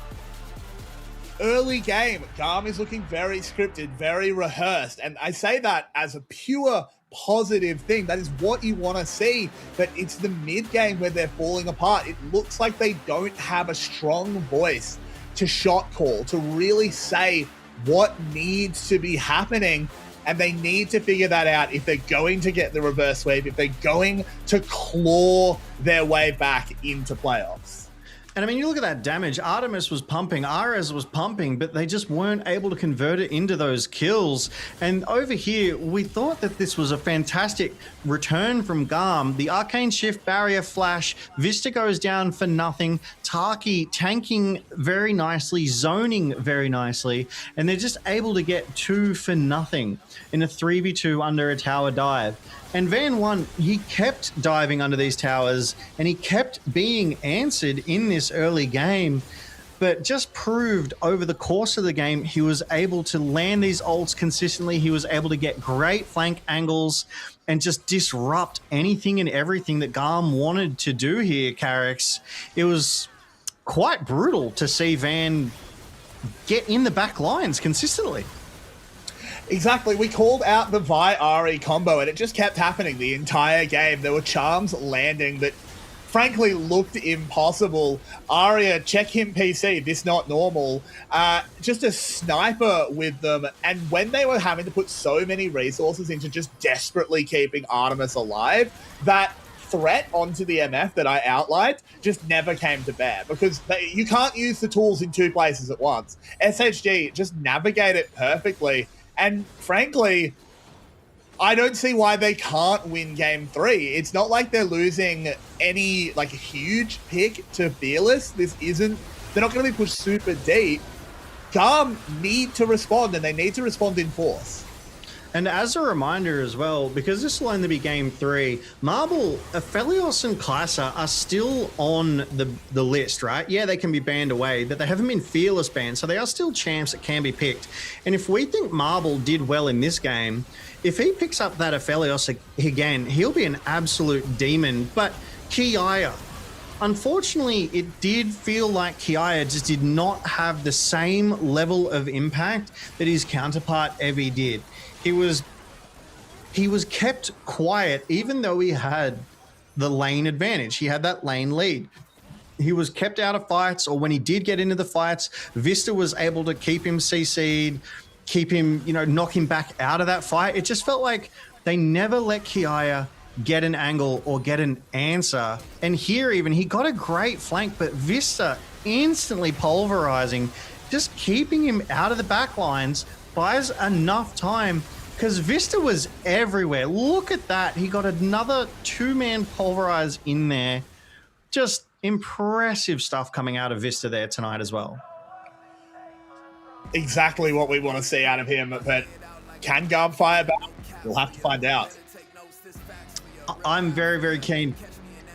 early game, GAM is looking very scripted, very rehearsed. And I say that as a pure positive thing. That is what you want to see. But it's the mid game where they're falling apart. It looks like they don't have a strong voice to shot call, to really say what needs to be happening. And they need to figure that out if they're going to get the reverse sweep, if they're going to claw their way back into playoffs. And I mean, you look at that damage. Artemis was pumping, Ares was pumping, but they just weren't able to convert it into those kills. And over here, we thought that this was a fantastic return from GAM. The Arcane Shift, Barrier Flash, Vista goes down for nothing, Taki tanking very nicely, zoning very nicely, and they're just able to get 2 for nothing in a 3v2 under a tower dive. And Van 1, he kept diving under these towers and he kept being answered in this early game, but just proved over the course of the game he was able to land these ults consistently. He was able to get great flank angles and just disrupt anything and everything that GAM wanted to do here, Carricks. It was quite brutal to see Van get in the back lines consistently. Exactly. We called out the Vi-Ari combo and it just kept happening the entire game. There were charms landing that frankly looked impossible. Arya, check him PC, this not normal. Just a sniper with them. And when they were having to put so many resources into just desperately keeping Artemis alive, that threat onto the MF that I outlined just never came to bear because you can't use the tools in 2 places at once. SHG just navigate it perfectly. And frankly, I don't see why they can't win game 3. It's not like they're losing any like huge pick to Fearless. They're not going to be pushed super deep. GAM need to respond and they need to respond in force. And as a reminder as well, because this will only be game 3, Marble, Aphelios and Klaasa are still on the list, right? Yeah, they can be banned away, but they haven't been Fearless banned, so they are still champs that can be picked. And if we think Marble did well in this game, if he picks up that Aphelios again, he'll be an absolute demon. But Kiaya, unfortunately, it did feel like Kiaya just did not have the same level of impact that his counterpart Evie did. He was kept quiet even though he had the lane advantage. He had that lane lead. He was kept out of fights, or when he did get into the fights, Vista was able to keep him CC'd, keep him, knock him back out of that fight. It just felt like they never let Kiaya get an angle or get an answer. And here even, he got a great flank, but Vista instantly pulverizing, just keeping him out of the back lines, buys enough time because Vista was everywhere. Look at that. He got another 2-man pulverize in there. Just impressive stuff coming out of Vista there tonight as well. Exactly what we want to see out of him, but can GAM fire back? We'll have to find out. I'm very, very keen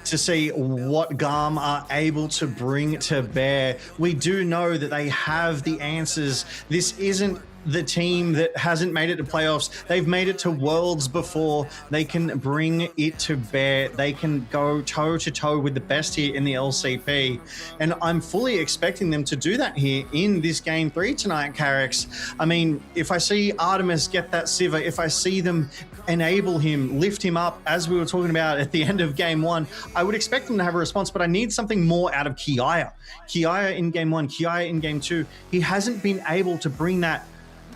to see what GAM are able to bring to bear. We do know that they have the answers. This isn't the team that hasn't made it to playoffs. They've made it to Worlds before. They can bring it to bear. They can go toe to toe with the best here in the LCP. And I'm fully expecting them to do that here in this game 3 tonight, Carricks. I mean, if I see Artemis get that Sivir, if I see them enable him, lift him up, as we were talking about at the end of game 1, I would expect them to have a response, but I need something more out of Kiaya. Kiaya in game 1, Kiaya in game 2. He hasn't been able to bring that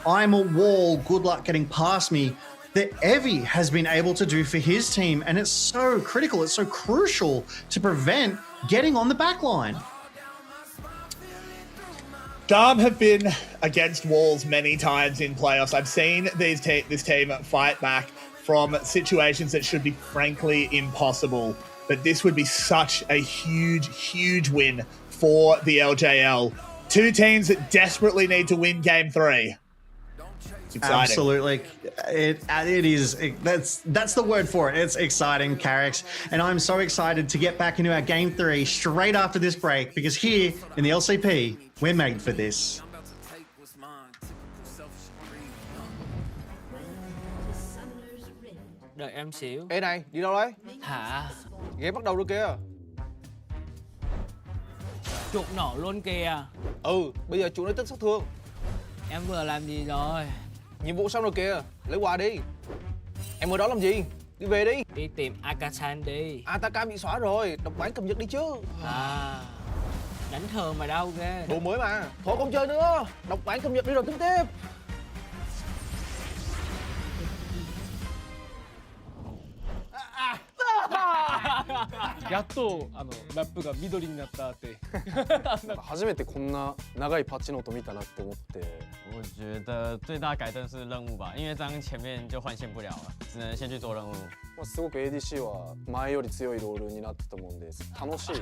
I'm a wall, good luck getting past me, that Evie has been able to do for his team. And it's so critical, it's so crucial to prevent getting on the back line. GAM have been against walls many times in playoffs. I've seen this team fight back from situations that should be frankly impossible. But this would be such a huge win for the LJL. Two teams that desperately need to win game 3. It's exciting. Absolutely, it is. That's the word for it. It's exciting, Carrix, and I'm so excited to get back into our game 3 straight after this break, because here in the LCP we're made for this. Đợi em xíu. Ê này, đi đâu đấy? Hả? Game bắt đầu rồi kìa. Chuột nổ luôn kìa. Ừ, bây giờ chuột lấy tích sát thương. Em vừa làm gì rồi? Nhiệm vụ xong rồi kìa, lấy quà đi. Em ở đó làm gì? Đi về đi. Đi tìm Akasan đi. Ataka bị xóa rồi, đọc bản cập nhật đi chứ. À, đánh thường mà đâu ghê. Đồ mới mà. Thôi không chơi nữa, đọc bản cập nhật đi rồi tính tiếp. やっとラップが緑になったって初めてこんな長いパッチノート見たなって思って。我觉得最大改正是任务吧，因为这样前面就换线不了了，只能先去做任务。すごく ADC は前より強いロールになったと思うんで楽しい。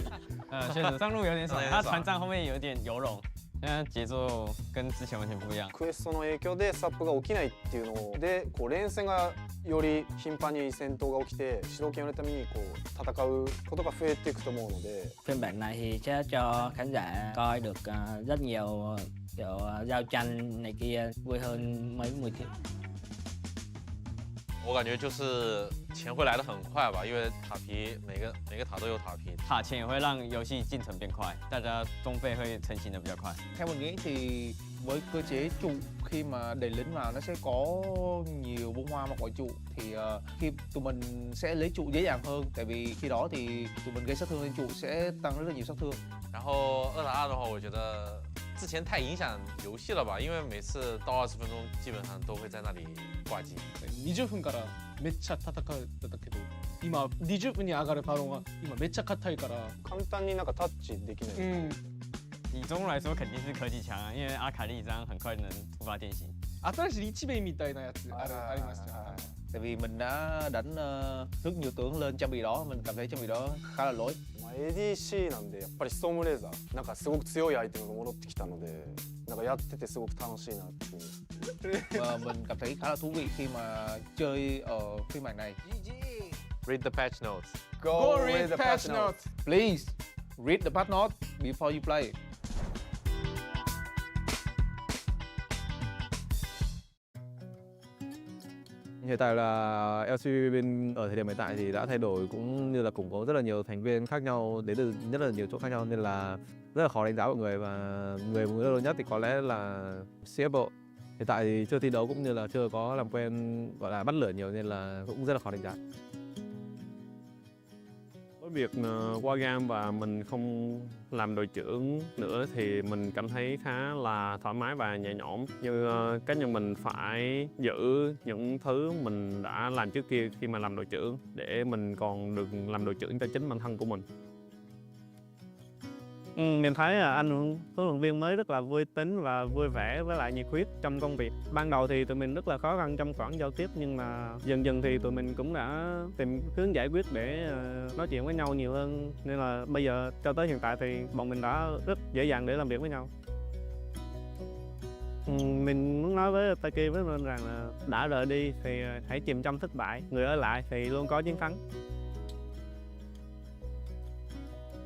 确实上路有点少，他船长后面有点游龙。 现在节奏跟之前完全不一样。クエストの影響でスタップが起きないっていうので、こう連戦がより頻繁に戦闘が起きて、主導権を得るためにこう戦うことが増えていくと思うので。Phiên bản này thì sẽ cho khán giả coi được rất nhiều kiểu giao tranh này kia vui hơn mấy 10 thiên. 我感觉就是钱会来得很快吧，因为塔皮每个塔都有塔皮，塔钱也会让游戏进程变快，大家装备会成型的比较快。 Theo mình nghĩ thì với cơ chế trụ khi mà đẩy lính vào nó sẽ có nhiều bông hoa mặc quả trụ thì khi tụi mình sẽ lấy trụ dễ dàng hơn, tại vì khi đó thì tụi mình gây sát thương lên trụ sẽ tăng rất là nhiều sát thương. 然后2打2的话，我觉得之前太影响游戏了吧，因为每次到20分钟基本上都会在那里挂机。20分からめっちゃ戦うんだけど、今20分に上がるパロンが今めっちゃ硬いから。簡単になんかタッチできない。以中路来说肯定是科技强啊，因为阿卡丽这样很快能突发变形。新しいリチベイみたいなやつありますよ。 Tại vì mình đã đánh rất nhiều tướng lên trang bị đó, mình cảm thấy trang bị đó khá là lỗi. ADC なんでやっぱりストームレーザーなんかすごく強いアイテムが戻ってきたので、なんかやっててすごく楽しいなっていう。Và mình cảm thấy khá là thú vị khi mà chơi ở phiên bản này. Read the patch notes. Go read the patch notes. Please read the patch notes before you play. Hiện tại là LCP bên ở thời điểm hiện tại thì đã thay đổi cũng như là củng cố rất là nhiều thành viên khác nhau đến từ rất là nhiều chỗ khác nhau, nên là rất là khó đánh giá mọi người, và người rất lớn nhất thì có lẽ là CFO. Hiện tại thì chưa thi đấu cũng như là chưa có làm quen gọi là bắt lửa nhiều nên là cũng rất là khó đánh giá. Với việc qua GAM và mình không làm đội trưởng nữa thì mình cảm thấy khá là thoải mái và nhẹ nhõm, như cá nhân mình phải giữ những thứ mình đã làm trước kia khi mà làm đội trưởng để mình còn được làm đội trưởng cho chính bản thân của mình. Mình thấy là anh huấn luyện viên mới rất là vui tính và vui vẻ với lại nhiệt huyết trong công việc. Ban đầu thì tụi mình rất là khó khăn trong khoảng giao tiếp, nhưng mà dần dần thì tụi mình cũng đã tìm hướng giải quyết để nói chuyện với nhau nhiều hơn. Nên là bây giờ cho tới hiện tại thì bọn mình đã rất dễ dàng để làm việc với nhau. Mình muốn nói với Taki với mình rằng là đã rời đi thì hãy chìm trong thất bại, người ở lại thì luôn có chiến thắng.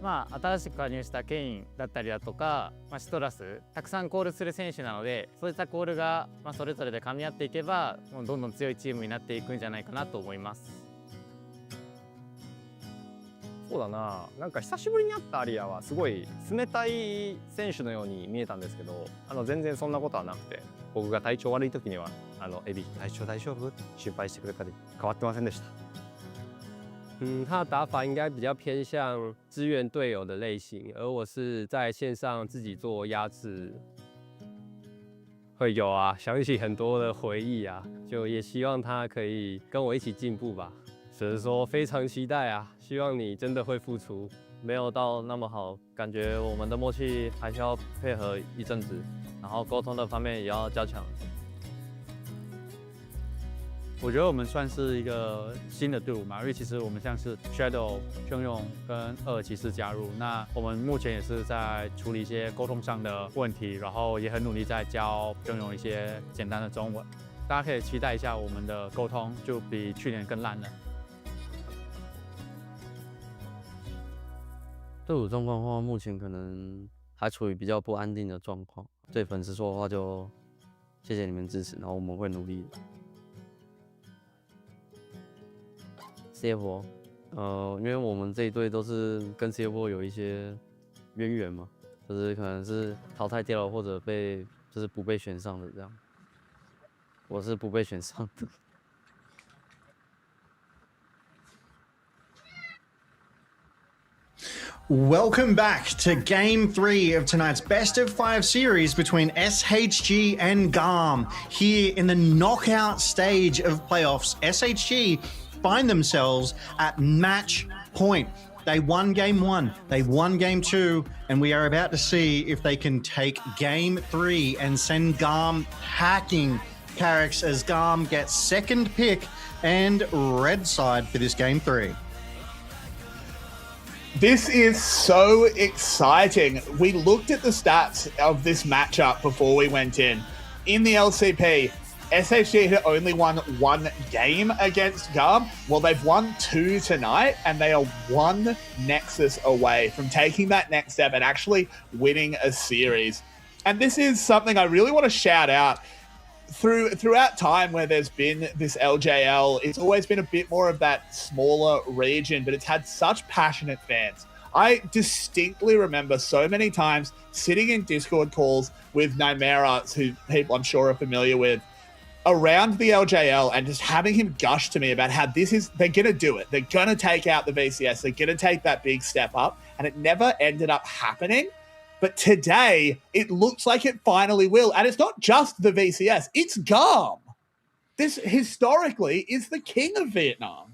新しく加入したケインだったりだとか、シトラスたくさんコールする選手なので、そういったコールがそれぞれで噛み合っていけばどんどん強いチームになっていくんじゃないかなと思います。そうだな、なんか久しぶりに会ったアリアはすごい冷たい選手のように見えたんですけど、全然そんなことはなくて、僕が体調悪い時にはエビ体調大丈夫って心配してくれたり変わってませんでした。他的打法应该比较偏向支援队友的类型，而我是在线上自己做压制。会有啊，想起很多的回忆啊，就也希望他可以跟我一起进步吧。只是说非常期待啊，希望你真的会付出。没有到那么好，感觉我们的默契还需要配合一阵子，然后沟通的方面也要加强。我觉得我们算是一个新的队伍嘛，因为其实我们像是 Shadow、汹涌跟鄂尔骑士加入，那我们目前也是在处理一些沟通上的问题，然后也很努力在教汹涌一些简单的中文。大家可以期待一下我们的沟通就比去年更烂了。队伍状况的话，目前可能还处于比较不安定的状况。对粉丝说的话就谢谢你们支持，然后我们会努力的。CFO，因为我们这一队都是跟 CFO 有一些渊源嘛，就是可能是淘汰掉了或者就是不被选上的这样。我是不被选上的。Welcome back to Game 3 of tonight's Best of 5 series between SHG and GAM. Here in the knockout stage of playoffs, SHG find themselves at match point. They won Game 1, they won Game 2, and we are about to see if they can take Game 3 and send GAM hacking. Carricks as GAM gets second pick and red side for this Game 3. This is so exciting. We looked at the stats of this matchup before we went in. In the LCP, SHG had only won 1 game against GAM. Well, they've won 2 tonight, and they are 1 Nexus away from taking that next step and actually winning a series. And this is something I really want to shout out. Throughout time where there's been this LJL, it's always been a bit more of that smaller region, but it's had such passionate fans. I distinctly remember so many times sitting in Discord calls with Nymera, who people I'm sure are familiar with, around the LJL and just having him gush to me about how they're going to do it. They're going to take out the VCS. They're going to take that big step up. And it never ended up happening. But today, it looks like it finally will. And it's not just the VCS, it's GAM. This, historically, is the king of Vietnam.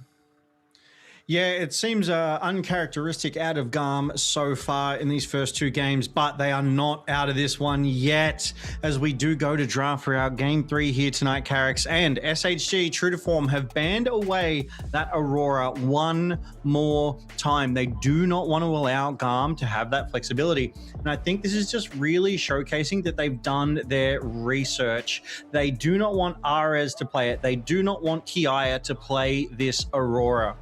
Yeah, it seems uncharacteristic out of GAM so far in these first 2 games, but they are not out of this one yet as we do go to draft for our Game 3 here tonight, Carricks. And SHG, true to form, have banned away that Aurora one more time. They do not want to allow GAM to have that flexibility. And I think this is just really showcasing that they've done their research. They do not want Ares to play it. They do not want Kiaya to play this Aurora.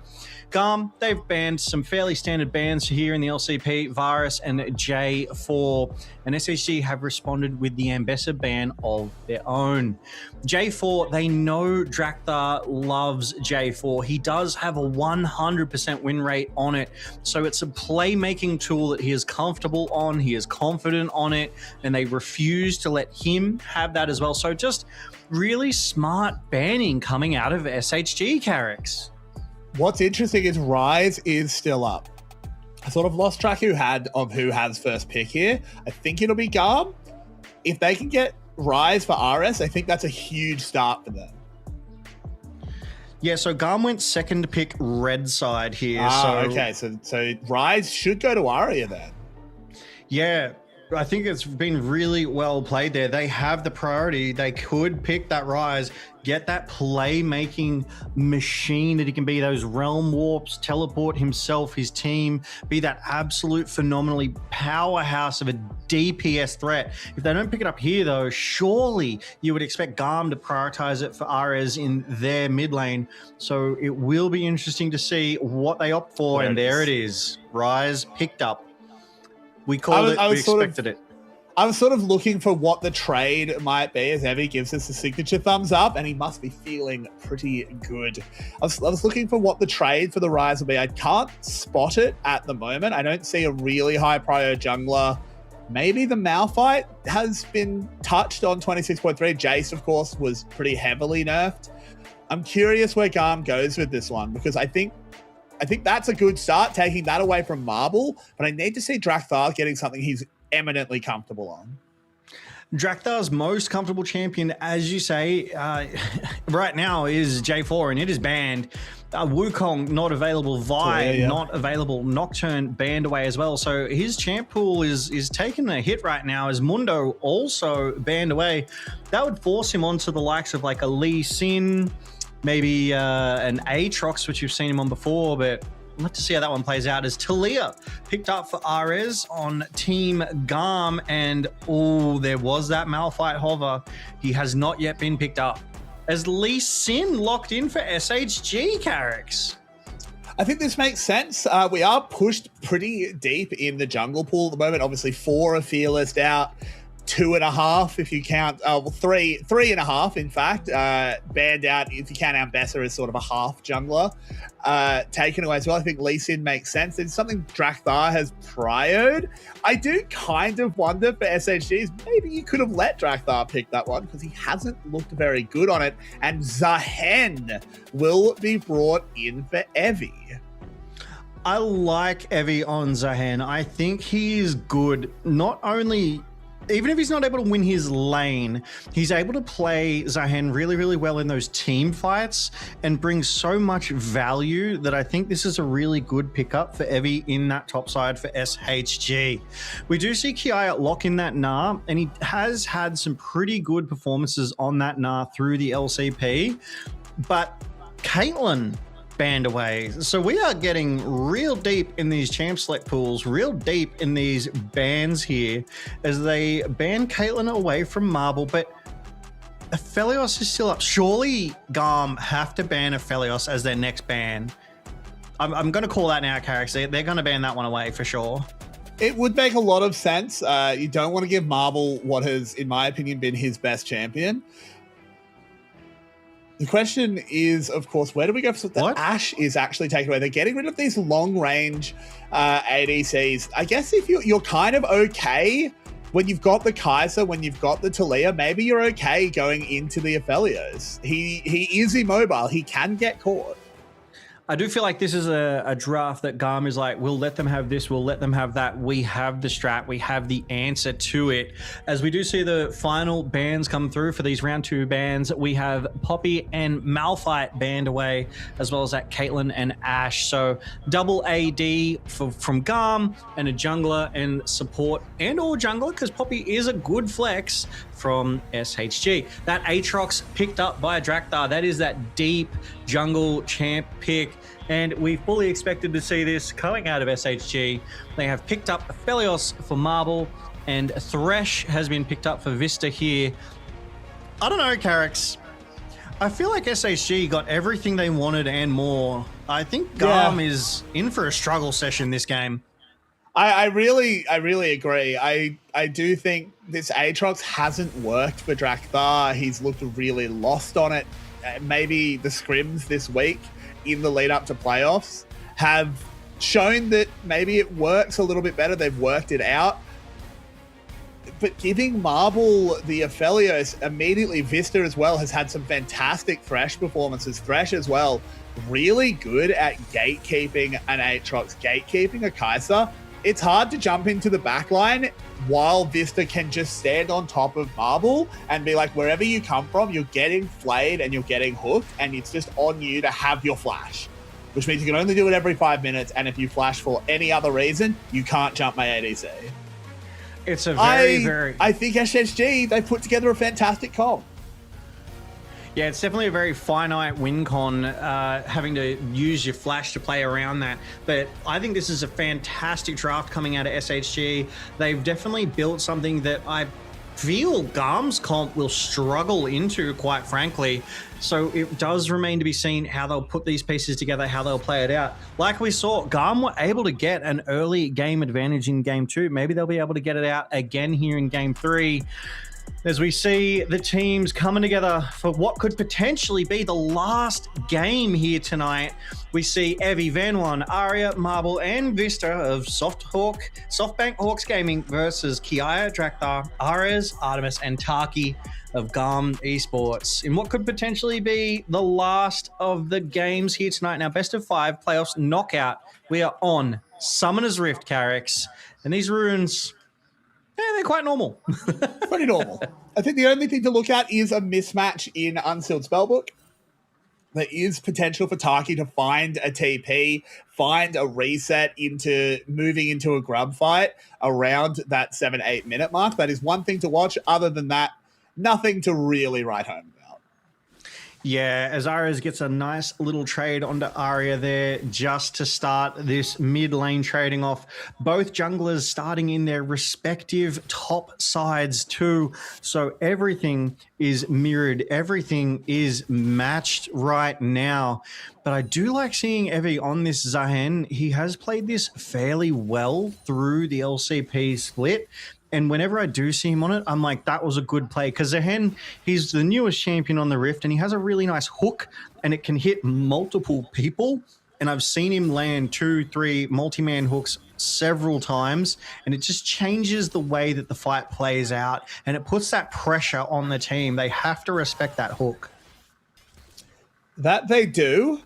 GAM, they've banned some fairly standard bans here in the LCP, Virus and J4, and SHG have responded with the Ambessa ban of their own. J4, they know Drakthar loves J4. He does have a 100% win rate on it, so it's a playmaking tool that he is comfortable on, he is confident on it, and they refuse to let him have that as well. So just really smart banning coming out of SHG, Carricks. What's interesting is Rise is still up. I sort of lost track of who has first pick here. I think it'll be GAM. If they can get Rise for RS, I think that's a huge start for them. Yeah, so GAM went second pick red side here. Okay, so Rise should go to Aria then. Yeah, I think it's been really well played there. They have the priority. They could pick that Rise, get that playmaking machine that he can be, those realm warps, teleport himself, his team, be that absolute phenomenally powerhouse of a DPS threat. If they don't pick it up here, though, surely you would expect GAM to prioritize it for Ares in their mid lane. So it will be interesting to see what they opt for. And there it is. Rise picked up. We called it, we expected it. I was sort of looking for what the trade might be as Evie gives us a signature thumbs up, and he must be feeling pretty good. I was looking for what the trade for the Rise will be. I can't spot it at the moment. I don't see a really high prio jungler. Maybe the Malphite has been touched on 26.3. Jace, of course, was pretty heavily nerfed. I'm curious where GAM goes with this one, because I think that's a good start, taking that away from Marble, but I need to see Drakthar getting something he's eminently comfortable on. Drakthar's most comfortable champion, as you say, right now is J4, and it is banned. Wukong not available, Vi not available, Nocturne banned away as well. So his champ pool is taking a hit right now, as Mundo also banned away. That would force him onto the likes of like a Lee Sin, maybe an Aatrox, which you've seen him on before, but let's see how that one plays out. As Talia picked up for Ares on Team GAM, and there was that Malphite hover. He has not yet been picked up. As Lee Sin locked in for SHG, Carrix. I think this makes sense. We are pushed pretty deep in the jungle pool at the moment. Obviously, 4 are fearless out. 2.5 if you count, 3.5 in fact. Banned out if you count Ambessa as sort of a half jungler. Taken away as well. I think Lee Sin makes sense. It's something Drakthar has priored. I do kind of wonder for SHGs, maybe you could have let Drakthar pick that one because he hasn't looked very good on it. And Zahen will be brought in for Evie. I like Evie on Zahen. I think he is good, not only... Even if he's not able to win his lane, he's able to play Zahen really, really well in those team fights and bring so much value that I think this is a really good pickup for Evie in that top side for SHG. We do see Kiaya lock in that Gnar, and he has had some pretty good performances on that Gnar through the LCP, but Caitlyn banned away. So we are getting real deep in these champ select pools, real deep in these bans here as they ban Caitlyn away from Marble, but Aphelios is still up. Surely GAM have to ban Aphelios as their next ban. I'm going to call that now, Carrix. They're going to ban that one away for sure. It would make a lot of sense. You don't want to give Marble what has, in my opinion, been his best champion. The question is, of course, where do we go for the Ashe is actually taken away? They're getting rid of these long-range ADCs. I guess if you're kind of okay when you've got the Kai'Sa, when you've got the Talia, maybe you're okay going into the Aphelios. He is immobile. He can get caught. I do feel like this is a draft that GAM is like, we'll let them have this, we'll let them have that. We have the strat, we have the answer to it. As we do see the final bans come through for these round 2 bans, we have Poppy and Malphite banned away, as well as that Caitlyn and Ashe. So double AD from GAM and a jungler and support and all jungler, because Poppy is a good flex from SHG. That Aatrox picked up by Drakthar. That is that deep jungle champ pick, and we fully expected to see this coming out of SHG. They have picked up Aphelios for Marble, and Thresh has been picked up for Vista here. I don't know, Carrix. I feel like SHG got everything they wanted and more. I think GAM is in for a struggle session this game. I really agree. I do think this Aatrox hasn't worked for Drakthar. He's looked really lost on it. Maybe the scrims this week in the lead up to playoffs have shown that maybe it works a little bit better. They've worked it out. But giving Marble the Aphelios immediately, Vista as well has had some fantastic Thresh performances. Thresh as well, really good at gatekeeping an Aatrox, gatekeeping a Kai'Sa. It's hard to jump into the backline while Vista can just stand on top of Marble and be like, wherever you come from, you're getting flayed and you're getting hooked, and it's just on you to have your flash, which means you can only do it every 5 minutes, and if you flash for any other reason, you can't jump my ADC. It's a very... I think SHG, they put together a fantastic comp. Yeah, it's definitely a very finite win con, having to use your flash to play around that. But I think this is a fantastic draft coming out of SHG. They've definitely built something that I feel GAM's comp will struggle into, quite frankly. So it does remain to be seen how they'll put these pieces together, how they'll play it out. Like we saw, GAM were able to get an early game advantage in Game 2. Maybe they'll be able to get it out again here in Game 3. As we see the teams coming together for what could potentially be the last game here tonight. We see Evie, Vanwan, Aria, Marble, and Vista of SoftBank Hawks Gaming versus Kiaya, Drakthar, Ares, Artemis, and Taki of GAM Esports in what could potentially be the last of the games here tonight. Now, best of 5 playoffs knockout. We are on Summoner's Rift, Carrix, and these runes... yeah, they're quite normal. Pretty normal. I think the only thing to look at is a mismatch in Unsealed Spellbook. There is potential for Taki to find a TP, find a reset into moving into a grub fight around that 7-8 minute mark. That is one thing to watch. Other than that, nothing to really write home about. Yeah, as Arias gets a nice little trade onto Arya there just to start this mid lane trading off. Both junglers starting in their respective top sides too. So everything is mirrored. Everything is matched right now. But I do like seeing Evie on this Zahen. He has played this fairly well through the LCP split. And whenever I do see him on it, I'm like, that was a good play. Because Zahen, he's the newest champion on the Rift, and he has a really nice hook, and it can hit multiple people. And I've seen him land 2-3 multi-man hooks several times, and it just changes the way that the fight plays out, and it puts that pressure on the team. They have to respect that hook. That they do.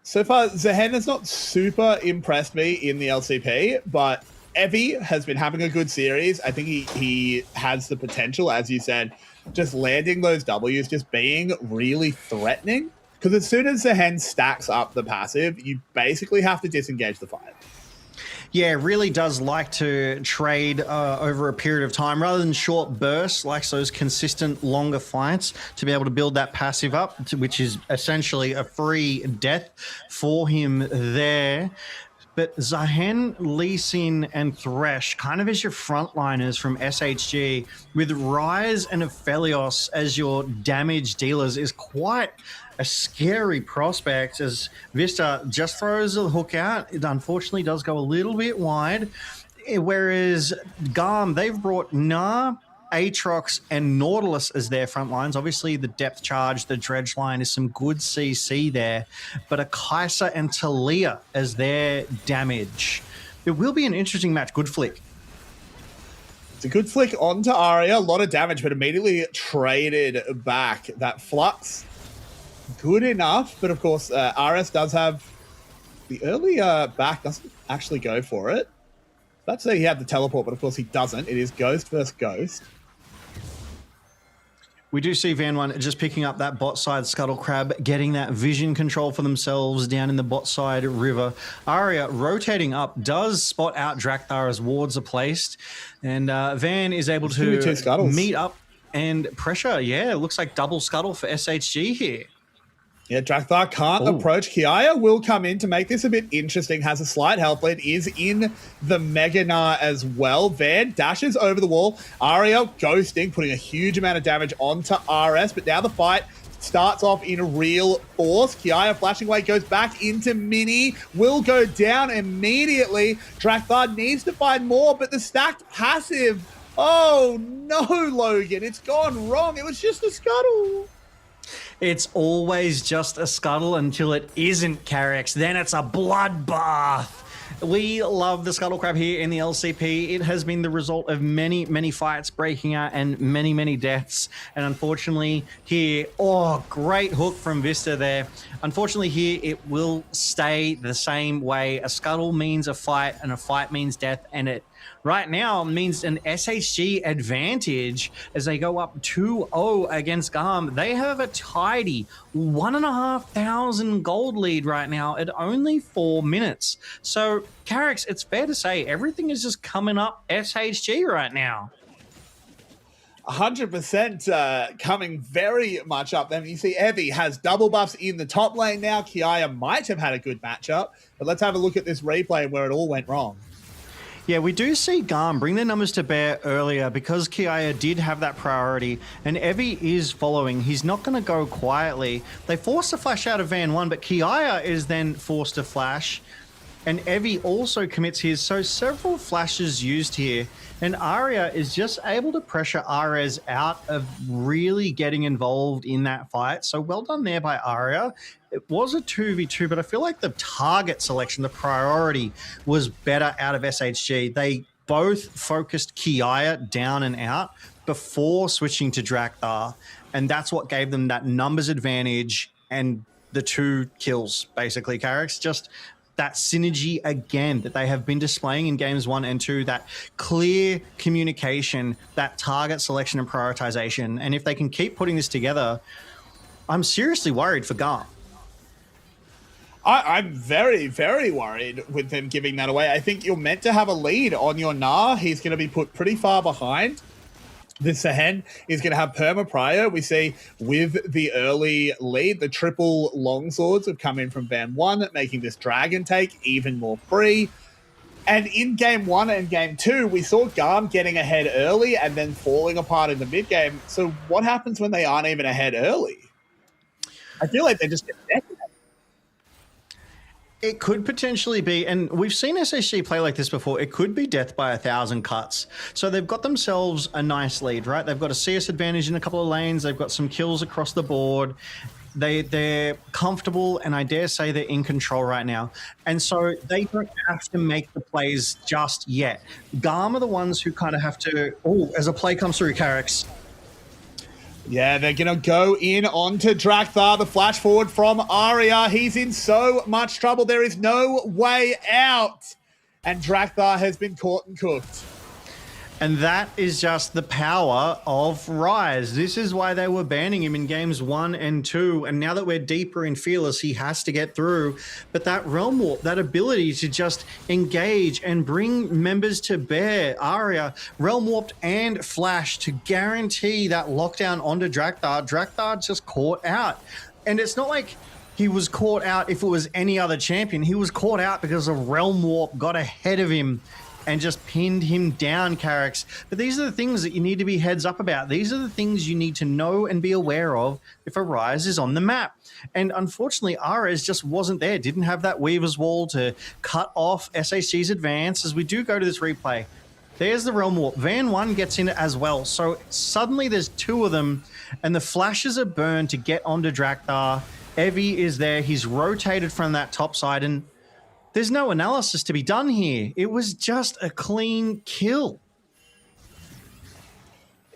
So far, Zahen has not super impressed me in the LCP, but Evie has been having a good series. I think he has the potential, as you said, just landing those W's, just being really threatening. Because as soon as Zahen stacks up the passive, you basically have to disengage the fight. Yeah, really does like to trade over a period of time rather than short bursts, likes those consistent longer fights to be able to build that passive up, which is essentially a free death for him there. But Zahen, Lee Sin, and Thresh kind of as your frontliners from SHG, with Ryze and Aphelios as your damage dealers, is quite a scary prospect, as Vista just throws a hook out. It unfortunately does go a little bit wide. Whereas GAM, they've brought Gnar, Aatrox, and Nautilus as their front lines. Obviously, the depth charge, the dredge line is some good CC there, but a Kai'Sa and Talia as their damage. It will be an interesting match. Good flick. It's a good flick onto Arya. A lot of damage, but immediately traded back. That Flux, good enough, but of course, RS does have the early back, doesn't actually go for it. Let's say he had the teleport, but of course he doesn't. It is Ghost versus Ghost. We do see Van1 just picking up that bot side Scuttle Crab, getting that vision control for themselves down in the bot side river. Arya rotating up, does spot out Drakthar as wards are placed. And Van is able to meet up and pressure. Yeah, it looks like double Scuttle for SHG here. Yeah, Drakthar can't approach. Kiaya will come in to make this a bit interesting. Has a slight health lead. Is in the Mega Gnar as well. Van dashes over the wall. Arya ghosting, putting a huge amount of damage onto RS. But now the fight starts off in real force. Kiaya flashing away, goes back into Mini. Will go down immediately. Drakthar needs to find more, but the stacked passive. Oh no, Logan. It's gone wrong. It was just a Scuttle. It's always just a Scuttle until it isn't, Carrix. Then it's a bloodbath. We love the Scuttle Crab here in the LCP. It has been the result of many, many fights breaking out and many, many deaths. And unfortunately here, great hook from Vista there. Unfortunately here, it will stay the same way. A Scuttle means a fight, and a fight means death, and it right now means an SHG advantage as they go up 2-0 against GAM. They have a tidy 1,500 gold lead right now at only 4 minutes. So, Carrix, it's fair to say everything is just coming up SHG right now. 100% coming very much up. Then you see Evie has double buffs in the top lane now. Kiaya might have had a good matchup, but let's have a look at this replay where it all went wrong. Yeah, we do see GAM bring their numbers to bear earlier because Kiaya did have that priority, and Evie is following. He's not going to go quietly. They force a flash out of Van1, but Kiaya is then forced to flash, and Evie also commits his. So several flashes used here, and Arya is just able to pressure Ares out of really getting involved in that fight. So well done there by Arya. It was a 2v2, but I feel like the target selection, the priority, was better out of SHG. They both focused Kiaya down and out before switching to Drakthar, and that's what gave them that numbers advantage and the 2 kills, basically, Carrix. Just that synergy again that they have been displaying in games 1 and 2, that clear communication, that target selection and prioritization. And if they can keep putting this together, I'm seriously worried for GAM. I'm very, very worried with them giving that away. I think you're meant to have a lead on your Gnar. He's going to be put pretty far behind. The Sehen is going to have Perma Prio. We see with the early lead, the triple longswords have come in from Van 1, making this dragon take even more free. And in game 1 and game 2, we saw GAM getting ahead early and then falling apart in the mid game. So what happens when they aren't even ahead early? I feel like they just get decked. It could potentially be, and we've seen SHG play like this before, it could be death by 1,000 cuts. So they've got themselves a nice lead, right? They've got a CS advantage in a couple of lanes. They've got some kills across the board. They're comfortable, and I dare say they're in control right now. And so they don't have to make the plays just yet. GAM are the ones who kind of have to, as a play comes through, Carrix. Yeah, they're going to go in onto Drakthar, the flash forward from Arya. He's in so much trouble. There is no way out. And Drakthar has been caught and cooked. And that is just the power of Rise. This is why they were banning him in games 1 and 2. And now that we're deeper in Fearless, he has to get through. But that Realm Warp, that ability to just engage and bring members to bear, Arya, Realm Warped and Flash to guarantee that lockdown onto Drakthar. Drakthar just caught out. And it's not like he was caught out if it was any other champion. He was caught out because a Realm Warp got ahead of him and just pinned him down, Carrix. But these are the things that you need to be heads up about. These are the things you need to know and be aware of if a Rise is on the map. And unfortunately, Ares just wasn't there, didn't have that Weaver's Wall to cut off SHG's advance. As we do go to this replay, there's the Realm Warp. Van 1 gets in it as well. So suddenly there's 2 of them, and the flashes are burned to get onto Drakthar. Evie is there. He's rotated from that top side, and there's no analysis to be done here. It was just a clean kill.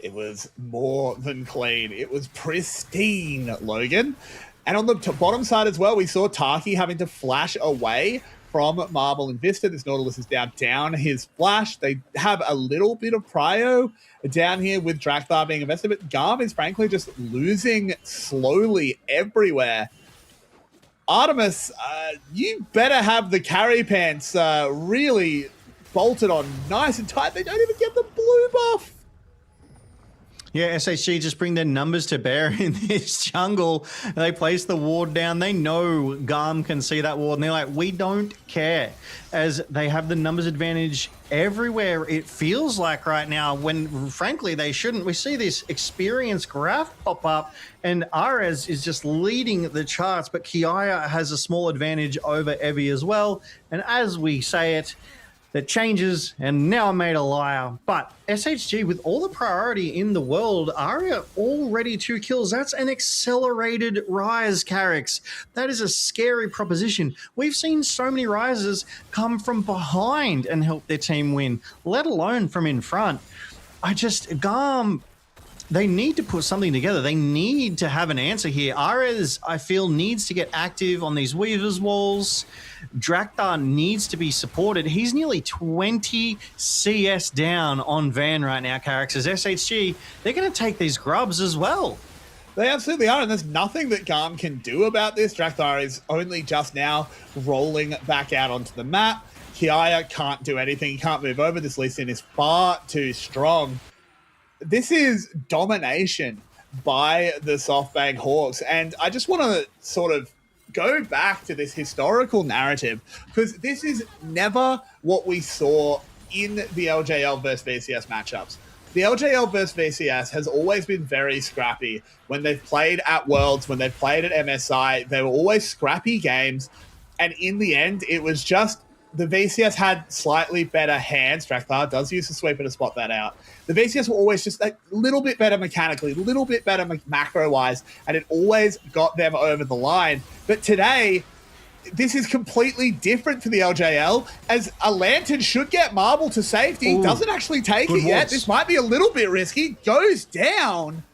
It was more than clean. It was pristine, Logan. And on the bottom side as well, we saw Taki having to flash away from Marble and Vista. This Nautilus is down his flash. They have a little bit of prio down here with Drakthar being invested, but GAM is frankly just losing slowly everywhere. Artemis, you better have the carry pants really bolted on nice and tight. They don't even get the blue buff. Yeah, SHG just bring their numbers to bear in this jungle. They place the ward down. They know GAM can see that ward, and they're like, we don't care, as they have the numbers advantage everywhere, it feels like right now, when frankly they shouldn't. We see this experience graph pop up, and Ares is just leading the charts, but Kiaya has a small advantage over Evie as well. And as we say it, that changes, and now I'm made a liar. But SHG, with all the priority in the world, Arya already 2 kills. That's an accelerated Rise, Carrix. That is a scary proposition. We've seen so many Rises come from behind and help their team win, let alone from in front. GAM, they need to put something together. They need to have an answer here. Ares, I feel, needs to get active on these Weaver's Walls. Drakthar needs to be supported. He's nearly 20 CS down on Van right now, Carrix. As SHG, they're going to take these grubs as well. They absolutely are, and there's nothing that GAM can do about this. Drakthar is only just now rolling back out onto the map. Kiaya can't do anything. He can't move over. This Lee Sin is far too strong. This is domination by the SoftBank Hawks, and I just want to sort of go back to this historical narrative, because this is never what we saw in the LJL versus VCS matchups. The LJL versus VCS has always been very scrappy. When they've played at Worlds, when they've played at MSI, they were always scrappy games, and in the end, it was just the VCS had slightly better hands. Drakthar does use the sweeper to spot that out. The VCS were always just a little bit better mechanically, a little bit better macro-wise, and it always got them over the line. But today, this is completely different for the LJL, as a Lantern should get Marble to safety. Doesn't actually take it yet. This might be a little bit risky. Goes down.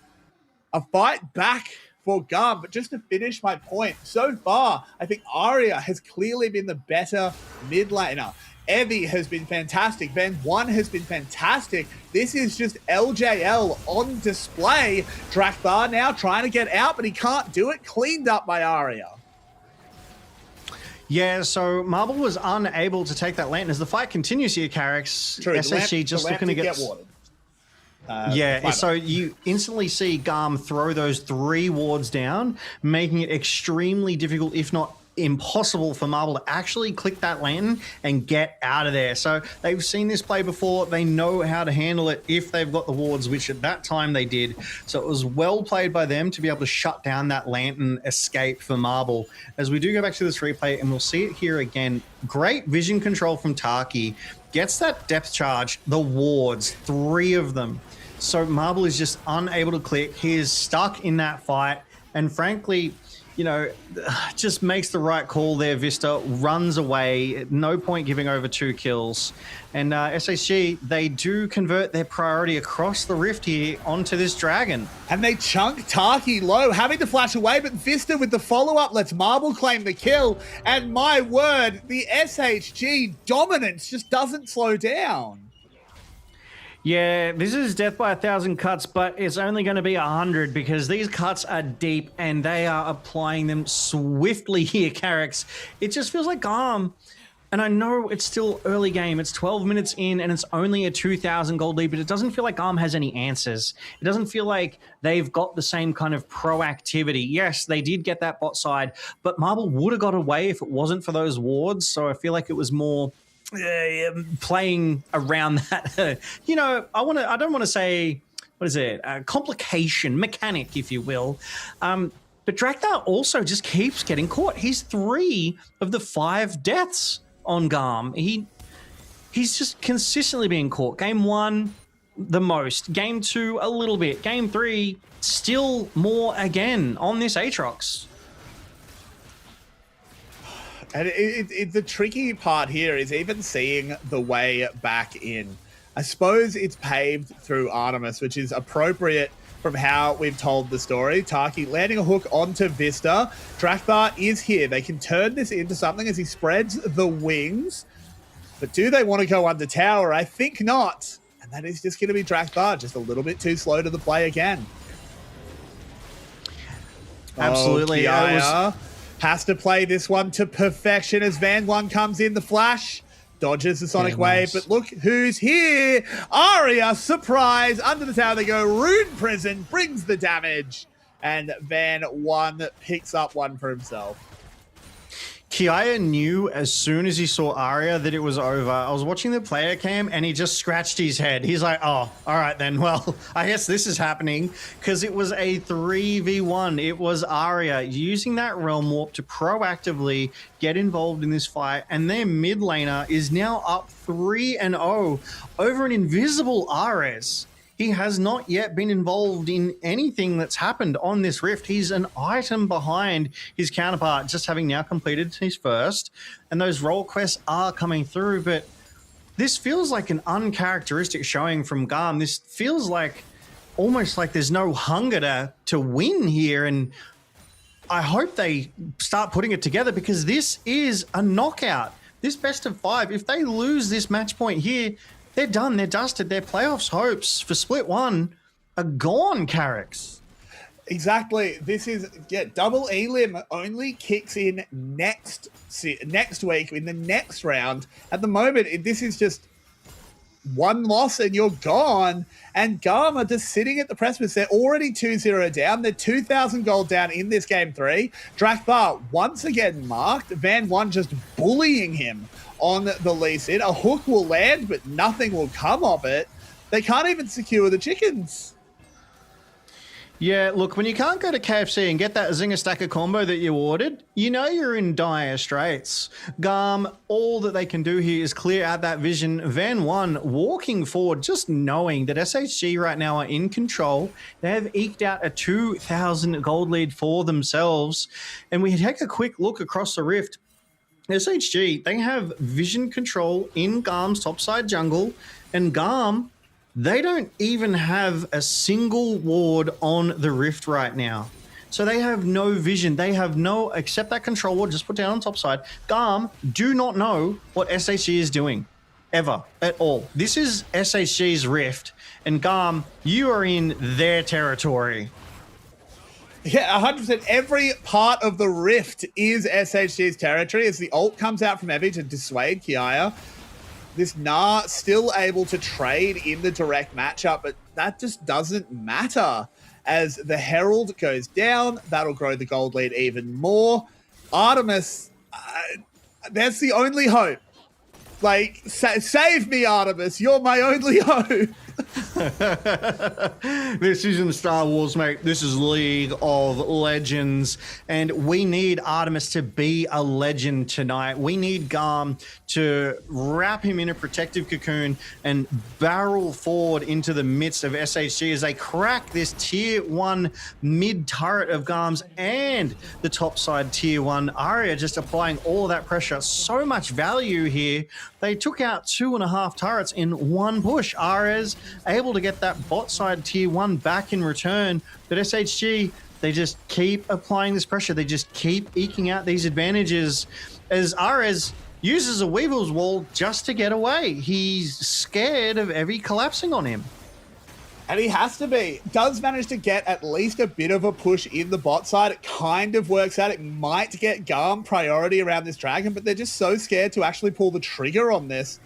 A fight back for GAM. But just to finish my point, so far, I think Arya has clearly been the better mid laner. Evie has been fantastic. Van 1 has been fantastic. This is just LJL on display. Drakthar now trying to get out, but he can't do it. Cleaned up by Arya. Yeah, so Marble was unable to take that lantern. As the fight continues here, Carrix, SHG just looking to get... watered. Yeah, so you instantly see GAM throw those 3 wards down, making it extremely difficult, if not impossible, for Marble to actually click that lantern and get out of there. So they've seen this play before. They know how to handle it if they've got the wards, which at that time they did. So it was well played by them to be able to shut down that lantern escape for Marble. As we do go back to this replay, and we'll see it here again, great vision control from Taki. Gets that depth charge, the wards, 3 of them. So Marble is just unable to click. He is stuck in that fight. And frankly, you know, just makes the right call there. Vista runs away. No point giving over 2 kills. And SHG, they do convert their priority across the rift here onto this dragon. And they chunk Taki low, having to flash away, but Vista with the follow-up lets Marble claim the kill. And my word, the SHG dominance just doesn't slow down. Yeah, this is death by 1,000 cuts, but it's only going to be 100 because these cuts are deep and they are applying them swiftly here, Carrix. It just feels like GAM, and I know it's still early game. It's 12 minutes in and it's only a 2,000 gold lead, but it doesn't feel like GAM has any answers. It doesn't feel like they've got the same kind of proactivity. Yes, they did get that bot side, but Marble would have got away if it wasn't for those wards, so I feel like it was more playing around that. You know, I don't want to say, what is it, complication, mechanic, if you will. But Drakthar also just keeps getting caught. He's 3 of the 5 deaths on GAM. He's just consistently being caught. Game 1, the most. Game 2, a little bit. Game 3, still more again on this Aatrox. And the tricky part here is even seeing the way back in. I suppose it's paved through Artemis, which is appropriate from how we've told the story. Taki landing a hook onto Vista. Drakthar is here. They can turn this into something as he spreads the wings. But do they want to go under tower? I think not. And that is just going to be Drakthar, just a little bit too slow to the play again. Absolutely. Kiaya has to play this one to perfection as Van One comes in the flash. Dodges the Sonic Wave, but look who's here. Aria, surprise, under the tower they go. Rune Prison brings the damage, and Van One picks up one for himself. Kiaya knew as soon as he saw Aria that it was over. I was watching the player cam and he just scratched his head. He's like, oh, all right then. Well, I guess this is happening because it was a 3v1. It was Aria using that Realm Warp to proactively get involved in this fight. And their mid laner is now up 3-0 over an invisible Ares. He has not yet been involved in anything that's happened on this rift. He's an item behind his counterpart, just having now completed his first. And those role quests are coming through, but this feels like an uncharacteristic showing from GAM. This feels like almost like there's no hunger to win here. And I hope they start putting it together because this is a knockout. This best of 5, if they lose this match point here, they're done. They're dusted. Their playoffs hopes for Split 1 are gone, Carrix. Exactly. This is, double Elim only kicks in next week in the next round. At the moment, this is just one loss and you're gone. And GAM are just sitting at the precipice. They're already 2-0 down. They're 2,000 gold down in this game 3. Drakthar once again marked. Van One just bullying him on the lease in. A hook will land, but nothing will come of it. They can't even secure the chickens. Yeah, look, when you can't go to KFC and get that Zinger Stacker combo that you ordered, you know you're in dire straits. GAM, all that they can do here is clear out that vision. Van One walking forward, just knowing that SHG right now are in control. They have eked out a 2,000 gold lead for themselves. And we take a quick look across the rift. SHG, they have vision control in GAM's topside jungle, and GAM, they don't even have a single ward on the rift right now. So they have no vision. They have no, except that control ward just put down on topside. GAM do not know what SHG is doing, ever, at all. This is SHG's rift, and GAM, you are in their territory. Yeah, 100%. Every part of the rift is SHG's territory as the ult comes out from Evie to dissuade Kiaya. This Nah still able to trade in the direct matchup, but that just doesn't matter. As the Herald goes down, that'll grow the gold lead even more. Artemis, that's the only hope. Like, save me, Artemis. You're my only hope. This isn't Star Wars, mate. This is League of Legends. And we need Artemis to be a legend tonight. We need GAM to wrap him in a protective cocoon and barrel forward into the midst of SHG as they crack this tier 1 mid turret of GAM's and the top side tier 1. Aria just applying all of that pressure. So much value here. They took out 2.5 turrets in one push. Aria's able to get that bot side tier 1 back in return. But SHG, they just keep applying this pressure. They just keep eking out these advantages as Ares uses a Weevil's Wall just to get away. He's scared of Evie collapsing on him. And he has to be. Does manage to get at least a bit of a push in the bot side. It kind of works out. It might get GAM priority around this dragon, but they're just so scared to actually pull the trigger on this.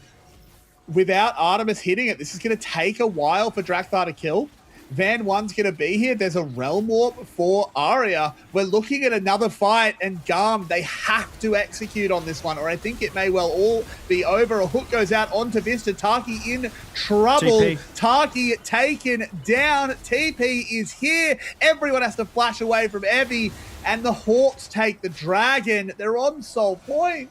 Without Artemis hitting it, this is going to take a while for Drakthar to kill. Van 1's going to be here. There's a Realm Warp for Aria. We're looking at another fight, and GAM, they have to execute on this one, or I think it may well all be over. A hook goes out onto Vista. Taki in trouble. TP. Taki taken down. TP is here. Everyone has to flash away from Evie, and the Hawks take the dragon. They're on soul point.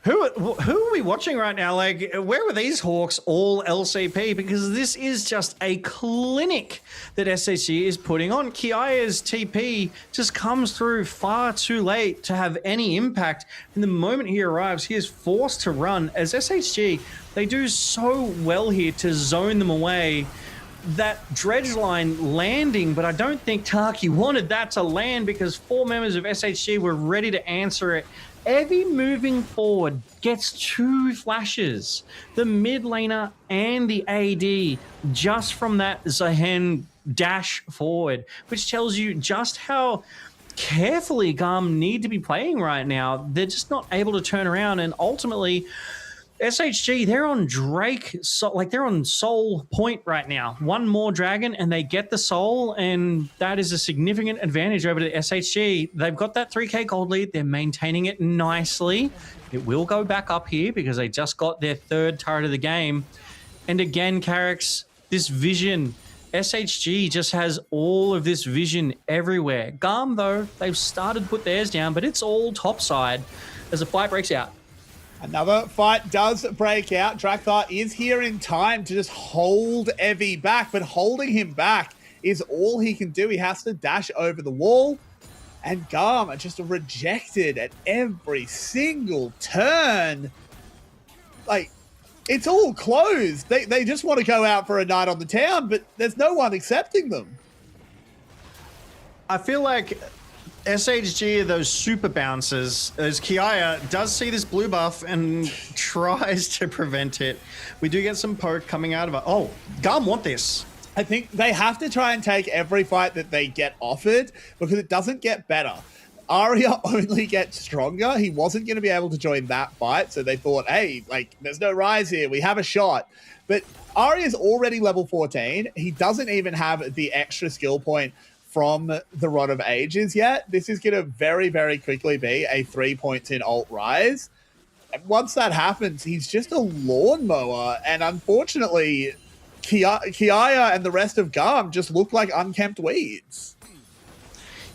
Who are we watching right now? Like, where were these Hawks all LCP? Because this is just a clinic that SHG is putting on. Kiaya's TP just comes through far too late to have any impact. And the moment he arrives, he is forced to run. As SHG, they do so well here to zone them away. That dredge line landing, but I don't think Taki wanted that to land because 4 members of SHG were ready to answer it. Evie moving forward gets 2 flashes, the mid laner and the AD, just from that Zahen dash forward, which tells you just how carefully GAM need to be playing right now. They're just not able to turn around, and ultimately SHG, they're on Drake, so, like they're on soul point right now. 1 more dragon and they get the soul, and that is a significant advantage over to SHG. They've got that 3k gold lead. They're maintaining it nicely. It will go back up here because they just got their 3rd turret of the game. And again, Carrix, this vision, SHG just has all of this vision everywhere. GAM, though, they've started to put theirs down, but it's all topside as the fight breaks out. Another fight does break out. Drakthar is here in time to just hold Evie back, but holding him back is all he can do. He has to dash over the wall, and GAM are just rejected at every single turn. Like, it's all closed. They just want to go out for a night on the town, but there's no one accepting them. I feel like SHG are those super bouncers, as Kiaya does see this blue buff and tries to prevent it. We do get some poke coming out of it. Oh, GAM want this. I think they have to try and take every fight that they get offered because it doesn't get better. Aria only gets stronger. He wasn't going to be able to join that fight, so they thought, hey, like, there's no rise here. We have a shot. But Aria's already level 14. He doesn't even have the extra skill point from the Rod of Ages yet. This is going to very, very quickly be a 3 points in ult rise. And once that happens, he's just a lawnmower. And unfortunately, Kiaya and the rest of GAM just look like unkempt weeds.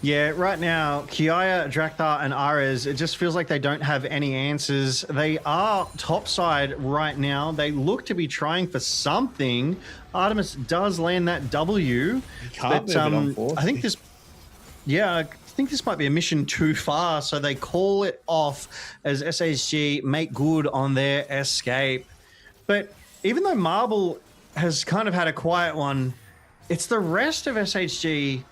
Yeah, right now, Kiaya, Drakthar, and Ares, it just feels like they don't have any answers. They are topside right now. They look to be trying for something. Artemis does land that W. But I think this, I think this might be a mission too far, so they call it off as SHG make good on their escape. But even though Marble has kind of had a quiet one, it's the rest of SHG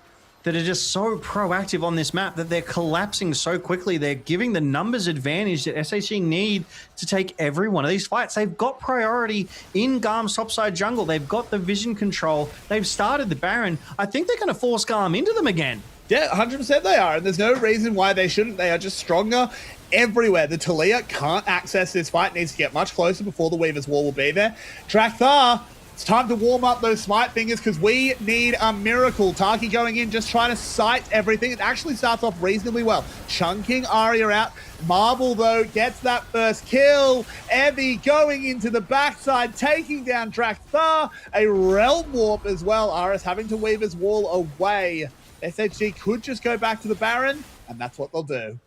that are just so proactive on this map that they're collapsing so quickly. They're giving the numbers advantage that SHG need to take every one of these fights. They've got priority in GAM's topside jungle. They've got the vision control. They've started the Baron. I think they're going to force GAM into them again. Yeah, 100% they are, and there's no reason why they shouldn't. They are just stronger. everywhere. The Talia can't access this fight, needs to get much closer before the Weaver's Wall will be there. Drakthar, it's time to warm up those smite fingers because we need a miracle. Taki going in, just trying to sight everything. It actually starts off reasonably well. Chunking Arya out. Marvel, though, gets that first kill. Evie going into the backside, taking down Drakthar. A Realm Warp as well. Aris having to weave his wall away. SHG could just go back to the Baron, and that's what they'll do.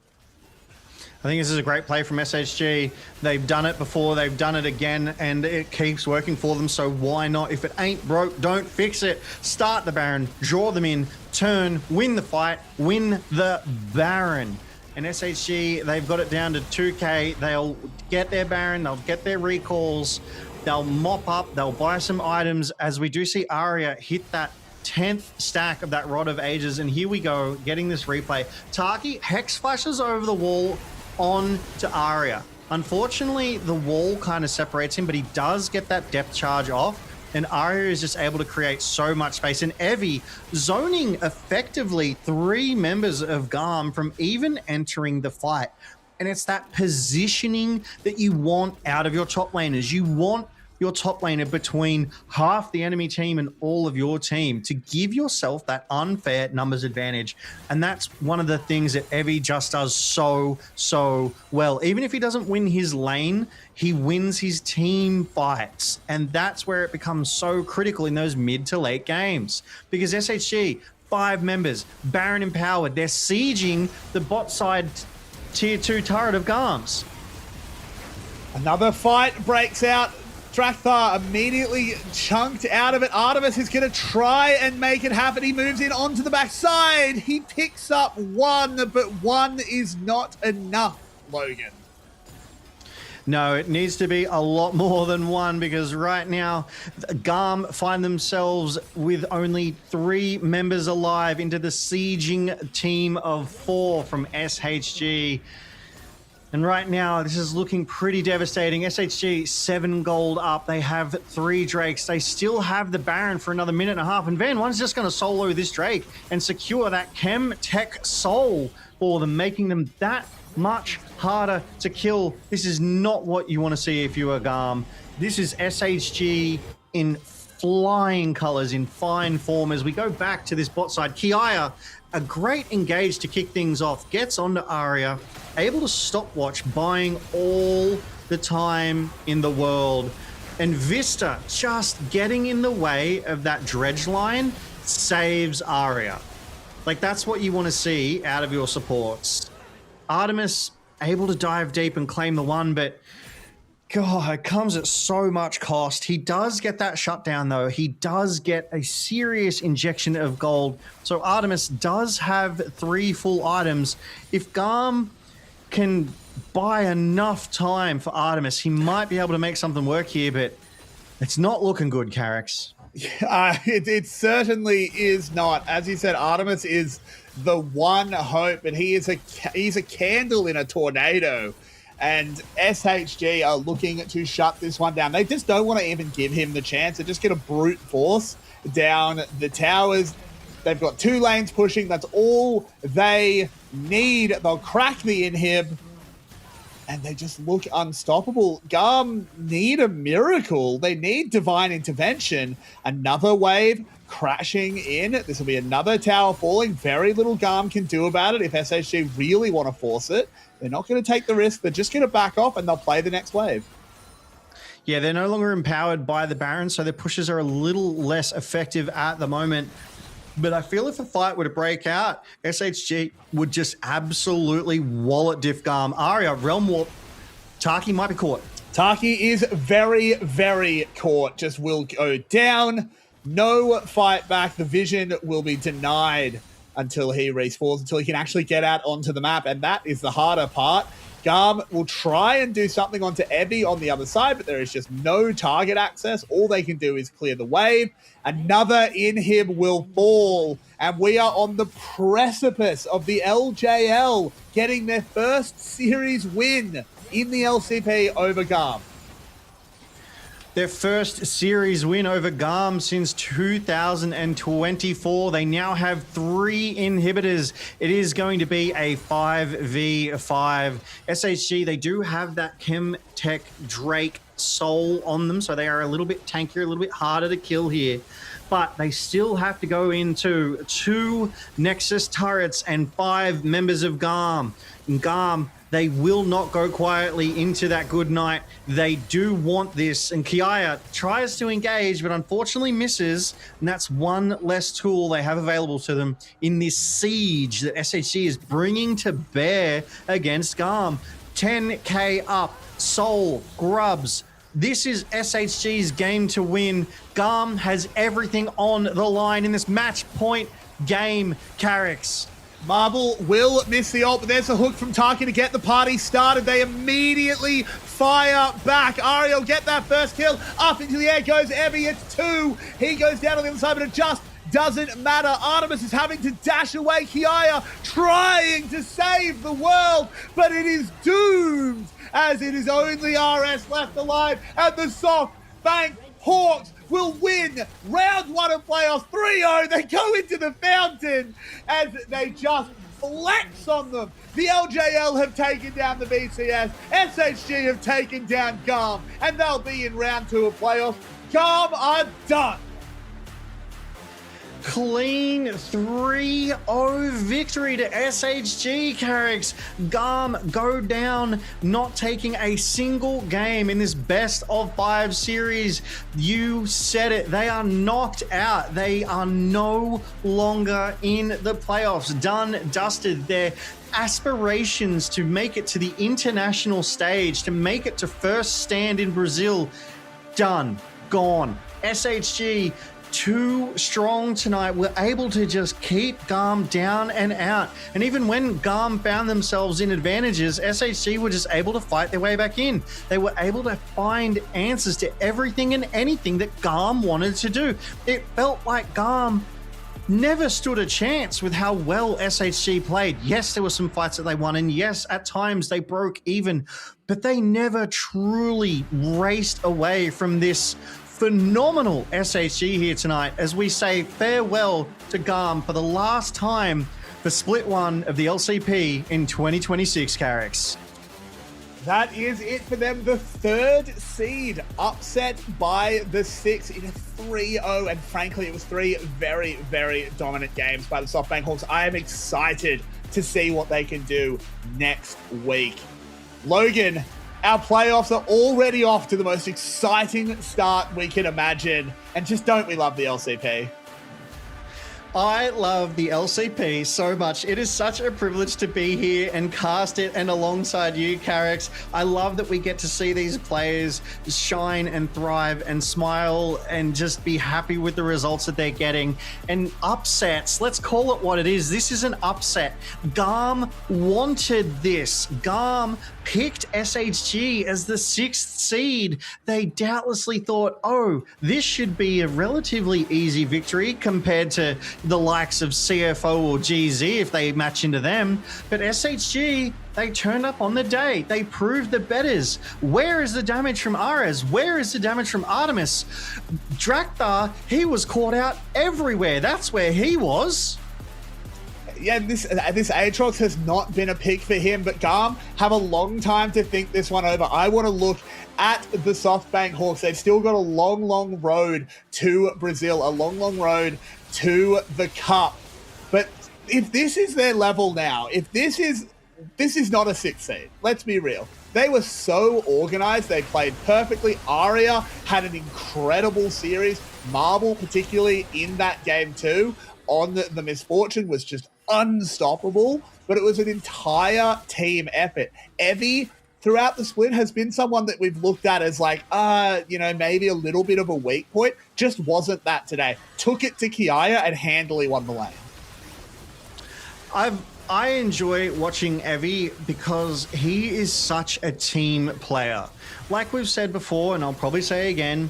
I think this is a great play from SHG. They've done it before, they've done it again, and it keeps working for them, so why not? If it ain't broke, don't fix it. Start the Baron, draw them in, turn, win the fight, win the Baron. And SHG, they've got it down to 2k. They'll get their Baron, they'll get their recalls, they'll mop up, they'll buy some items, as we do see Arya hit that 10th stack of that Rod of Ages, and here we go, getting this replay. Taki Hex flashes over the wall on to Arya. Unfortunately, the wall kind of separates him, but he does get that depth charge off, and Arya is just able to create so much space. And Evie zoning effectively 3 members of GAM from even entering the fight. And it's that positioning that you want out of your top laners. You want your top laner between half the enemy team and all of your team to give yourself that unfair numbers advantage. And that's one of the things that Evie just does so well. Even if he doesn't win his lane, he wins his team fights. And that's where it becomes so critical in those mid to late games. Because SHG, 5 members, Baron empowered, they're sieging the bot side tier 2 turret of GAMs. Another fight breaks out. Drakthar immediately chunked out of it. Artemis is going to try and make it happen. He moves in onto the backside. He picks up 1, but 1 is not enough, Logan. No, it needs to be a lot more than 1, because right now GAM find themselves with only 3 members alive into the sieging team of 4 from SHG. And right now, this is looking pretty devastating. SHG, 7 gold up. They have 3 Drakes. They still have the Baron for another minute and a half. And Van One's just going to solo this Drake and secure that Chem Tech Soul for them, making them that much harder to kill. This is not what you want to see if you are GAM. This is SHG in flying colors, in fine form. As we go back to this bot side, Kiaya, a great engage to kick things off, gets onto Arya, able to stopwatch, buying all the time in the world. And Vista just getting in the way of that dredge line saves Arya. Like, that's what you want to see out of your supports. Artemis able to dive deep and claim the 1, but God, it comes at so much cost. He does get that shutdown, though. He does get a serious injection of gold. So Artemis does have 3 full items. If GAM can buy enough time for Artemis, he might be able to make something work here, but it's not looking good, Carrix. It certainly is not. As you said, Artemis is the one hope, and he's a candle in a tornado. And SHG are looking to shut this one down. They just don't want to even give him the chance. They're just going to brute force down the towers. They've got 2 lanes pushing. That's all they need. They'll crack the inhib, and they just look unstoppable. GAM need a miracle. They need divine intervention. Another wave crashing in. This will be another tower falling. Very little GAM can do about it if SHG really want to force it. They're not going to take the risk. They're just going to back off, and they'll play the next wave. Yeah, they're no longer empowered by the Baron, so their pushes are a little less effective at the moment. But I feel if a fight were to break out, SHG would just absolutely wallet diff GAM. Arya, Realm Warp. Taki might be caught. Taki is very, very caught. Just will go down. No fight back. The vision will be denied until he respawns, until he can actually get out onto the map. And that is the harder part. GAM will try and do something onto Evie on the other side, but there is just no target access. All they can do is clear the wave. Another inhib will fall. And we are on the precipice of the LJL getting their first series win in the LCP over GAM. their first series win over GAM since 2024. They now have 3 inhibitors. It is going to be a 5v5. SHG, they do have that Chem Tech Drake soul on them, so they are a little bit tankier, a little bit harder to kill here. But they still have to go into 2 Nexus turrets and 5 members of GAM. And GAM, they will not go quietly into that good night. They do want this. And Kiaya tries to engage, but unfortunately misses. And that's one less tool they have available to them in this siege that SHG is bringing to bear against GAM. 10k up, Soul, Grubs. This is SHG's game to win. GAM has everything on the line in this match point game, Carrix. Marble will miss the ult, but there's a hook from Taki to get the party started. They immediately fire back. Ariel get that first kill. Up into the air goes Evie. It's 2. He goes down on the other side, but it just doesn't matter. Artemis is having to dash away. Kiaya trying to save the world, but it is doomed as it is only RS left alive. And the SoftBank Hawks will win round 1 of playoffs 3-0. They go into the fountain as they just flex on them. The LJL have taken down the BCS. SHG have taken down GAM, and they'll be in round 2 of playoffs. GAM are done. Clean 3-0 victory to SHG, Carrix. GAM go down, not taking a single game in this best of 5 series. You said it. They are knocked out. They are no longer in the playoffs. Done, dusted. Their aspirations to make it to the international stage, to make it to first stand in Brazil, done, gone. SHG, too strong tonight. We're able to just keep GAM down and out. And even when GAM found themselves in advantages, SHG were just able to fight their way back in. They were able to find answers to everything and anything that GAM wanted to do. It felt like GAM never stood a chance with how well SHG played. Yes, there were some fights that they won, and yes, at times they broke even, but they never truly raced away from this phenomenal SHG here tonight as we say farewell to GAM for the last time for Split 1 of the LCP in 2026, Carrix. That is it for them. The 3rd seed upset by the 6 in a 3-0. And frankly, it was 3 very, very dominant games by the SoftBank Hawks. I am excited to see what they can do next week. Logan, our playoffs are already off to the most exciting start we can imagine. And just don't we love the LCP? I love the LCP so much. It is such a privilege to be here and cast it and alongside you, Carrix. I love that we get to see these players shine and thrive and smile and just be happy with the results that they're getting. And upsets, let's call it what it is. This is an upset. GAM wanted this. GAM picked SHG as the 6th seed. They doubtlessly thought, oh, this should be a relatively easy victory compared to the likes of CFO or GZ if they match into them. But SHG, they turned up on the day. They proved the betters. Where is the damage from Ares? Where is the damage from Artemis? Drakthar, he was caught out everywhere. That's where he was. Yeah, this Aatrox has not been a pick for him, but GAM have a long time to think this one over. I want to look at the SoftBank Hawks. They've still got a long, long road to Brazil, a long, long road to the Cup. But if this is their level now, if this is not a 6th seed, let's be real. They were so organized. They played perfectly. Aria had an incredible series. Marble, particularly in that game too, on the Misfortune was just unstoppable, but it was an entire team effort. Evie, throughout the split, has been someone that we've looked at as like, maybe a little bit of a weak point. Just wasn't that today. Took it to Kiaya and handily won the lane. I enjoy watching Evie because he is such a team player. Like we've said before, and I'll probably say again,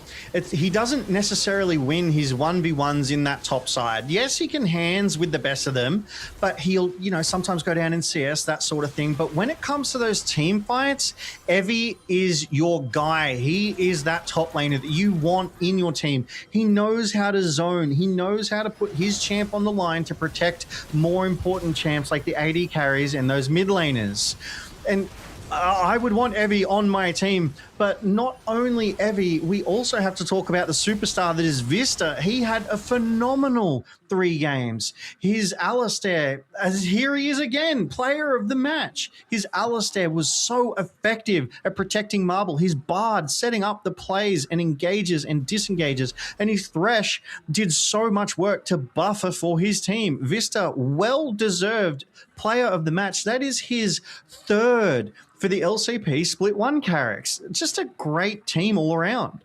he doesn't necessarily win his 1v1s in that top side. Yes, he can hands with the best of them, but he'll, sometimes go down in CS, that sort of thing. But when it comes to those team fights, Evie is your guy. He is that top laner that you want in your team. He knows how to zone. He knows how to put his champ on the line to protect more important champs like the AD carries and those mid laners. And I would want Evie on my team, but not only Evie, we also have to talk about the superstar that is Vista. He had a phenomenal 3 games. His Alistair, as here he is again, player of the match. His Alistair was so effective at protecting Marble. His Bard setting up the plays and engages and disengages, and his Thresh did so much work to buffer for his team. Vista, well-deserved player of the match. That is his 3rd for the LCP Split 1 Carracks. Just a great team all around.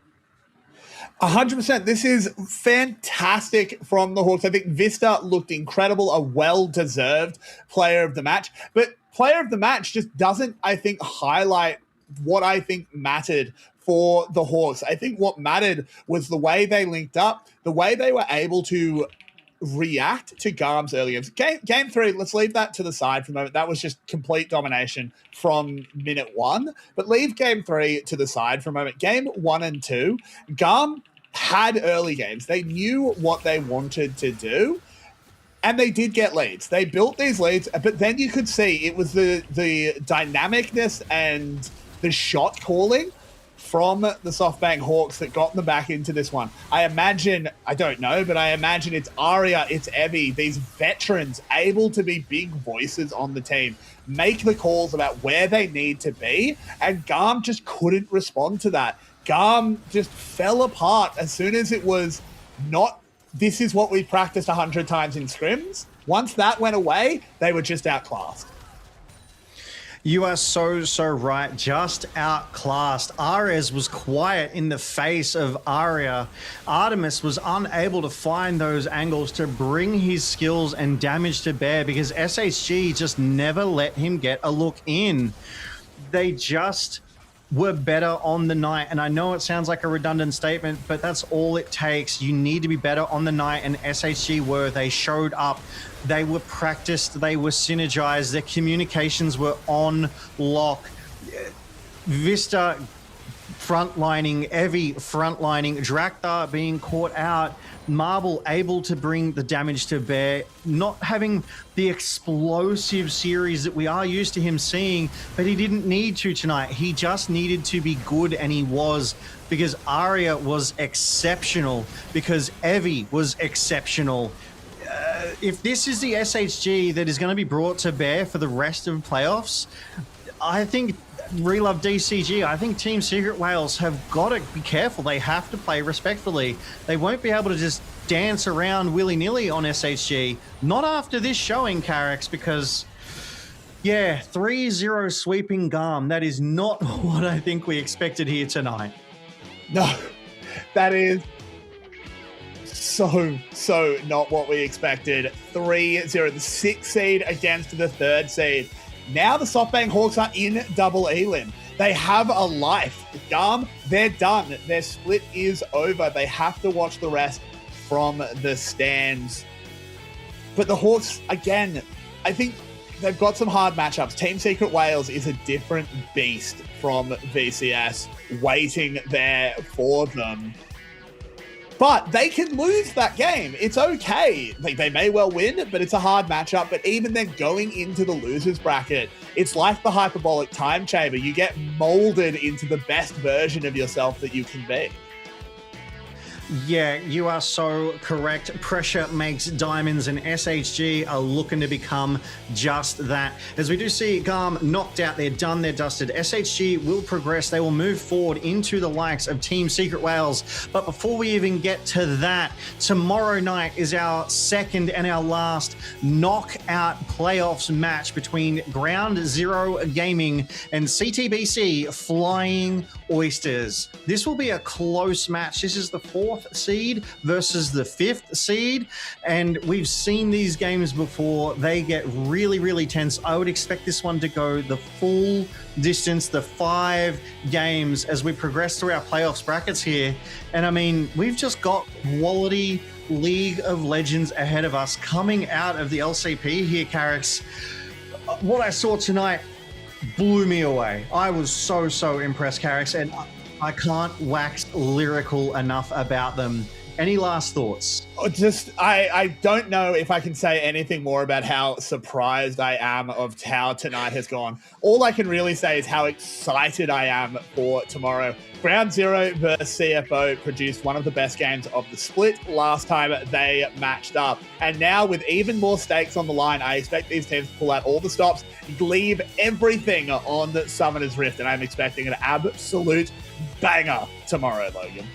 100%. This is fantastic from the Hawks. I think Vista looked incredible, a well-deserved player of the match. But player of the match just doesn't, I think, highlight what I think mattered for the Hawks. I think what mattered was the way they linked up, the way they were able to react to GAM's early games. Game 3, let's leave that to the side for a moment. That was just complete domination from minute 1. But leave Game 3 to the side for a moment. Game 1 and 2, GAM had early games. They knew what they wanted to do, and they did get leads. They built these leads, but then you could see it was the dynamicness and the shot calling from the SoftBank Hawks that got them back into this one. I imagine, I don't know, but I imagine it's Arya, it's Evie, these veterans able to be big voices on the team, make the calls about where they need to be, and GAM just couldn't respond to that. GAM just fell apart as soon as it was not, this is what we practiced 100 times in scrims. Once that went away, they were just outclassed. You are so right. Just outclassed. Ares was quiet in the face of Arya. Artemis was unable to find those angles to bring his skills and damage to bear because SHG just never let him get a look in. They just were better on the night. And I know it sounds like a redundant statement, but that's all it takes. You need to be better on the night, and SHG were. They showed up. They were practiced. They were synergized. Their communications were on lock. Vista frontlining, Evie frontlining, Drakthar being caught out, Marble able to bring the damage to bear, not having the explosive series that we are used to him seeing, but he didn't need to tonight. He just needed to be good, and he was, because Arya was exceptional, because Evie was exceptional. If this is the SHG that is going to be brought to bear for the rest of playoffs, I think Relove DCG, I think Team Secret Whales have got to be careful. They have to play respectfully. They won't be able to just dance around willy-nilly on SHG. Not after this showing, Carracks, because, yeah, 3-0 sweeping GAM. That is not what I think we expected here tonight. No, that is so not what we expected. 3-0, the 6th seed against the 3rd seed. Now the SoftBank Hawks are in double elim. They have a life. GAM, they're done. Their split is over. They have to watch the rest from the stands. But the Hawks, again, I think they've got some hard matchups. Team Secret Wales is a different beast from VCS waiting there for them. But they can lose that game. It's okay. They may well win, but it's a hard matchup. But even then, going into the losers bracket, it's like the hyperbolic time chamber. You get molded into the best version of yourself that you can be. Yeah, you are so correct. Pressure makes diamonds, and SHG are looking to become just that. As we do see GAM knocked out, they're done, they're dusted. SHG will progress. They will move forward into the likes of Team Secret Wales. But before we even get to that, tomorrow night is our second and our last knockout playoffs match between Ground Zero Gaming and CTBC Flying Oysters. This will be a close match. This is the 4th 4th seed versus the 5th seed. And we've seen these games before. They get really, really tense. I would expect this one to go the full distance, the 5 games as we progress through our playoffs brackets here. And I mean, we've just got quality League of Legends ahead of us coming out of the LCP here, Carrix. What I saw tonight blew me away. I was so impressed, Carrix, and I can't wax lyrical enough about them. Any last thoughts? I don't know if I can say anything more about how surprised I am of how tonight has gone. All I can really say is how excited I am for tomorrow. Ground Zero versus CFO produced one of the best games of the split last time they matched up. And now with even more stakes on the line, I expect these teams to pull out all the stops, leave everything on the Summoner's Rift, and I'm expecting an absolute banger tomorrow, Logan.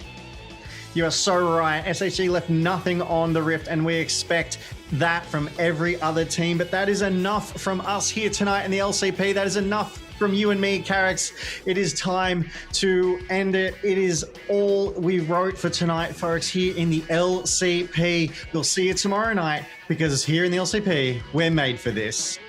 You are so right. SHG left nothing on the Rift, and we expect that from every other team. But that is enough from us here tonight in the LCP. That is enough from you and me, Carrix. It is time to end it. It is all we wrote for tonight, folks, here in the LCP. We'll see you tomorrow night, because here in the LCP, we're made for this.